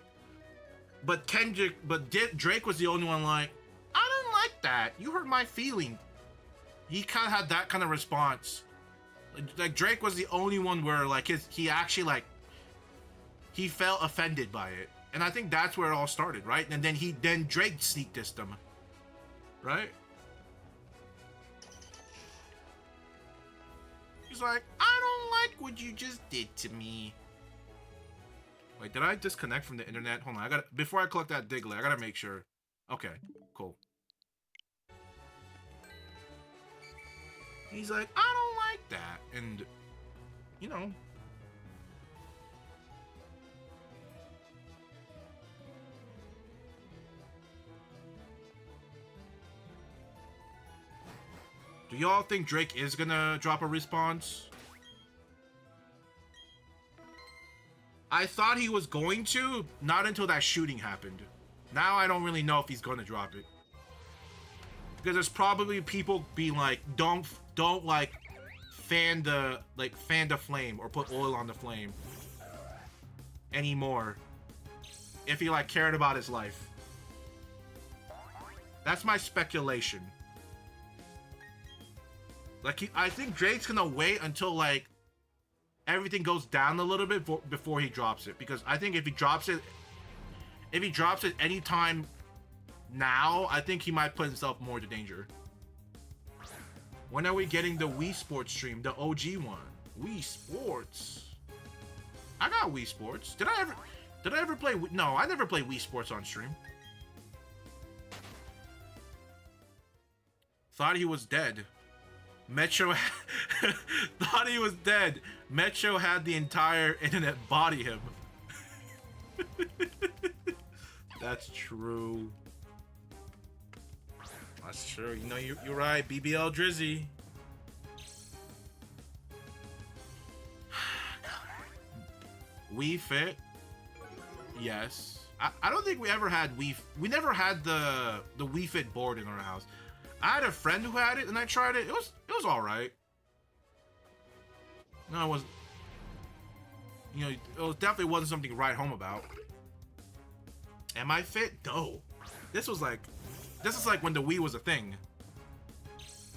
But Drake was the only one like, I don't like that. You hurt my feeling. He kind of had that kind of response. Like Drake was the only one where like he actually like he felt offended by it, and I think that's where it all started, right? And then Drake sneak dissed him, right? He's like, I don't like what you just did to me. Wait, did I disconnect from the internet? Hold on, before I collect that Diglett, I gotta make sure. Okay, cool. He's like, I don't like that, and you know. Do y'all think Drake is gonna drop a response? I thought he was going to, not until that shooting happened. Now I don't really know if he's gonna drop it. Because there's probably people being like, don't like fan the flame or put oil on the flame anymore if he like cared about his life. That's my speculation. Like I think Drake's gonna wait until like everything goes down a little bit before he drops it, because I think if he drops it anytime now, I think he might put himself more into danger. When are we getting the Wii Sports stream, the OG one? Wii Sports. I got Wii Sports. Did I ever play? No, I never played Wii Sports on stream. Thought he was dead. Metro thought he was dead. Metro had the entire internet body him. That's true. That's true. You know, you're right. BBL Drizzy. Wii Fit. Yes. I don't think we ever had Wii. We never had the Wii Fit board in our house. I had a friend who had it, and I tried it. It was all right. No, it was. You know, it definitely wasn't something to write home about. Am I fit? No. This is like when the Wii was a thing.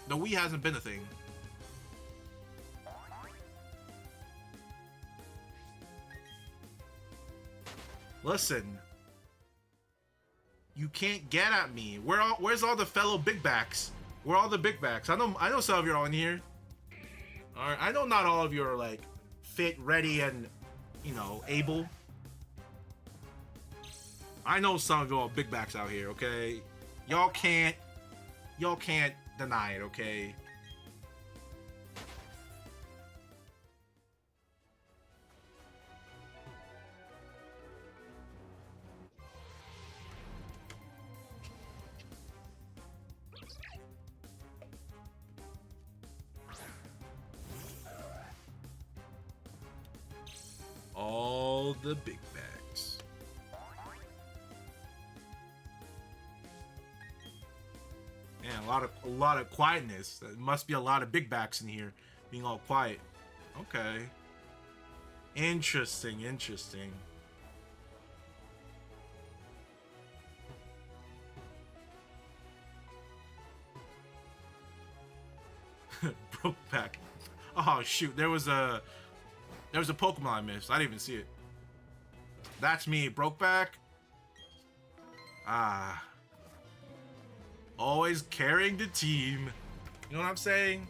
The Wii hasn't been a thing. Listen. You can't get at me. Where's all the fellow big backs? Where are all the big backs? I know some of you are in here. Alright, I know not all of you are like fit, ready, and you know, able. I know some of you are big backs out here, okay? Y'all can't deny it, okay? the big bags. Man, a lot of quietness. There must be a lot of big backs in here, being all quiet. Okay. Interesting, interesting. Brokeback. Oh shoot, there was a Pokemon I missed. I didn't even see it. That's me, Brokeback. Ah. Always carrying the team. You know what I'm saying?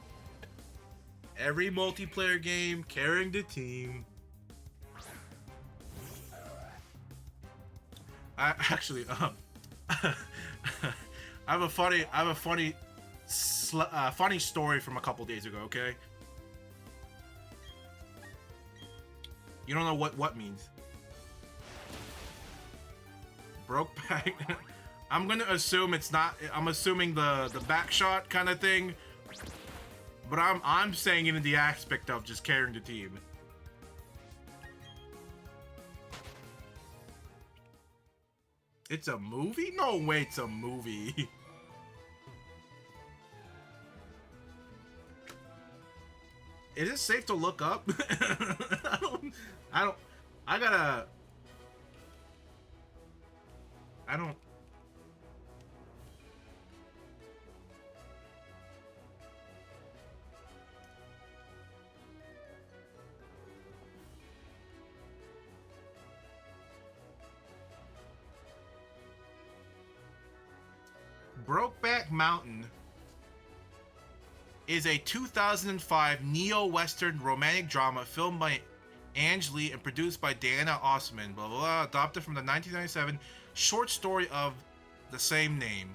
Every multiplayer game, carrying the team. I actually I have a funny story from a couple days ago, okay? You don't know what means. Brokeback. I'm gonna assume it's not. I'm assuming the back shot kind of thing, but I'm saying it in the aspect of just carrying the team. It's a movie? No way, it's a movie. Is it safe to look up? I don't. Brokeback Mountain is a 2005 neo-western romantic drama filmed by Ange Lee and produced by Diana Osman, blah, blah, blah, adopted from the 1997 short story of the same name.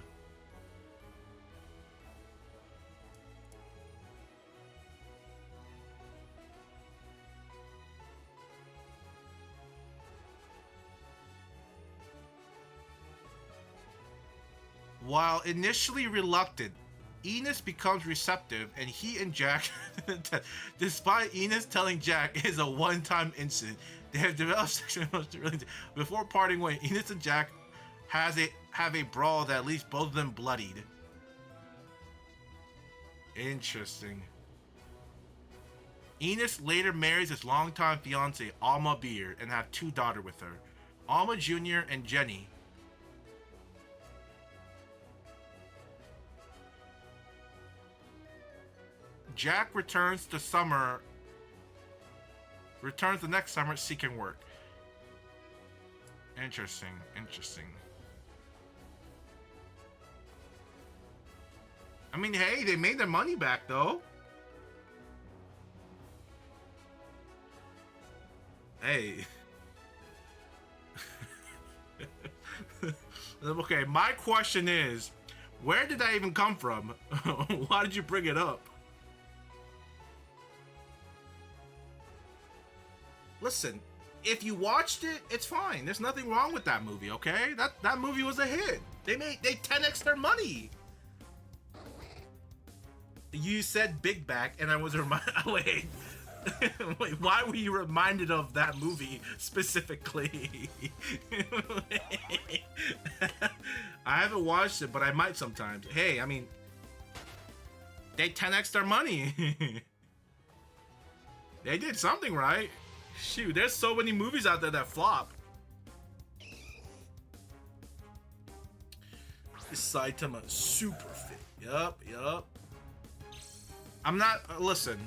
While initially reluctant, Enos becomes receptive, and he and Jack, despite Enos telling Jack it is a one-time incident, they have developed sexual emotions before parting ways. Enos and Jack have a brawl that leaves both of them bloodied. Interesting. Enos later marries his longtime fiancée, Alma Beer, and have 2 daughters with her, Alma Jr. and Jenny. Jack returns the next summer seeking work. Interesting, interesting. I mean, hey, they made their money back though. Hey. Okay, my question is, where did that even come from? Why did you bring it up? Listen, if you watched it, it's fine. There's nothing wrong with that movie, okay? That movie was a hit. They 10x their money. You said Big Back, and I was reminded. Wait, wait. Why were you reminded of that movie specifically? I haven't watched it, but I might sometimes. Hey, I mean, they 10x their money. They did something right. Shoot, there's so many movies out there that flop. This Saitama super fit. Yup. I'm not, listen,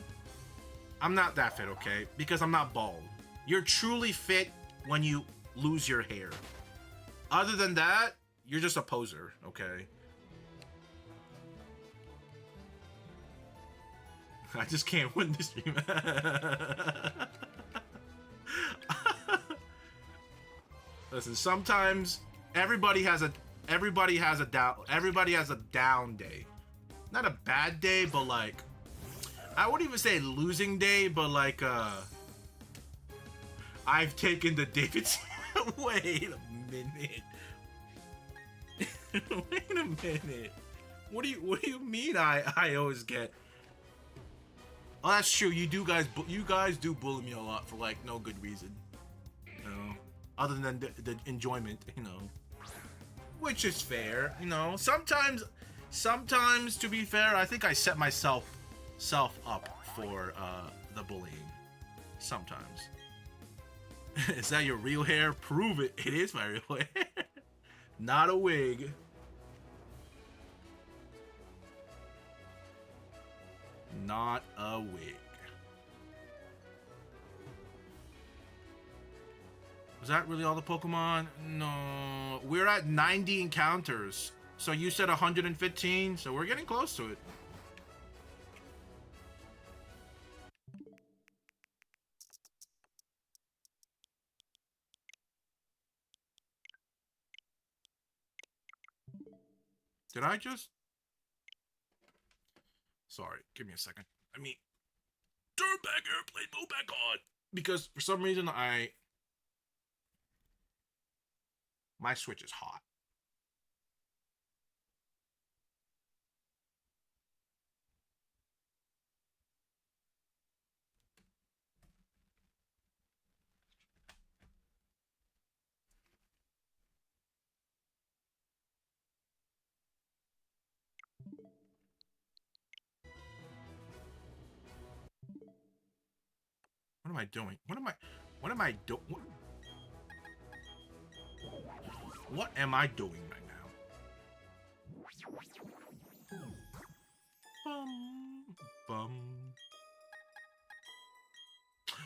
I'm not that fit, okay? Because I'm not bald. You're truly fit when you lose your hair. Other than that, you're just a poser, okay? I just can't win this stream. Listen, sometimes everybody has a down day. Not a bad day, but like, I wouldn't even say losing day, but like I've taken the Davids. Wait a minute. Wait a minute. What do you mean I always get? Oh, that's true. You guys do bully me a lot for like no good reason. You know? other than the enjoyment, you know, which is fair, you know. Sometimes to be fair, I think I set myself up for the bullying. Sometimes. Is that your real hair? Prove it. It is my real hair. Not a wig. Not a wig. Was that really all the Pokemon? No. We're at 90 encounters. So you said 115, so we're getting close to it. Did I just... Sorry, give me a second. I mean, turn back airplane mode back on. Because for some reason my Switch is hot. What am I doing? What am I doing? What am I doing right now? Bum.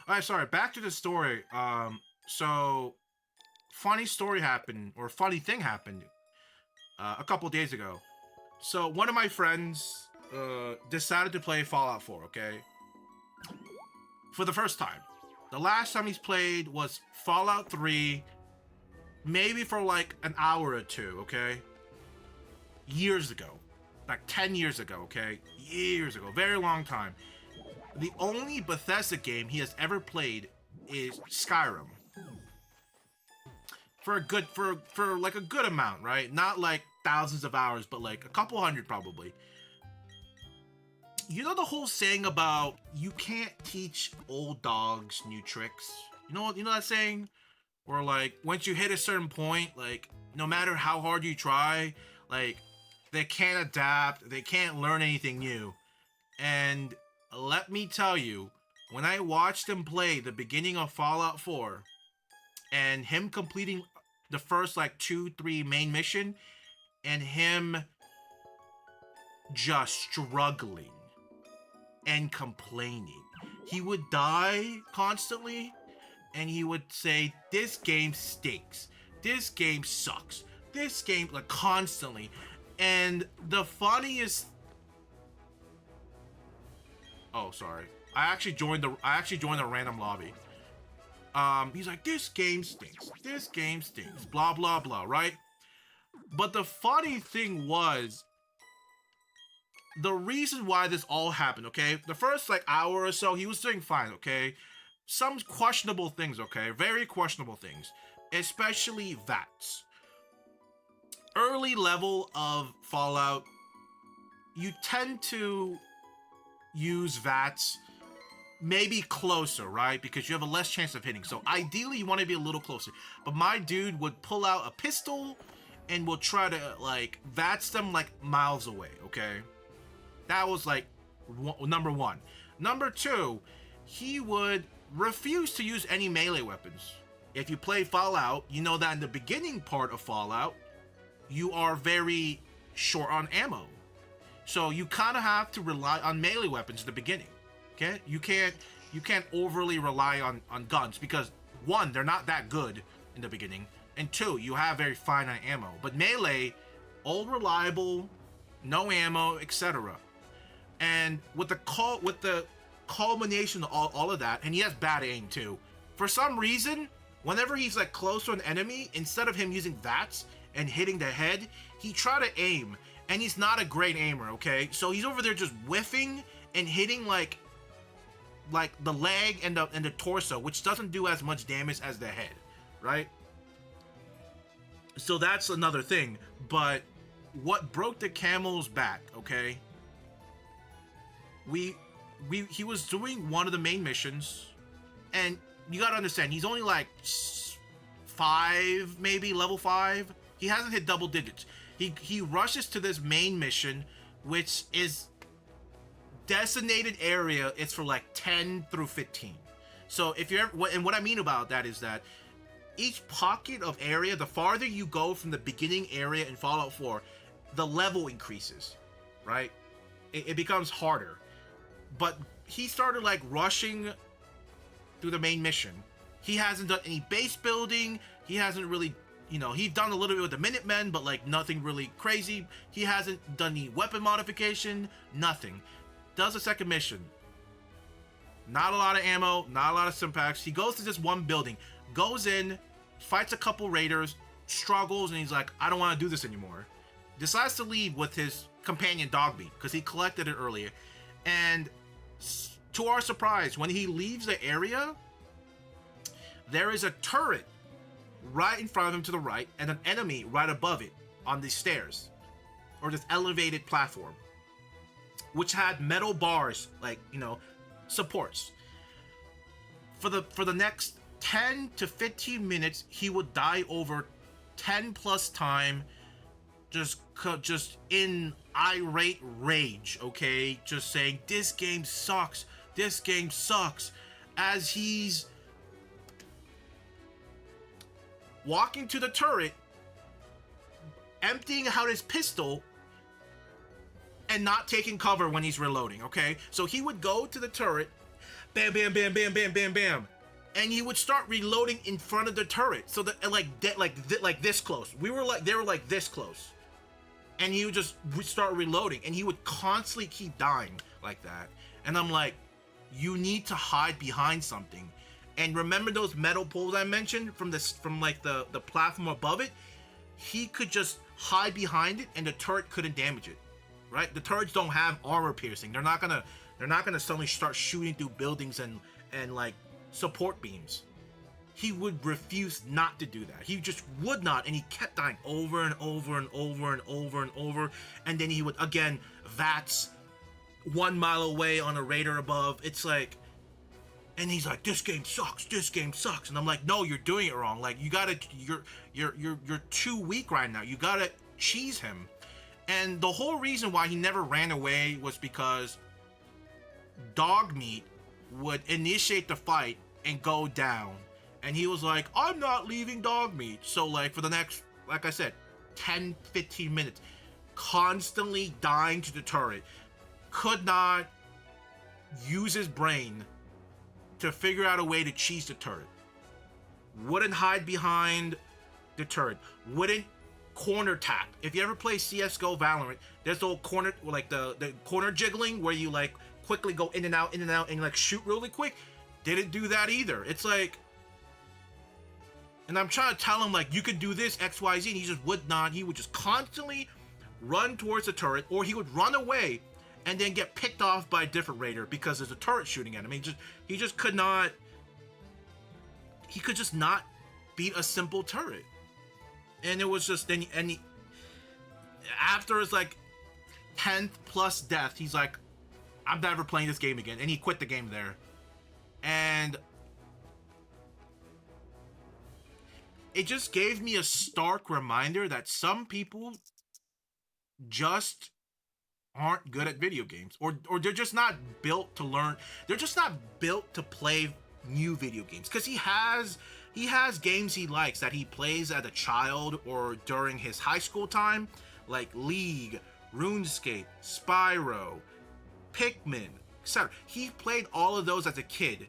Alright, sorry, back to the story. So funny story happened, or funny thing happened a couple days ago. So one of my friends decided to play Fallout 4, okay? For the first time. The last time he's played was Fallout 3, maybe for like an hour or two, okay? Years ago. Like 10 years ago, okay? Years ago. Very long time. The only Bethesda game he has ever played is Skyrim. For like a good amount, right? Not like thousands of hours, but like a couple hundred probably. You know the whole saying about you can't teach old dogs new tricks? You know that saying? Or like once you hit a certain point, like no matter how hard you try, like they can't adapt, they can't learn anything new. And let me tell you, when I watched him play the beginning of Fallout 4 and him completing the first like 2-3 main mission and him just struggling and complaining. He would die constantly and he would say, this game stinks. This game sucks. This game, like constantly. And the funniest... Oh, sorry. I actually joined a random lobby. He's like, this game stinks. This game stinks. Blah, blah, blah, right? But the funny thing was, the reason why this all happened, okay? The first, like, hour or so, he was doing fine, okay? Some questionable things, okay? Very questionable things. Especially VATS. Early level of Fallout, you tend to use VATS maybe closer, right? Because you have a less chance of hitting. So ideally, you want to be a little closer. But my dude would pull out a pistol and will try to, like, VATS them, like, miles away, okay? That was like number one. Number two, he would refuse to use any melee weapons. If you play Fallout, you know that in the beginning part of Fallout, you are very short on ammo. So you kind of have to rely on melee weapons in the beginning. Okay? You can't overly rely on guns because one, they're not that good in the beginning, and two, you have very finite ammo. But melee, all reliable, no ammo, etc. And with the culmination of all of that, and he has bad aim too. For some reason, whenever he's like close to an enemy, instead of him using VATS and hitting the head, he try to aim, and he's not a great aimer, okay? So he's over there just whiffing and hitting like the leg and the torso, which doesn't do as much damage as the head, right? So that's another thing. But what broke the camel's back, okay? He was doing one of the main missions, and you gotta understand, he's only like 5, maybe level 5. He hasn't hit double digits. He rushes to this main mission, which is designated area. It's for like 10 through 15. So if you're, and what I mean about that is that each pocket of area, the farther you go from the beginning area in Fallout 4, the level increases, right? It becomes harder. But he started like rushing through the main mission. He hasn't done any base building. He hasn't really, you know, he's done a little bit with the Minutemen, but like nothing really crazy. He hasn't done any weapon modification, nothing. Does a second mission. Not a lot of ammo, not a lot of simpacks. He goes to this one building, goes in, fights a couple raiders, struggles, and he's like, I don't want to do this anymore. Decides to leave with his companion Dogmeat, because he collected it earlier. And to our surprise, when he leaves the area, there is a turret right in front of him to the right, and an enemy right above it on the stairs, or this elevated platform, which had metal bars, like, you know, supports. For the next 10 to 15 minutes, he would die over 10 plus time, just in irate rage, okay? Just saying, this game sucks, this game sucks, as he's walking to the turret, emptying out his pistol, and not taking cover when he's reloading, okay? So he would go to the turret, bam, bam, bam, bam, bam, bam, bam, and he would start reloading in front of the turret, so that like this close. They were like this close, and he would just start reloading, and he would constantly keep dying like that. And I'm like, you need to hide behind something. And remember those metal poles I mentioned from the platform above it? He could just hide behind it, and the turret couldn't damage it. Right? The turrets don't have armor piercing. They're not gonna suddenly start shooting through buildings and like support beams. He would refuse not to do that. He just would not, and he kept dying over and over and over and over and over. And then he would again VATS 1 mile away on a raider above. It's like, and he's like, this game sucks, this game sucks. And I'm like, no, you're doing it wrong. Like, you're too weak right now. You gotta cheese him. And the whole reason why he never ran away was because Dogmeat would initiate the fight and go down. And he was like, I'm not leaving Dogmeat. So like for the next, like I said, 10, 15 minutes, constantly dying to the turret. Could not use his brain to figure out a way to cheese the turret. Wouldn't hide behind the turret. Wouldn't corner tap. If you ever play CSGO Valorant, there's the old corner, like the corner jiggling where you like quickly go in and out, and like shoot really quick. Didn't do that either. It's like, and I'm trying to tell him like, you could do this X, Y, Z, and he just would not. He would just constantly run towards the turret, or he would run away and then get picked off by a different raider because there's a turret shooting at him. He just could not. He could just not beat a simple turret. And it was just, after his like 10th plus death, he's like, I'm never playing this game again. And he quit the game there. And it just gave me a stark reminder that some people just aren't good at video games. Or they're just not built to learn. They're just not built to play new video games. Because he has games he likes that he plays as a child or during his high school time, like League, RuneScape, Spyro, Pikmin, etc. He played all of those as a kid,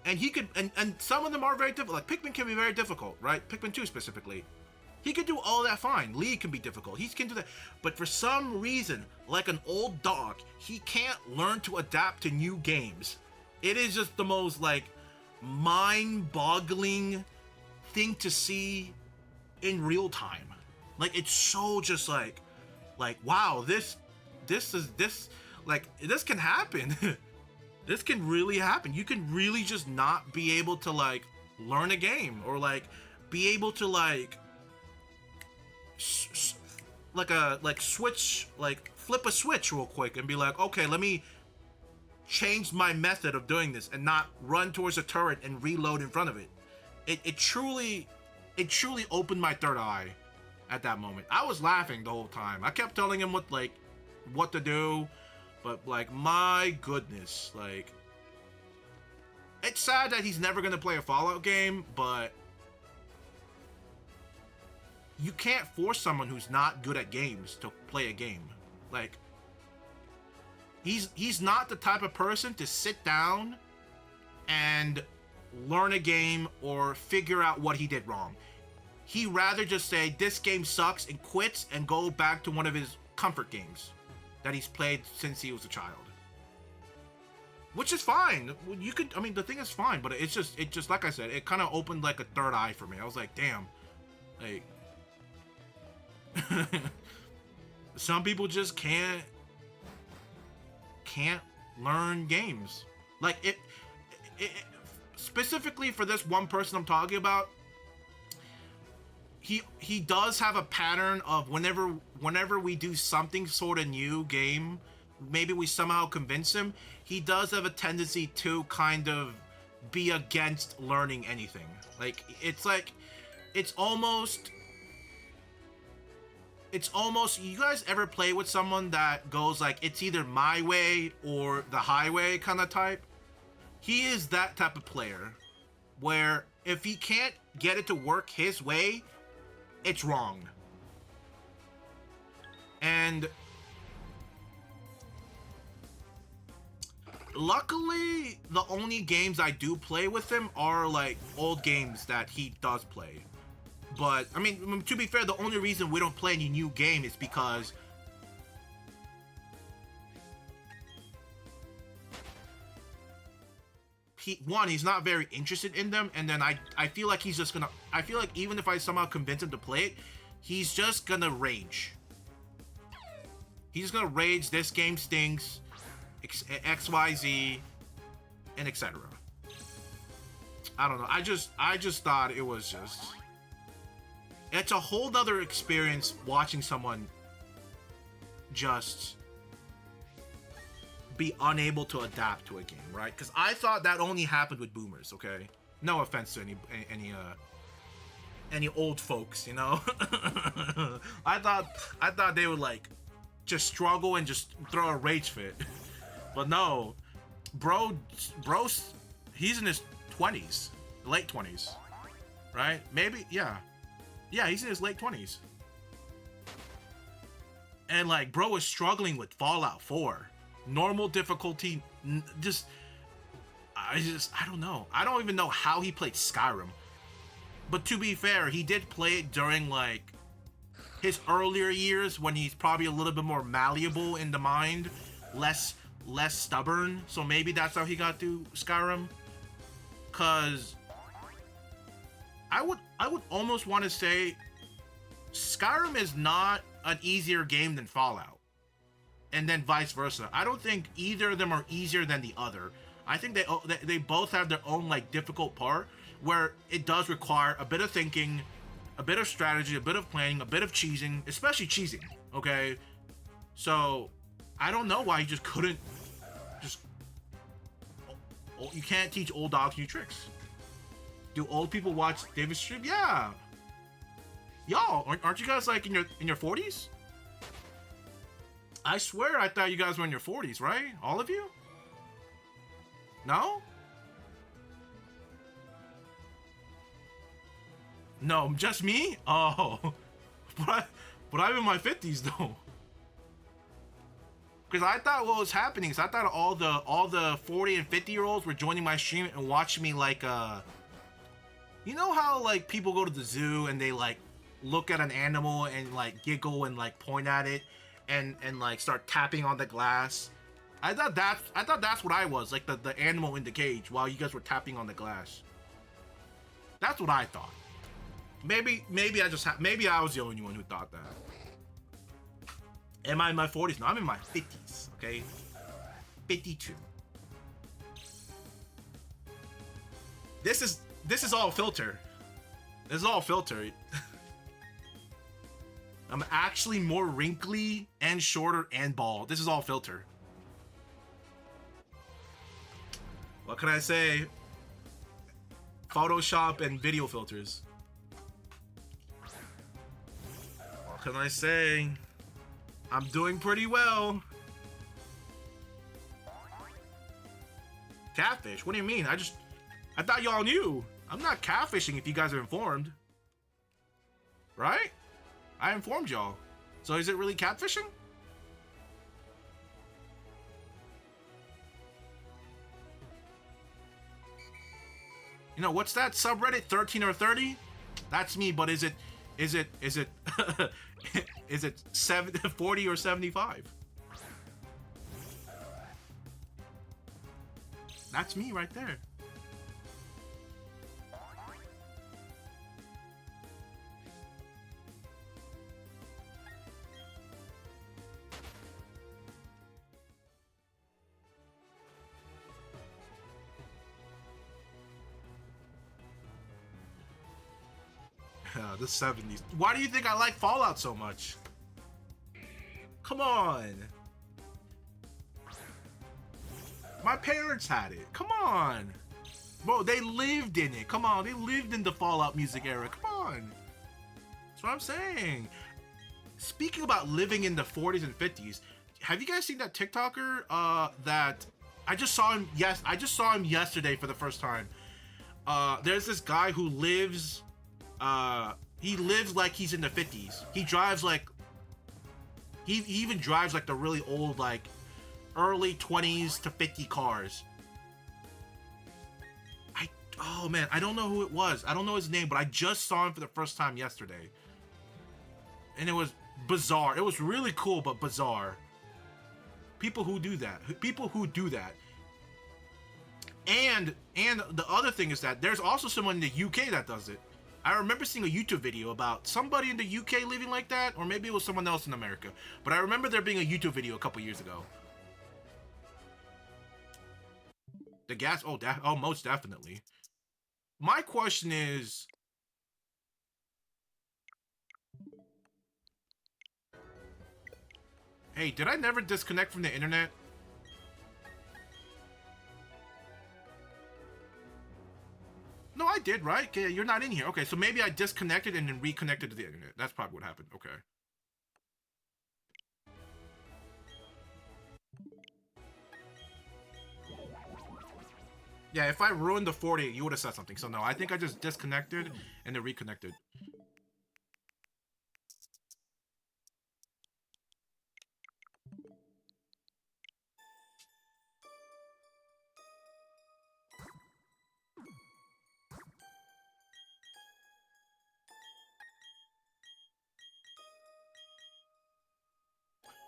and he could, and some of them are very difficult. Like Pikmin can be very difficult, right? Pikmin 2 specifically. He can do all that fine. League can be difficult. He can do that. But for some reason, like an old dog, he can't learn to adapt to new games. It is just the most like mind-boggling thing to see in real time. Like, it's so just like wow, this can happen. This can really happen. You can really just not be able to like learn a game, or like be able to like switch, like flip a switch real quick and be like, okay, let me change my method of doing this and not run towards a turret and reload in front of it. It truly it truly opened my third eye at that moment. I was laughing the whole time. I kept telling him what to do, but like, my goodness, like, it's sad that he's never gonna play a Fallout game, but you can't force someone who's not good at games to play a game. Like, he's not the type of person to sit down and learn a game or figure out what he did wrong. He rather just say this game sucks and quits and go back to one of his comfort games that he's played since he was a child. Which is fine. You could, I mean, the thing is fine, but it just like I said, it kind of opened like a third eye for me. I was like, damn, like, some people just can't learn games. Like it specifically for this one person I'm talking about, he does have a pattern of whenever we do something sort of new game, maybe we somehow convince him, he does have a tendency to kind of be against learning anything. Like, it's almost, you guys ever play with someone that goes like, it's either my way or the highway kind of type? He is that type of player where if he can't get it to work his way, it's wrong. And luckily, the only games I do play with him are like old games that he does play. But I mean, to be fair, the only reason we don't play any new game is because he's not very interested in them, and then I feel like he's just gonna, I feel like even if I somehow convince him to play it, he's just gonna rage. He's just gonna rage, this game stinks, XYZ, and etc. I don't know. I just thought it was just, it's a whole nother experience watching someone just be unable to adapt to a game, right? Because I thought that only happened with boomers. Okay, no offense to any old folks, you know. I thought they would like just struggle and just throw a rage fit, but no, bro, he's in his 20s, late 20s, right? Maybe, yeah, he's in his late 20s, and like, bro was struggling with Fallout 4. Normal difficulty, I don't know. I don't even know how he played Skyrim. But to be fair, he did play it during like his earlier years when he's probably a little bit more malleable in the mind, less stubborn. So maybe that's how he got through Skyrim. Cause I would almost want to say Skyrim is not an easier game than Fallout. And then vice versa. I don't think either of them are easier than the other. I think they both have their own like difficult part where it does require a bit of thinking, a bit of strategy, a bit of planning, a bit of cheesing, especially cheesing. Okay, so I don't know why you just couldn't just. You can't teach old dogs new tricks. Do old people watch David stream? Yeah. Y'all, aren't you guys like in your 40s? I swear I thought you guys were in your 40s, right? All of you? No? No, just me? Oh. But I'm in my 50s though. Because I thought what was happening is I thought all the 40 and 50-year-olds were joining my stream and watching me like you know how like people go to the zoo and they like look at an animal and like giggle and like point at it and like start tapping on the glass. I thought that's what I was, like the animal in the cage while you guys were tapping on the glass. That's what I thought. Maybe I was the only one who thought that. Am I in my 40s? No, I'm in my 50s. Okay, 52. This is all filter. This is all filter. I'm actually more wrinkly and shorter and bald. This is all filter. What can I say? Photoshop and video filters. can I say? I'm doing pretty well. Catfish? What do you mean? I thought y'all knew. I'm not catfishing if you guys are informed. Right? I informed y'all. So is it really catfishing? You know, what's that subreddit? 13 or 30? That's me, but is it is it 40 or 75? That's me right there. The 70s. Why do you think I like Fallout so much? Come on. My parents had it. Come on. Bro, they lived in it. Come on. They lived in the Fallout music era. Come on. That's what I'm saying. Speaking about living in the 40s and 50s, have you guys seen that TikToker that I just saw him yesterday for the first time. There's this guy who lives he lives like he's in the 50s. He drives like he even drives like the really old, like early 20s to 50 cars. Oh man, I don't know who it was. I don't know his name, but I just saw him for the first time yesterday. And it was bizarre. It was really cool, but bizarre. People who do that. And the other thing is that there's also someone in the UK that does it. I remember seeing a YouTube video about somebody in the UK living like that, or maybe it was someone else in America. But I remember there being a YouTube video a couple years ago. The gas, oh, most definitely. My question is, hey, did I never disconnect from the internet? No, I did, right? Okay, you're not in here. Okay, so maybe I disconnected and then reconnected to the internet. That's probably what happened. Okay. Yeah, if I ruined the 40, you would have said something. So no, I think I just disconnected and then reconnected.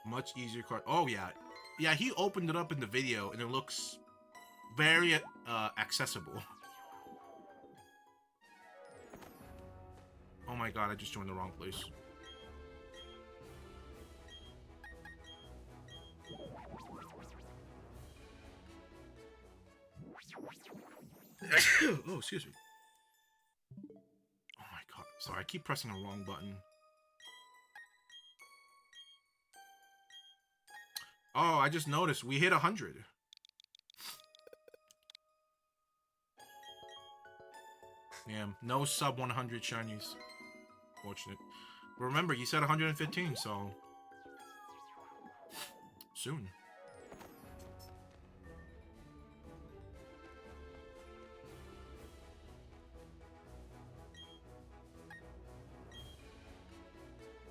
Much easier card. Oh yeah, yeah. He opened it up in the video, and it looks very accessible. Oh my god, I just joined the wrong place. Oh, excuse me. Oh my god, sorry. I keep pressing the wrong button. Oh, I just noticed we hit 100. Yeah, no sub 100 shinies. Fortunate. But remember, you said 115, so soon.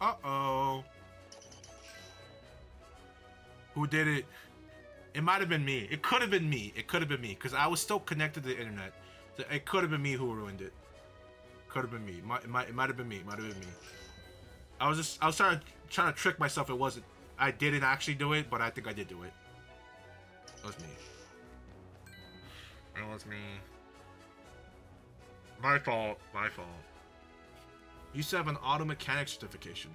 Uh-oh. Who did it? It might have been me. It could have been me. It could have been me, because I was still connected to the internet. So it could have been me who ruined it. Could have been me. It might have been me. It might have been me. I was trying to trick myself. It wasn't. I didn't actually do it, but I think I did do it. It was me. It was me. My fault. My fault. You used to have an auto mechanic certification.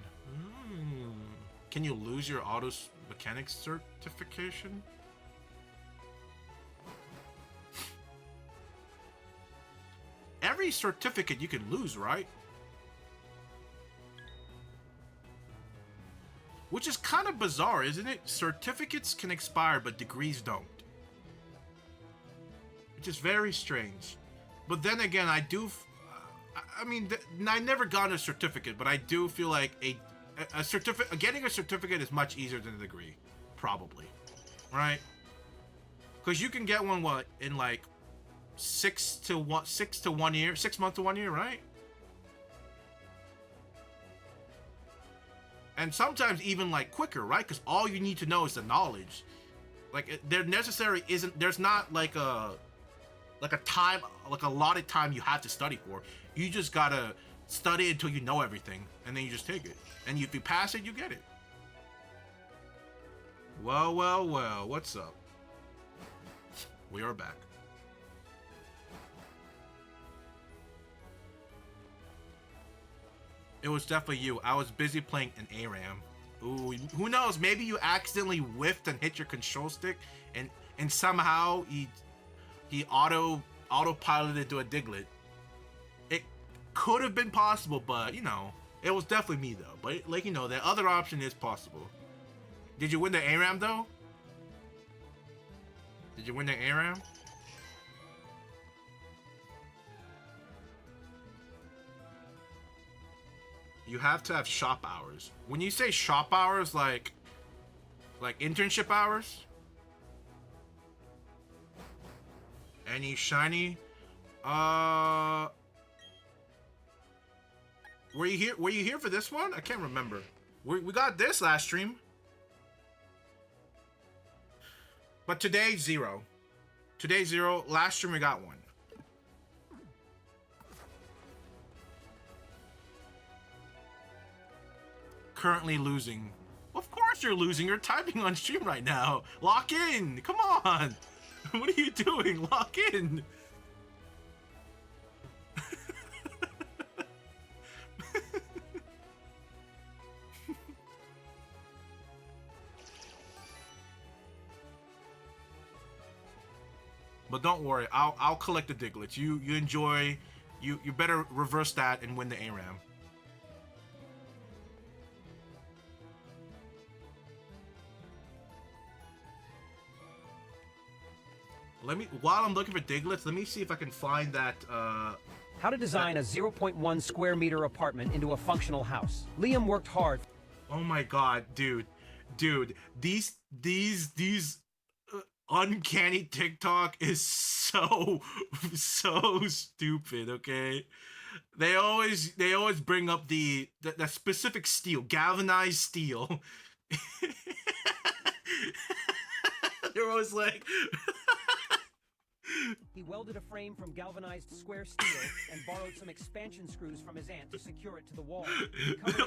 Can you lose your auto mechanic certification? Every certificate you can lose, right? Which is kind of bizarre, isn't it? Certificates can expire, but degrees don't. Which is very strange. But then again, I mean, I never got a certificate, but I do feel like a certificate, getting a certificate is much easier than a degree, probably, right? Because you can get one in like 6 to 1 year, 6 months to 1 year, right? And sometimes even like quicker, right? Because all you need to know is the knowledge. Like there's not like a time, like a allotted time you have to study for. You just gotta study until you know everything, and then you just take it. And if you pass it, you get it. Well, what's up? We are back. It was definitely you. I was busy playing an ARAM. Ooh, who knows? Maybe you accidentally whiffed and hit your control stick, and somehow he autopiloted to a Diglett. It could have been possible, but you know, it was definitely me though. But like, you know, the other option is possible. Did you win the ARAM though? Did you win the ARAM? You have to have shop hours. When you say shop hours, like internship hours? Any shiny? Were you here? Were you here for this one? I can't remember. We got this last stream. But today, 0. Today, 0. Last stream, we got 1. Currently losing. Of course you're losing. You're typing on stream right now. Lock in. Come on. What are you doing? Lock in. But don't worry. I'll collect the Diglets. You enjoy. You better reverse that and win the ARAM. While I'm looking for Diglets, let me see if I can find that, How to design a 0.1 square meter apartment into a functional house. Liam worked hard. Oh my god, dude. These uncanny TikTok is so stupid, okay? They always bring up the specific steel, galvanized steel. They're always like He welded a frame from galvanized square steel and borrowed some expansion screws from his aunt to secure it to the wall.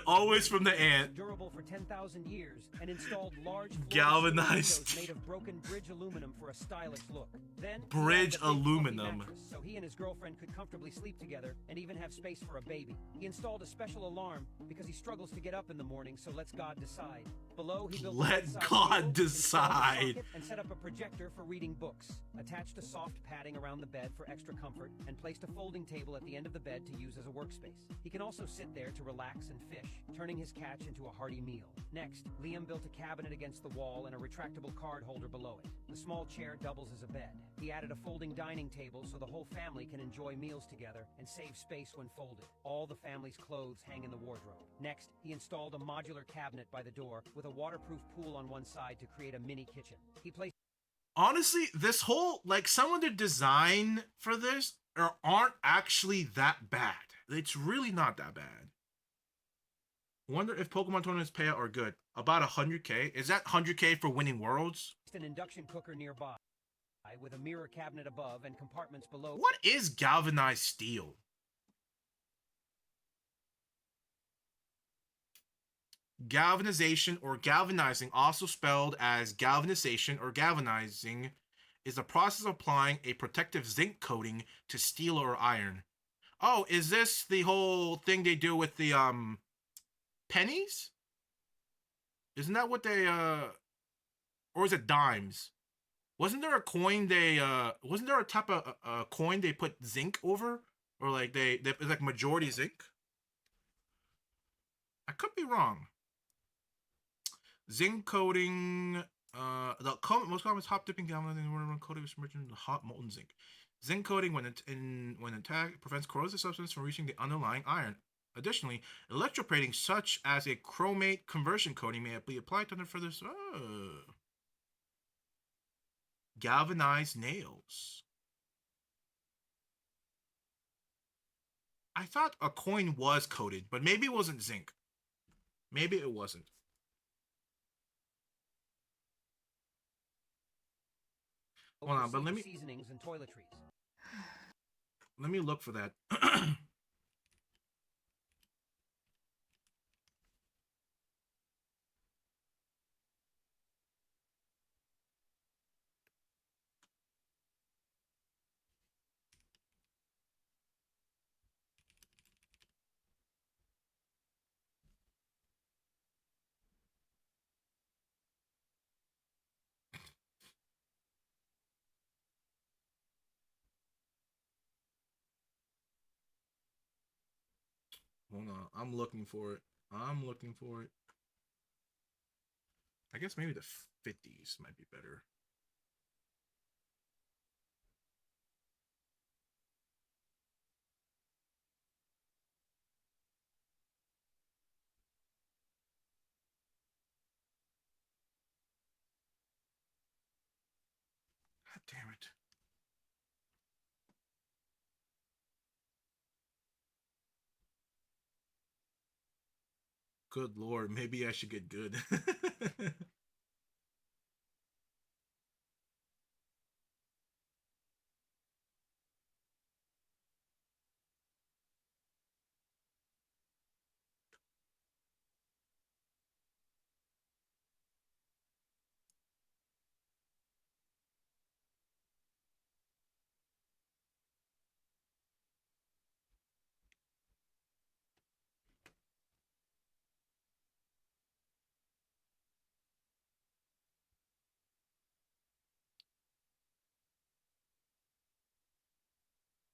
Always from the aunt. Durable for 10,000 years and installed large galvanized made of broken bridge aluminum for a stylish look. Then bridge aluminum. So he and his girlfriend could comfortably sleep together and even have space for a baby. He installed a special alarm because he struggles to get up in the morning, so lets God decide. Below, he built Let God decide. And set up a projector for reading books. Attached a soft padding around the bed for extra comfort and placed a folding table at the end of the bed to use as a workspace. He can also sit there to relax and fish, turning his catch into a hearty meal. Next, Liam built a cabinet against the wall and a retractable card holder below it. The small chair doubles as a bed. He added a folding dining table so the whole family can enjoy meals together and save space when folded. All the family's clothes hang in the wardrobe. Next, he installed a modular cabinet by the door with a waterproof pool on one side to create a mini kitchen. He placed Honestly, this whole, like, some of the design for this aren't actually that bad. It's really not that bad. Wonder if Pokemon tournaments payout are good. About 100k. Is that 100k for winning worlds? an induction cooker nearby with a mirror cabinet above and compartments below. What is galvanized steel? Galvanization or galvanizing, also spelled as galvanization or galvanizing, is the process of applying a protective zinc coating to steel or iron. Oh, is this the whole thing they do with the pennies? Isn't that what they or is it dimes? Wasn't there a coin they wasn't there a type of coin they put zinc over, or like they it's like majority zinc? I could be wrong. Zinc coating, most common is hot dipping galvanizing coating is submerged in hot molten zinc. Zinc coating when attacked prevents corrosive substance from reaching the underlying iron. Additionally, electroplating such as a chromate conversion coating may be applied to them for this. Galvanized nails. I thought a coin was coated, but maybe it wasn't zinc. Maybe it wasn't. Hold on, but let me seasonings and toiletries. look for that. Hold on, I'm looking for it. I guess maybe the 50s might be better. God damn it. Good lord, maybe I should get good.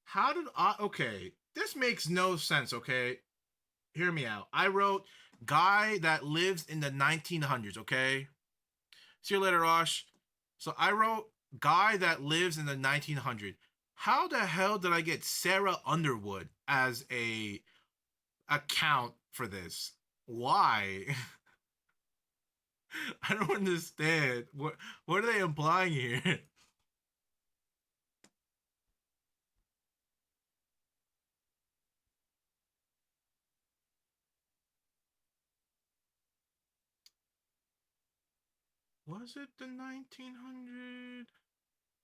How did I... Okay, this makes no sense, okay? Hear me out. I wrote guy that lives in the 1900s, okay? See you later, Rosh. So I wrote guy that lives in the 1900s. How the hell did I get Sarah Underwood as a account for this? Why? I don't understand. What are they implying here? Was it the 1900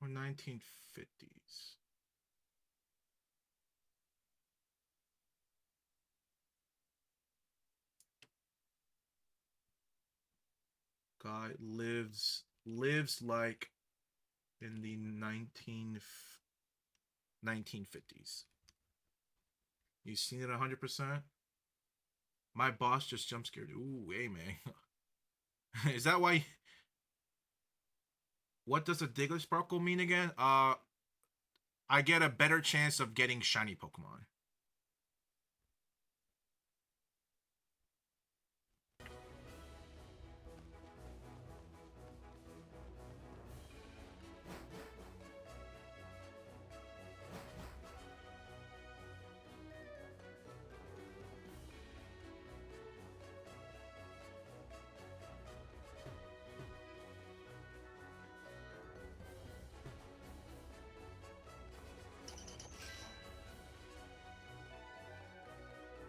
or 1950s? Guy lives like in the 1950s. You seen it 100%? My boss just jump scared. Ooh, hey man. Is that why? What does a Diglett Sparkle mean again? I get a better chance of getting shiny Pokemon.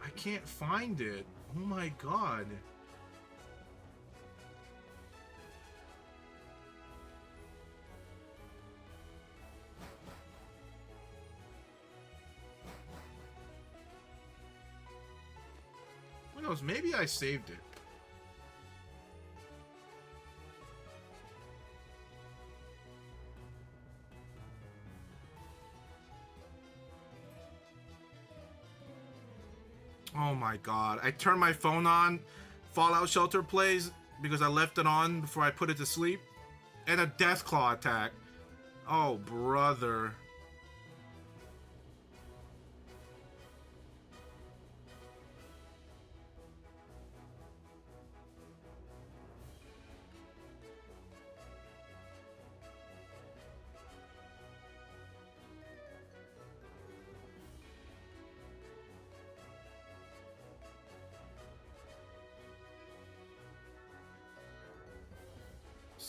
I can't find it. Oh my god. Who knows? Maybe I saved it. Oh my god. I turned my phone on. Fallout Shelter plays because I left it on before I put it to sleep. And a Deathclaw attack. Oh, brother.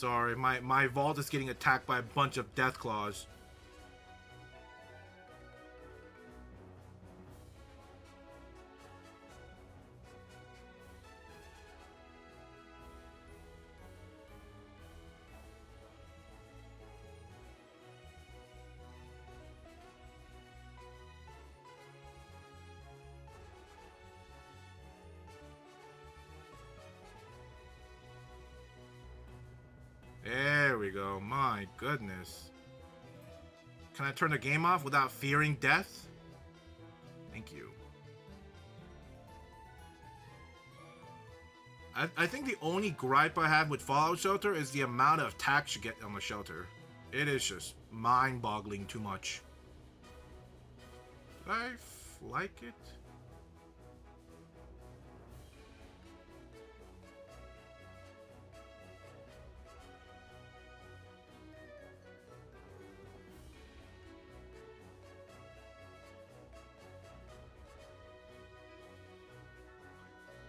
Sorry, my vault is getting attacked by a bunch of death claws. There we go. My goodness. Can I turn the game off without fearing death? Thank you. I think the only gripe I have with Fallout Shelter is the amount of tax you get on the shelter. It is just mind-boggling too much. Did I like it?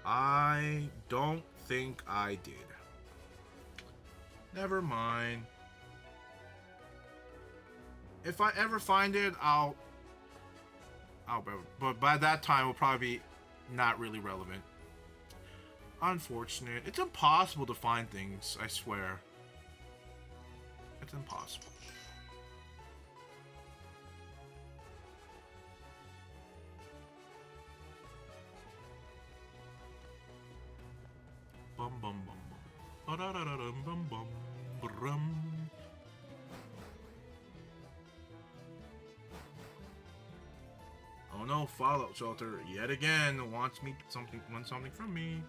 I don't think I did. Never mind. If I ever find it, I'll but by that time it'll probably be not really relevant. Unfortunate. It's impossible to find things, I swear. It's impossible. Bum bum bum bum. Ba-da-da-da-dum, bum bum brum. Oh no, Fallout Shelter yet again wants something from me.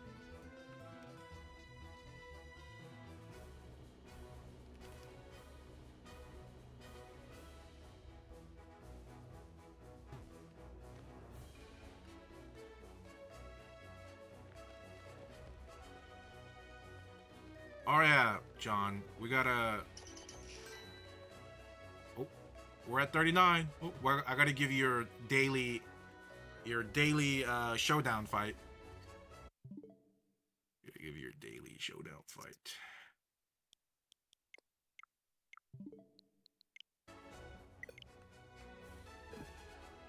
Oh yeah, John, we gotta... Oh, we're at 39. Oh, I gotta give you your daily showdown fight. Gotta give you your daily showdown fight.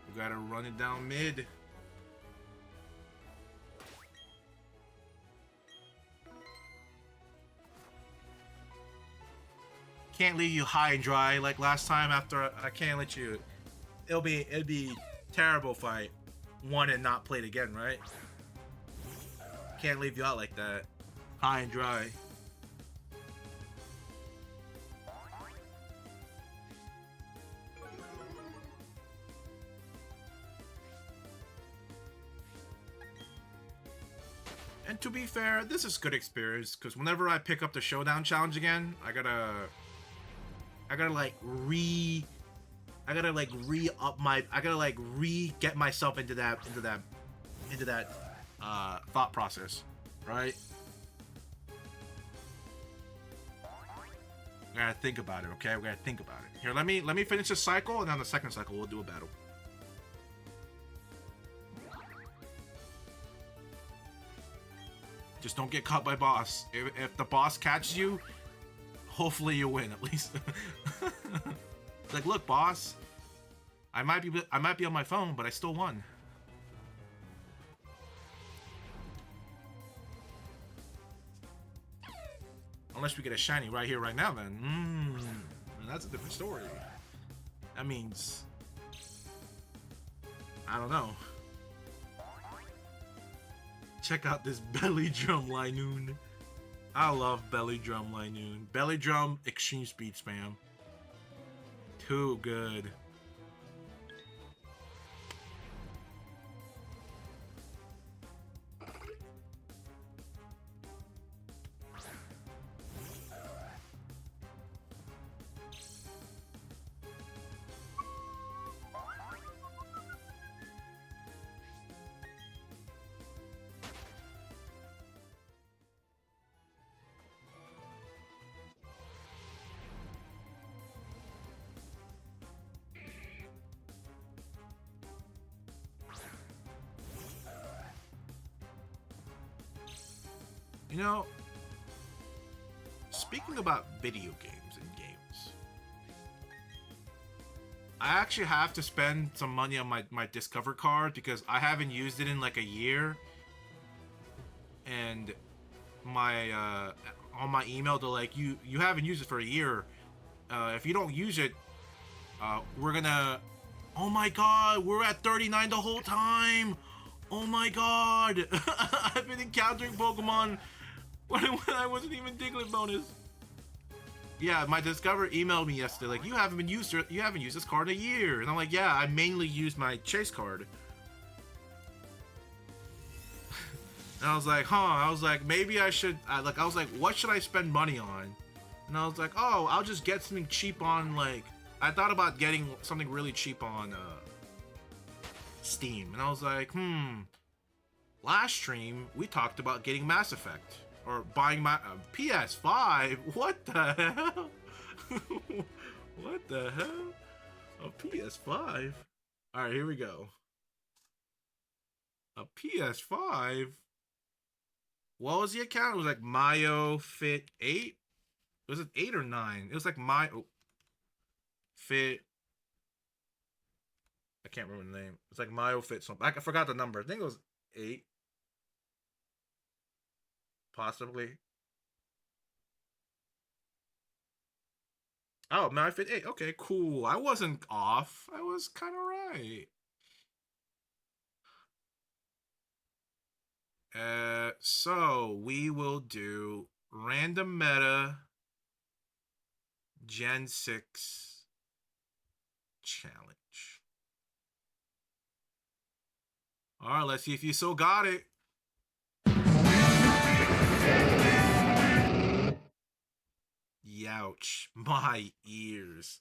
We gotta run it down mid. Can't leave you high and dry like last time. After I can't let you. It'd be terrible if I won and not played again, right? Can't leave you out like that, high and dry. And to be fair, this is good experience because whenever I pick up the showdown challenge again, I gotta get myself into that thought process, right? We gotta think about it, okay? We gotta think about it. Here, let me finish this cycle, and on the second cycle we'll do a battle. Just don't get caught by boss. If the boss catches you, hopefully you win at least. It's like, look, boss, I might be on my phone, but I still won. Unless we get a shiny right here, right now, then that's a different story. That means I don't know. Check out this belly drum Linoon. I love belly drum Linoon. Belly drum extreme speed spam. Too good. You know, speaking about video games and games, I actually have to spend some money on my Discover card because I haven't used it in like a year. And my on my email, they're like, you haven't used it for a year. If you don't use it, we're gonna... Oh my god, we're at 39 the whole time. Oh my god. I've been encountering Pokemon when I wasn't even Diglett bonus. Yeah, my Discover emailed me yesterday like, you haven't used this card in a year. And I'm like, yeah, I mainly use my Chase card. And I was like, huh. I was like, maybe I should... I was like, what should I spend money on? And I was like, oh, I'll just get something cheap on, like... I thought about getting something really cheap on Steam. And I was like, last stream, we talked about getting Mass Effect. Or buying my PS5? What the hell? What the hell? A PS5? Alright, here we go. A PS5? What was the account? It was like Mayo Fit 8? Was it 8 or 9? It was like Fit... I can't remember the name. It's like Mayo Fit something. I forgot the number. I think it was 8. Possibly. Oh, Mayo Fit 8. Okay, cool. I wasn't off. I was kind of right. So we will do random meta Gen 6 challenge. Alright, let's see if you still got it. Youch, my ears.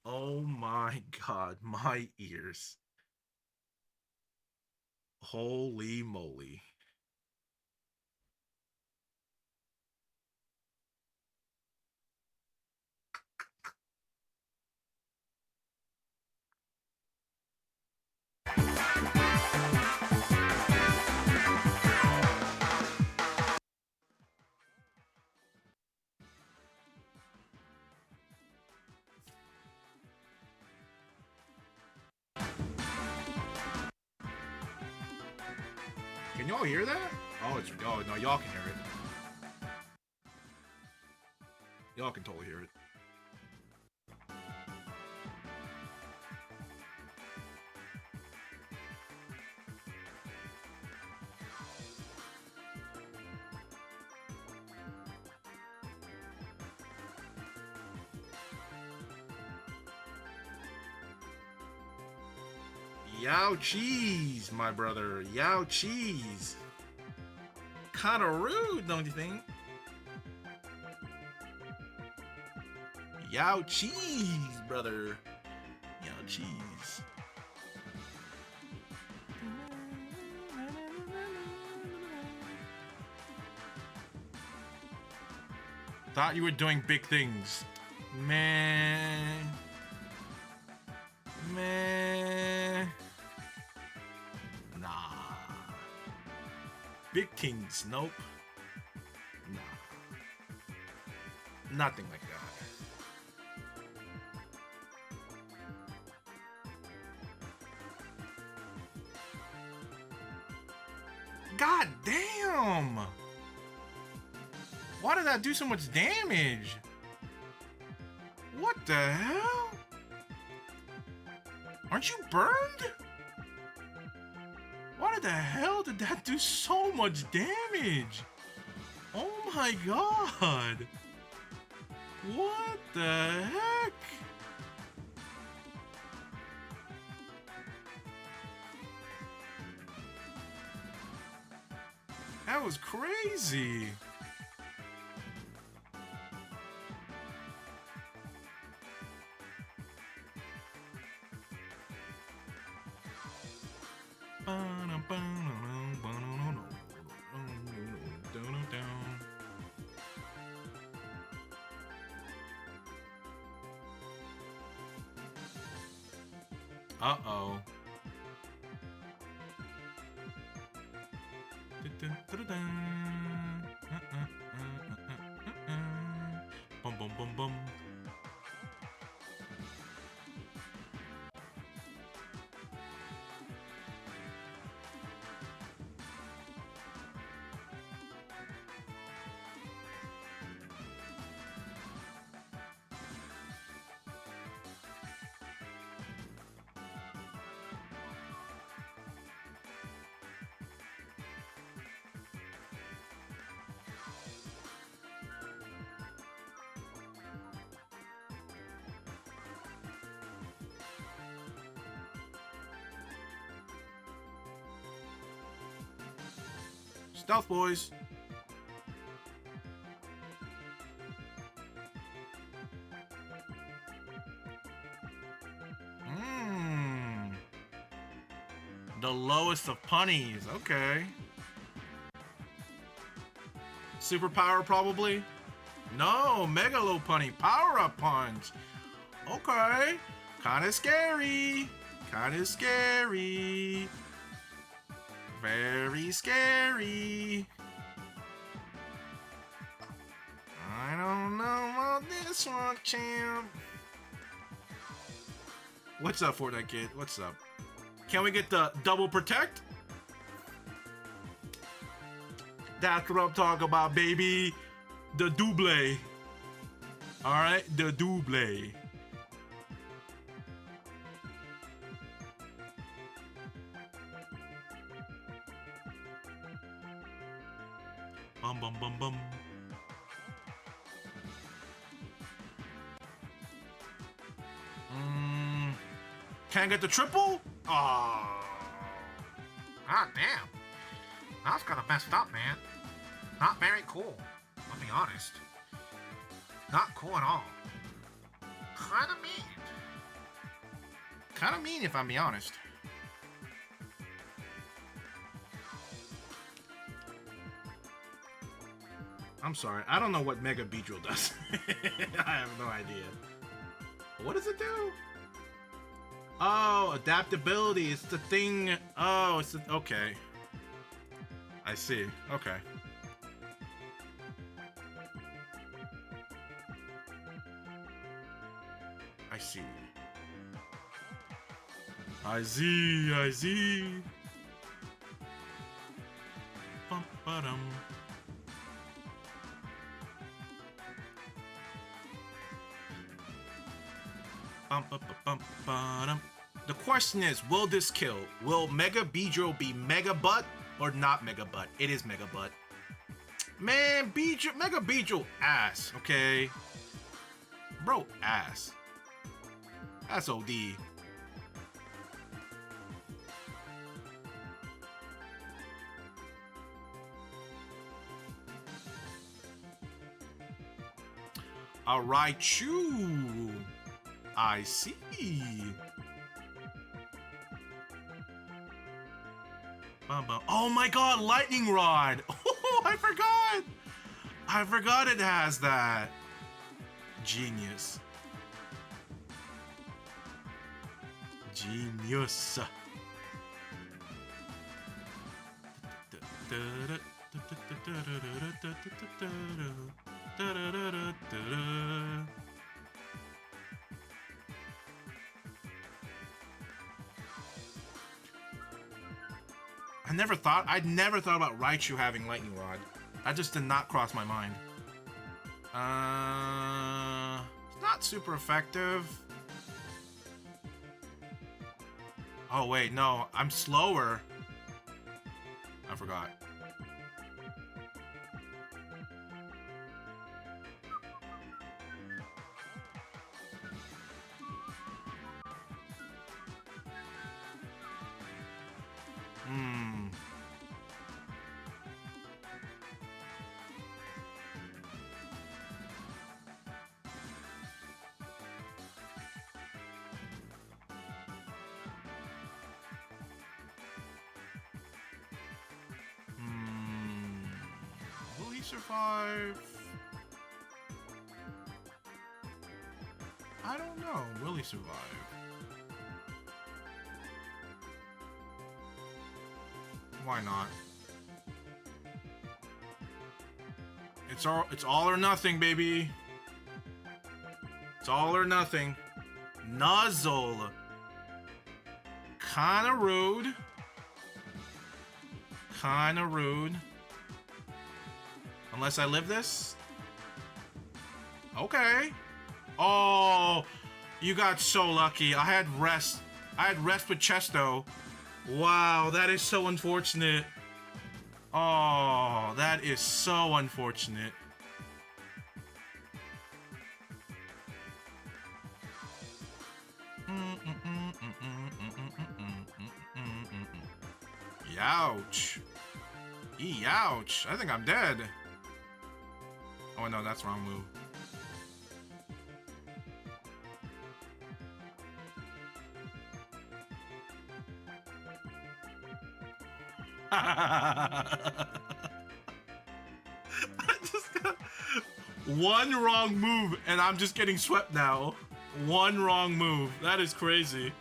Oh my god, my ears. Holy moly. Can y'all hear that? Oh, no, y'all can hear it. Y'all can totally hear it. Yow cheese, my brother. Yow cheese. Kinda rude, don't you think? Yow cheese, brother. Yow cheese. Thought you were doing big things. Man. Man. Nah. Big things, nope. Nah. Nothing like that. God damn! Why did that do so much damage? What the hell? Aren't you burned? Why the hell did that do so much damage? Oh my god! What the heck? That was crazy. Uh-oh. bum bum. Stealth boys. The lowest of punnies. Okay. Superpower probably? No, mega low punny. Power up punch. Okay. Kinda scary. Kinda scary. Very scary. I don't know about this one, champ. What's up, Fortnite kid? What's up? Can we get the double protect? That's what I'm talking about, baby. The double. Alright, the double. Bum bum bum bum. Can't get the triple? Oh. God damn. That's kind of messed up, man. Not very cool. I'll be honest. Not cool at all. Kinda mean. Kinda mean if I'm be honest. I'm sorry. I don't know what Mega Beedrill does. I have no idea. What does it do? Oh, adaptability. It's the thing. Oh, it's the, okay. I see. Okay. I see. I see. I see. Bum ba-dum. The question is, will this kill? Will Mega Beedrill be Mega Butt or not Mega Butt? It is Mega Butt. Man, Mega Beedrill ass, okay? Bro, ass. That's OD. Alright, chew. I see. Oh my god, lightning rod. Oh, I forgot. I forgot it has that. Genius. Genius. I'd never thought about Raichu having Lightning Rod. That just did not cross my mind. It's not super effective. Oh wait, no, I'm slower. I forgot. Will he survive? I don't know. Will he survive? Why not? It's all or nothing, baby. It's all or nothing. Nuzzle. Kinda rude. Kinda rude. Unless I live this? Okay. Oh, you got so lucky. I had rest. I had rest with Chesto. Wow, that is so unfortunate. Oh, that is so unfortunate. Youch. Youch. I think I'm dead. Oh no, that's wrong move. I just got one wrong move and I'm just getting swept now. One wrong move. That is crazy.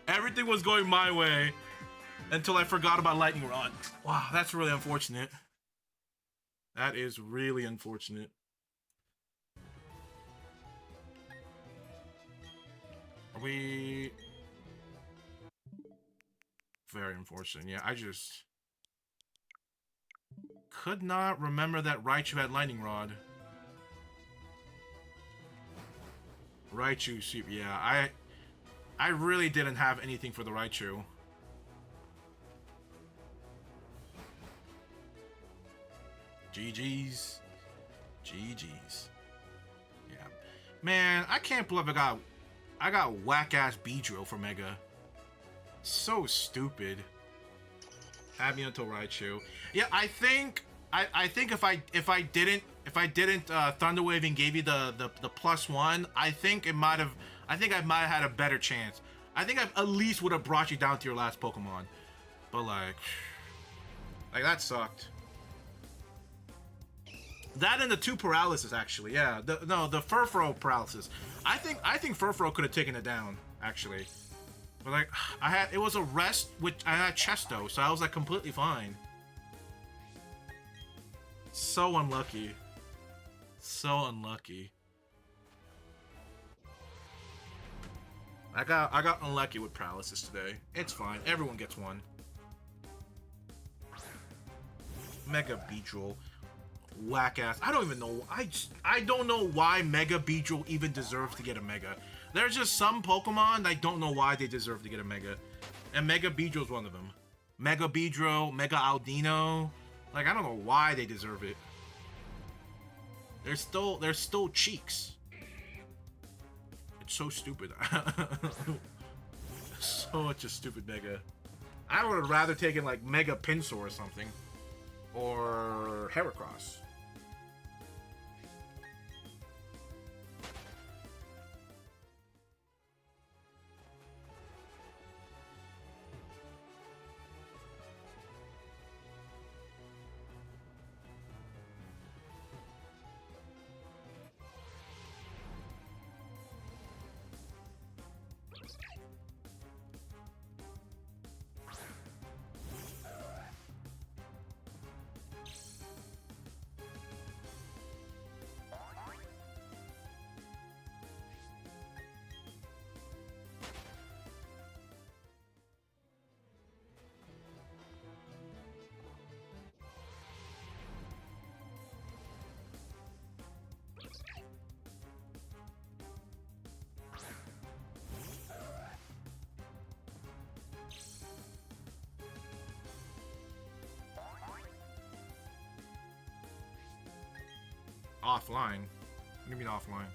Everything was going my way until I forgot about Lightning Rod. Wow, that's really unfortunate. That is really unfortunate. Are we... Very unfortunate. Yeah, I just could not remember that Raichu had Lightning Rod. Raichu super. Yeah, I really didn't have anything for the Raichu. GG's. GG's. Yeah. Man, I can't believe I got whack-ass B-Drill for Mega. So stupid. Abioto Raichu. Yeah, I think if I didn't Thunder Wave and gave you the +1, I think I might have had a better chance. I think I at least would have brought you down to your last Pokemon. But like that sucked. That and the 2 paralysis actually. Yeah. The Furfrou paralysis. I think Furfrou could have taken it down actually. But like it was a rest which I had Chesto, so I was like completely fine. So unlucky. So unlucky. I got unlucky with paralysis today. It's fine. Everyone gets one. Mega Beedrill. Whack ass. I don't even know. I don't know why Mega Beedrill even deserves to get a Mega. There's just some Pokemon I don't know why they deserve to get a Mega. And Mega Beedrill's one of them. Mega Beedrill, Mega Aldino. Like, I don't know why they deserve it. They're still cheeks. It's so stupid. Such a stupid Mega. I would have rather taken like Mega Pinsor or something. Or Heracross. Offline? What do you mean offline?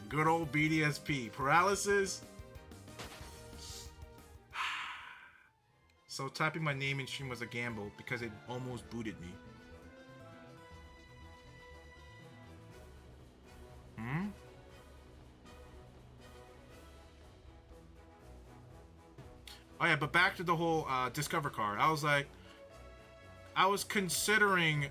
Good old BDSP. Paralysis? So typing my name in stream was a gamble because it almost booted me. Oh yeah, but back to the whole Discover card. I was considering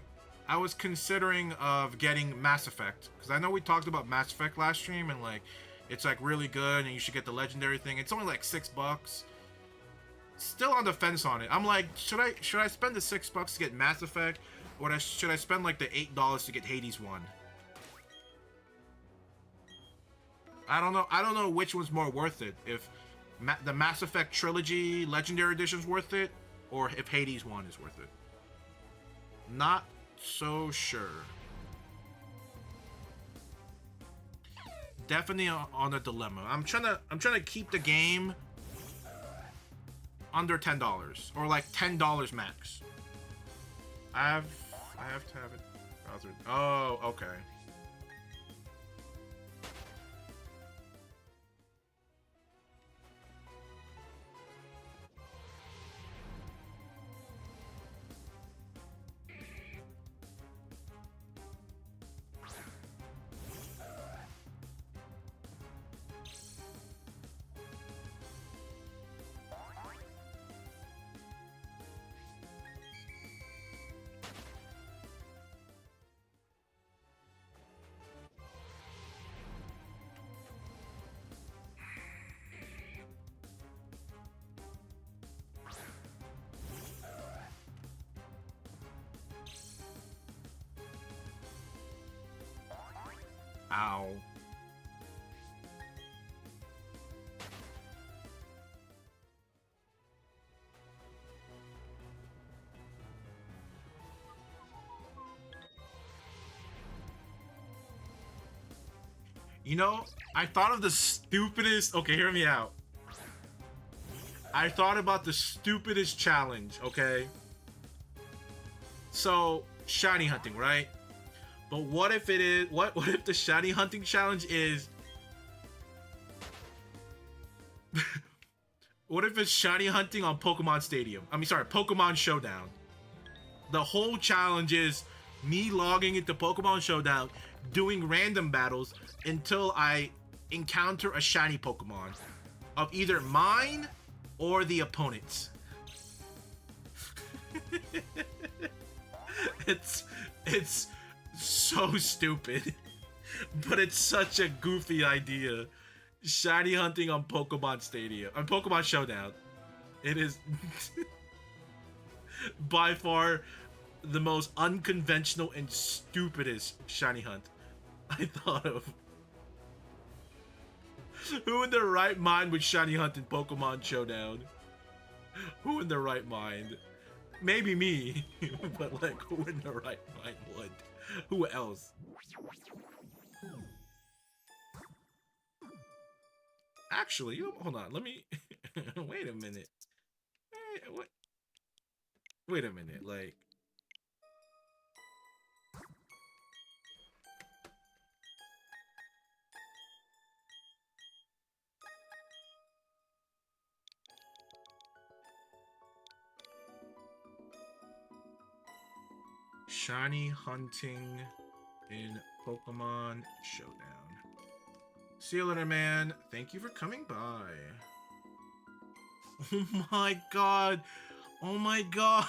of getting Mass Effect because I know we talked about Mass Effect last stream and like it's like really good and you should get the legendary thing. It's only like $6. Still on the fence on it. I'm like, should I spend the $6 to get Mass Effect, or should I spend like the $8 to get Hades 1? I don't know. I don't know which one's more worth it. If the Mass Effect Trilogy Legendary Edition is worth it, or if Hades 1 is worth it. Not so sure. Definitely on a dilemma. I'm trying to keep the game under $10, or like $10 max. I have to have it. Oh, okay. Ow. You know, I thought of the stupidest... Okay, hear me out. I thought about the stupidest challenge, okay? So, shiny hunting, right? But what if it is... What if the shiny hunting challenge is... What if it's shiny hunting on Pokemon Stadium? I mean, sorry, Pokemon Showdown. The whole challenge is me logging into Pokemon Showdown, doing random battles until I encounter a shiny Pokemon of either mine or the opponent's. It's so stupid, but it's such a goofy idea. Shiny hunting on Pokemon Stadium, on Pokemon Showdown. It is by far the most unconventional and stupidest shiny hunt I thought of. Who in their right mind would shiny hunt in Pokemon Showdown? Who in their right mind? Maybe me, but like, who in their right mind would? Who else? Actually, hold on. Let me. Wait a minute. What? Wait a minute. Like. Shiny hunting in Pokemon Showdown. See you later, man. Thank you for coming by. Oh my god. Oh my god.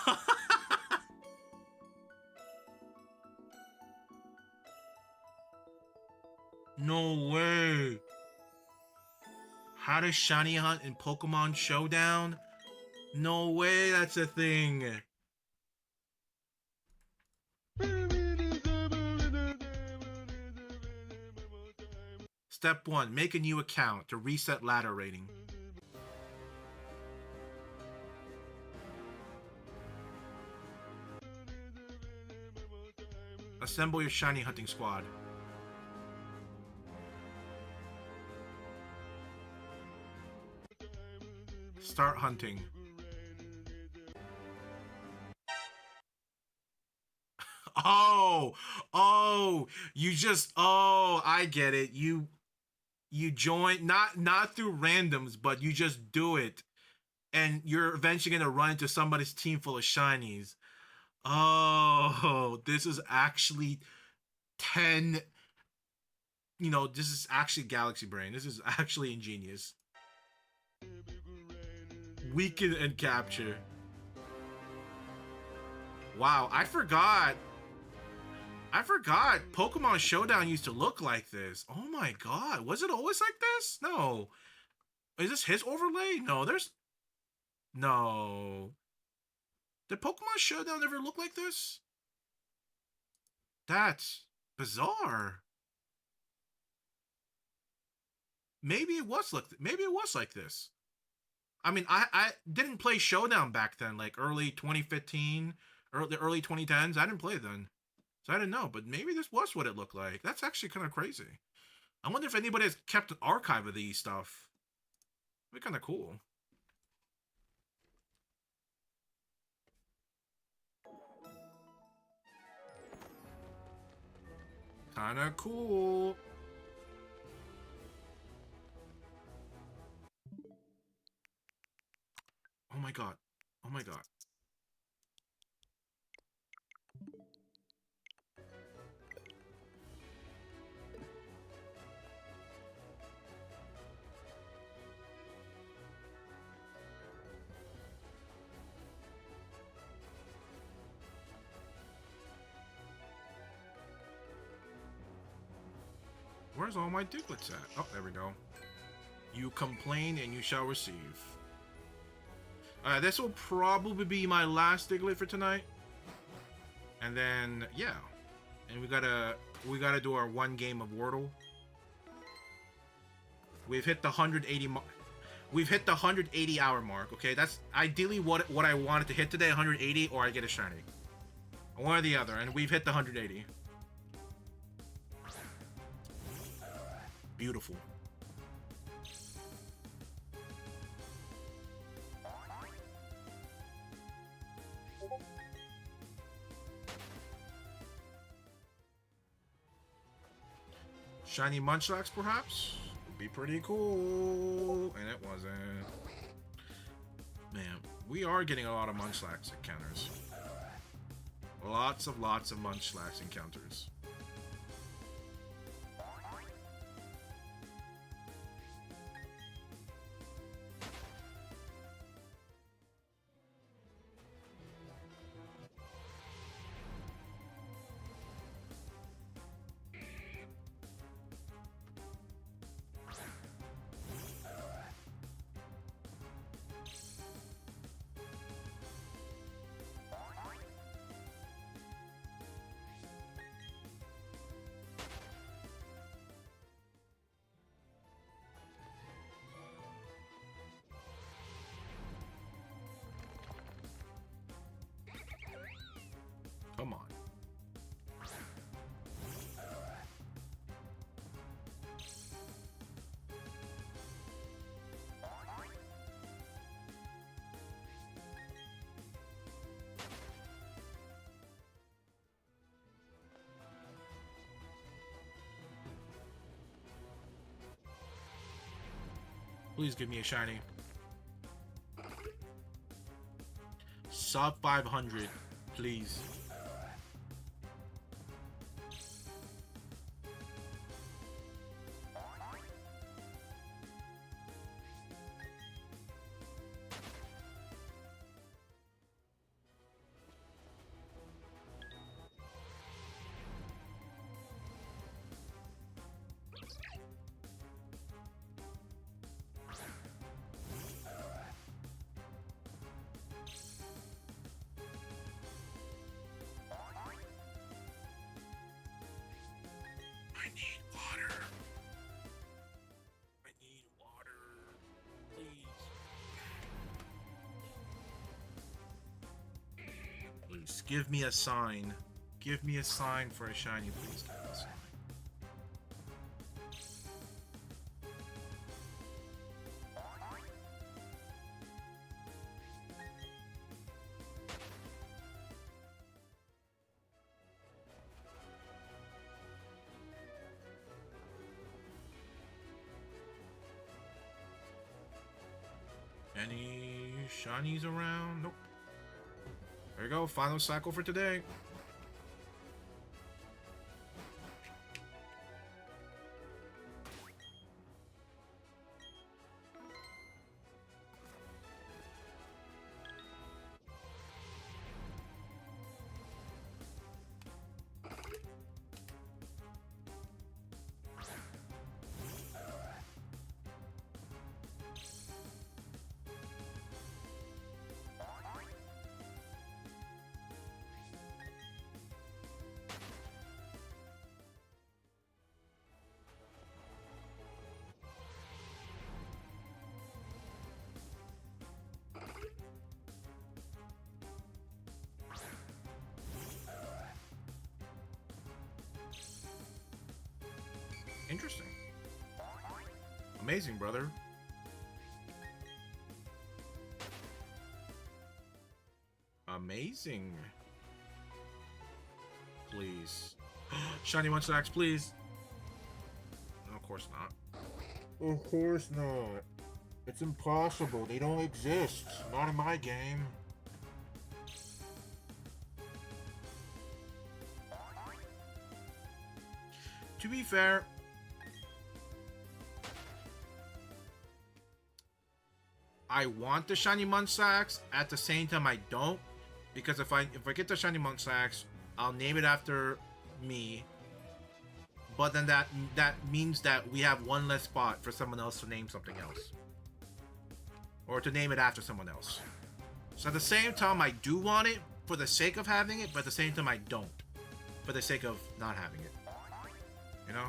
No way. How to shiny hunt in Pokemon Showdown? No way that's a thing. Step 1. Make a new account to reset ladder rating. Assemble your shiny hunting squad. Start hunting. Oh, you just, I get it. You join, not through randoms, but you just do it. And you're eventually going to run into somebody's team full of shinies. Oh, this is actually 10, this is actually Galaxy Brain. This is actually ingenious. Weaken and capture. Wow, I forgot I forgot Pokemon Showdown used to look like this. Oh my god. Was it always like this? No. Is this his overlay? No, there's... No. Did Pokemon Showdown ever look like this? That's bizarre. Maybe it was like this. I mean, I didn't play Showdown back then, like early 2015, early 2010s. I didn't play then. So I didn't know, but maybe this was what it looked like. That's actually kind of crazy. I wonder if anybody has kept an archive of these stuff. It'd be kind of cool. Kind of cool. Oh my god. Oh my god. Where's all my Diglets at? Oh, there we go. You complain and you shall receive. This will probably be my last Diglett for tonight. And then, yeah. And we gotta do our one game of Wordle. We've hit the 180 mark. We've hit the 180 hour mark, okay? That's ideally what I wanted to hit today, 180, or I get a shiny. One or the other, and we've hit the 180. Beautiful. Shiny Munchlax, perhaps? Would be pretty cool. And it wasn't. Man, we are getting a lot of Munchlax encounters. Lots of Munchlax encounters. Come on. Please give me a shiny. Sub 500, please. Give me a sign. Give me a sign for a shiny, please. Give me a sign. Any shinies around? Nope. There you go, final cycle for today. Interesting. Amazing, brother. Amazing. Please. Shiny Munchlax, please. No, of course not. Of course not. It's impossible. They don't exist. Not in my game. To be fair, I want the shiny Munchlax. At the same time, I don't, because if I get the shiny Munchlax, I'll name it after me. But then that means that we have one less spot for someone else to name something else, or to name it after someone else. So at the same time, I do want it for the sake of having it, but at the same time, I don't, for the sake of not having it. You know?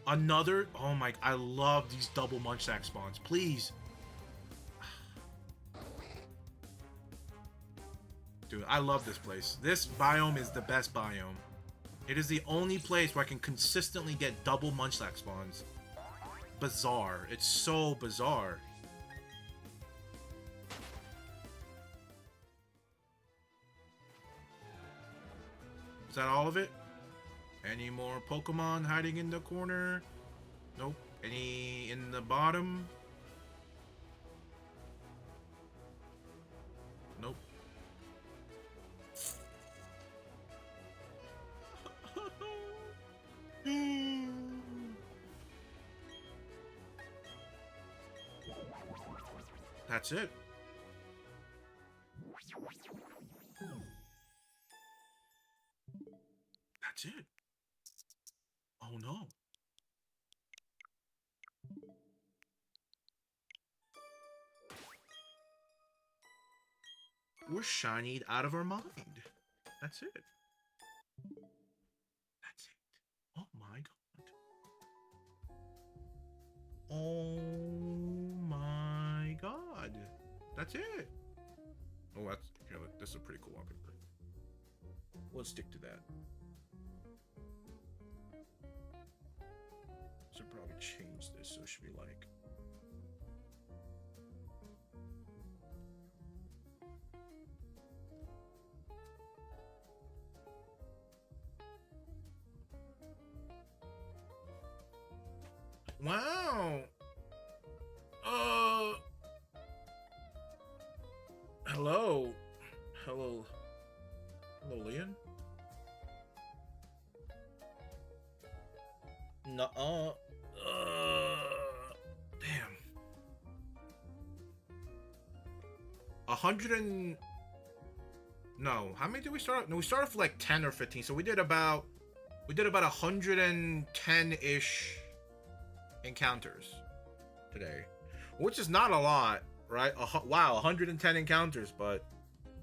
Another, oh my, I love these double Munchlax spawns. Please. Dude, I love this place. This biome is the best biome. It is the only place where I can consistently get double Munchlax spawns. Bizarre. It's so bizarre. Is that all of it? Any more Pokemon hiding in the corner? Nope. Any in the bottom? Nope. That's it. That's it. Oh no. We're shinied out of our mind. That's it. That's it. Oh my god. Oh my god. That's it. Oh, that's here. This is a pretty cool one. Let's stick to that. Should probably change this so it should be like. Wow. Hello. Hello. Hello, Leon. No. Damn. 100 and. No. How many did we start? No, we started with like 10 or 15. So we did about 110-ish encounters today, which is not a lot, right? Wow, 110 encounters, but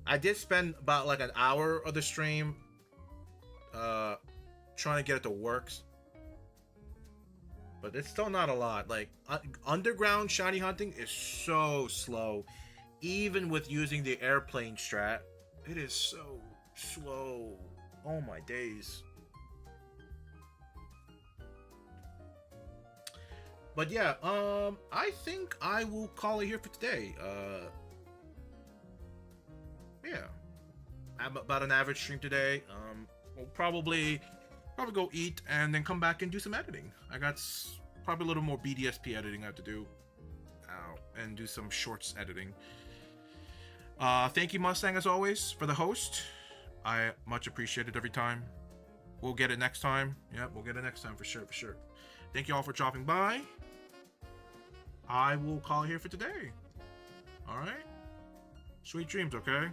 I did spend about like an hour of the stream trying to get it to work, but it's still not a lot. Like underground shiny hunting is so slow, even with using the airplane strat. It is so slow. Oh my days. But yeah, I think I will call it here for today. Yeah, I'm about an average stream today. We'll probably go eat and then come back and do some editing. I got probably a little more BDSP editing I have to do, and do some shorts editing. Thank you, Mustang, as always, for the host. I much appreciate it every time. We'll get it next time. Yep, we'll get it next time for sure, for sure. Thank you all for dropping by. I will call it here for today. All right. Sweet dreams, okay?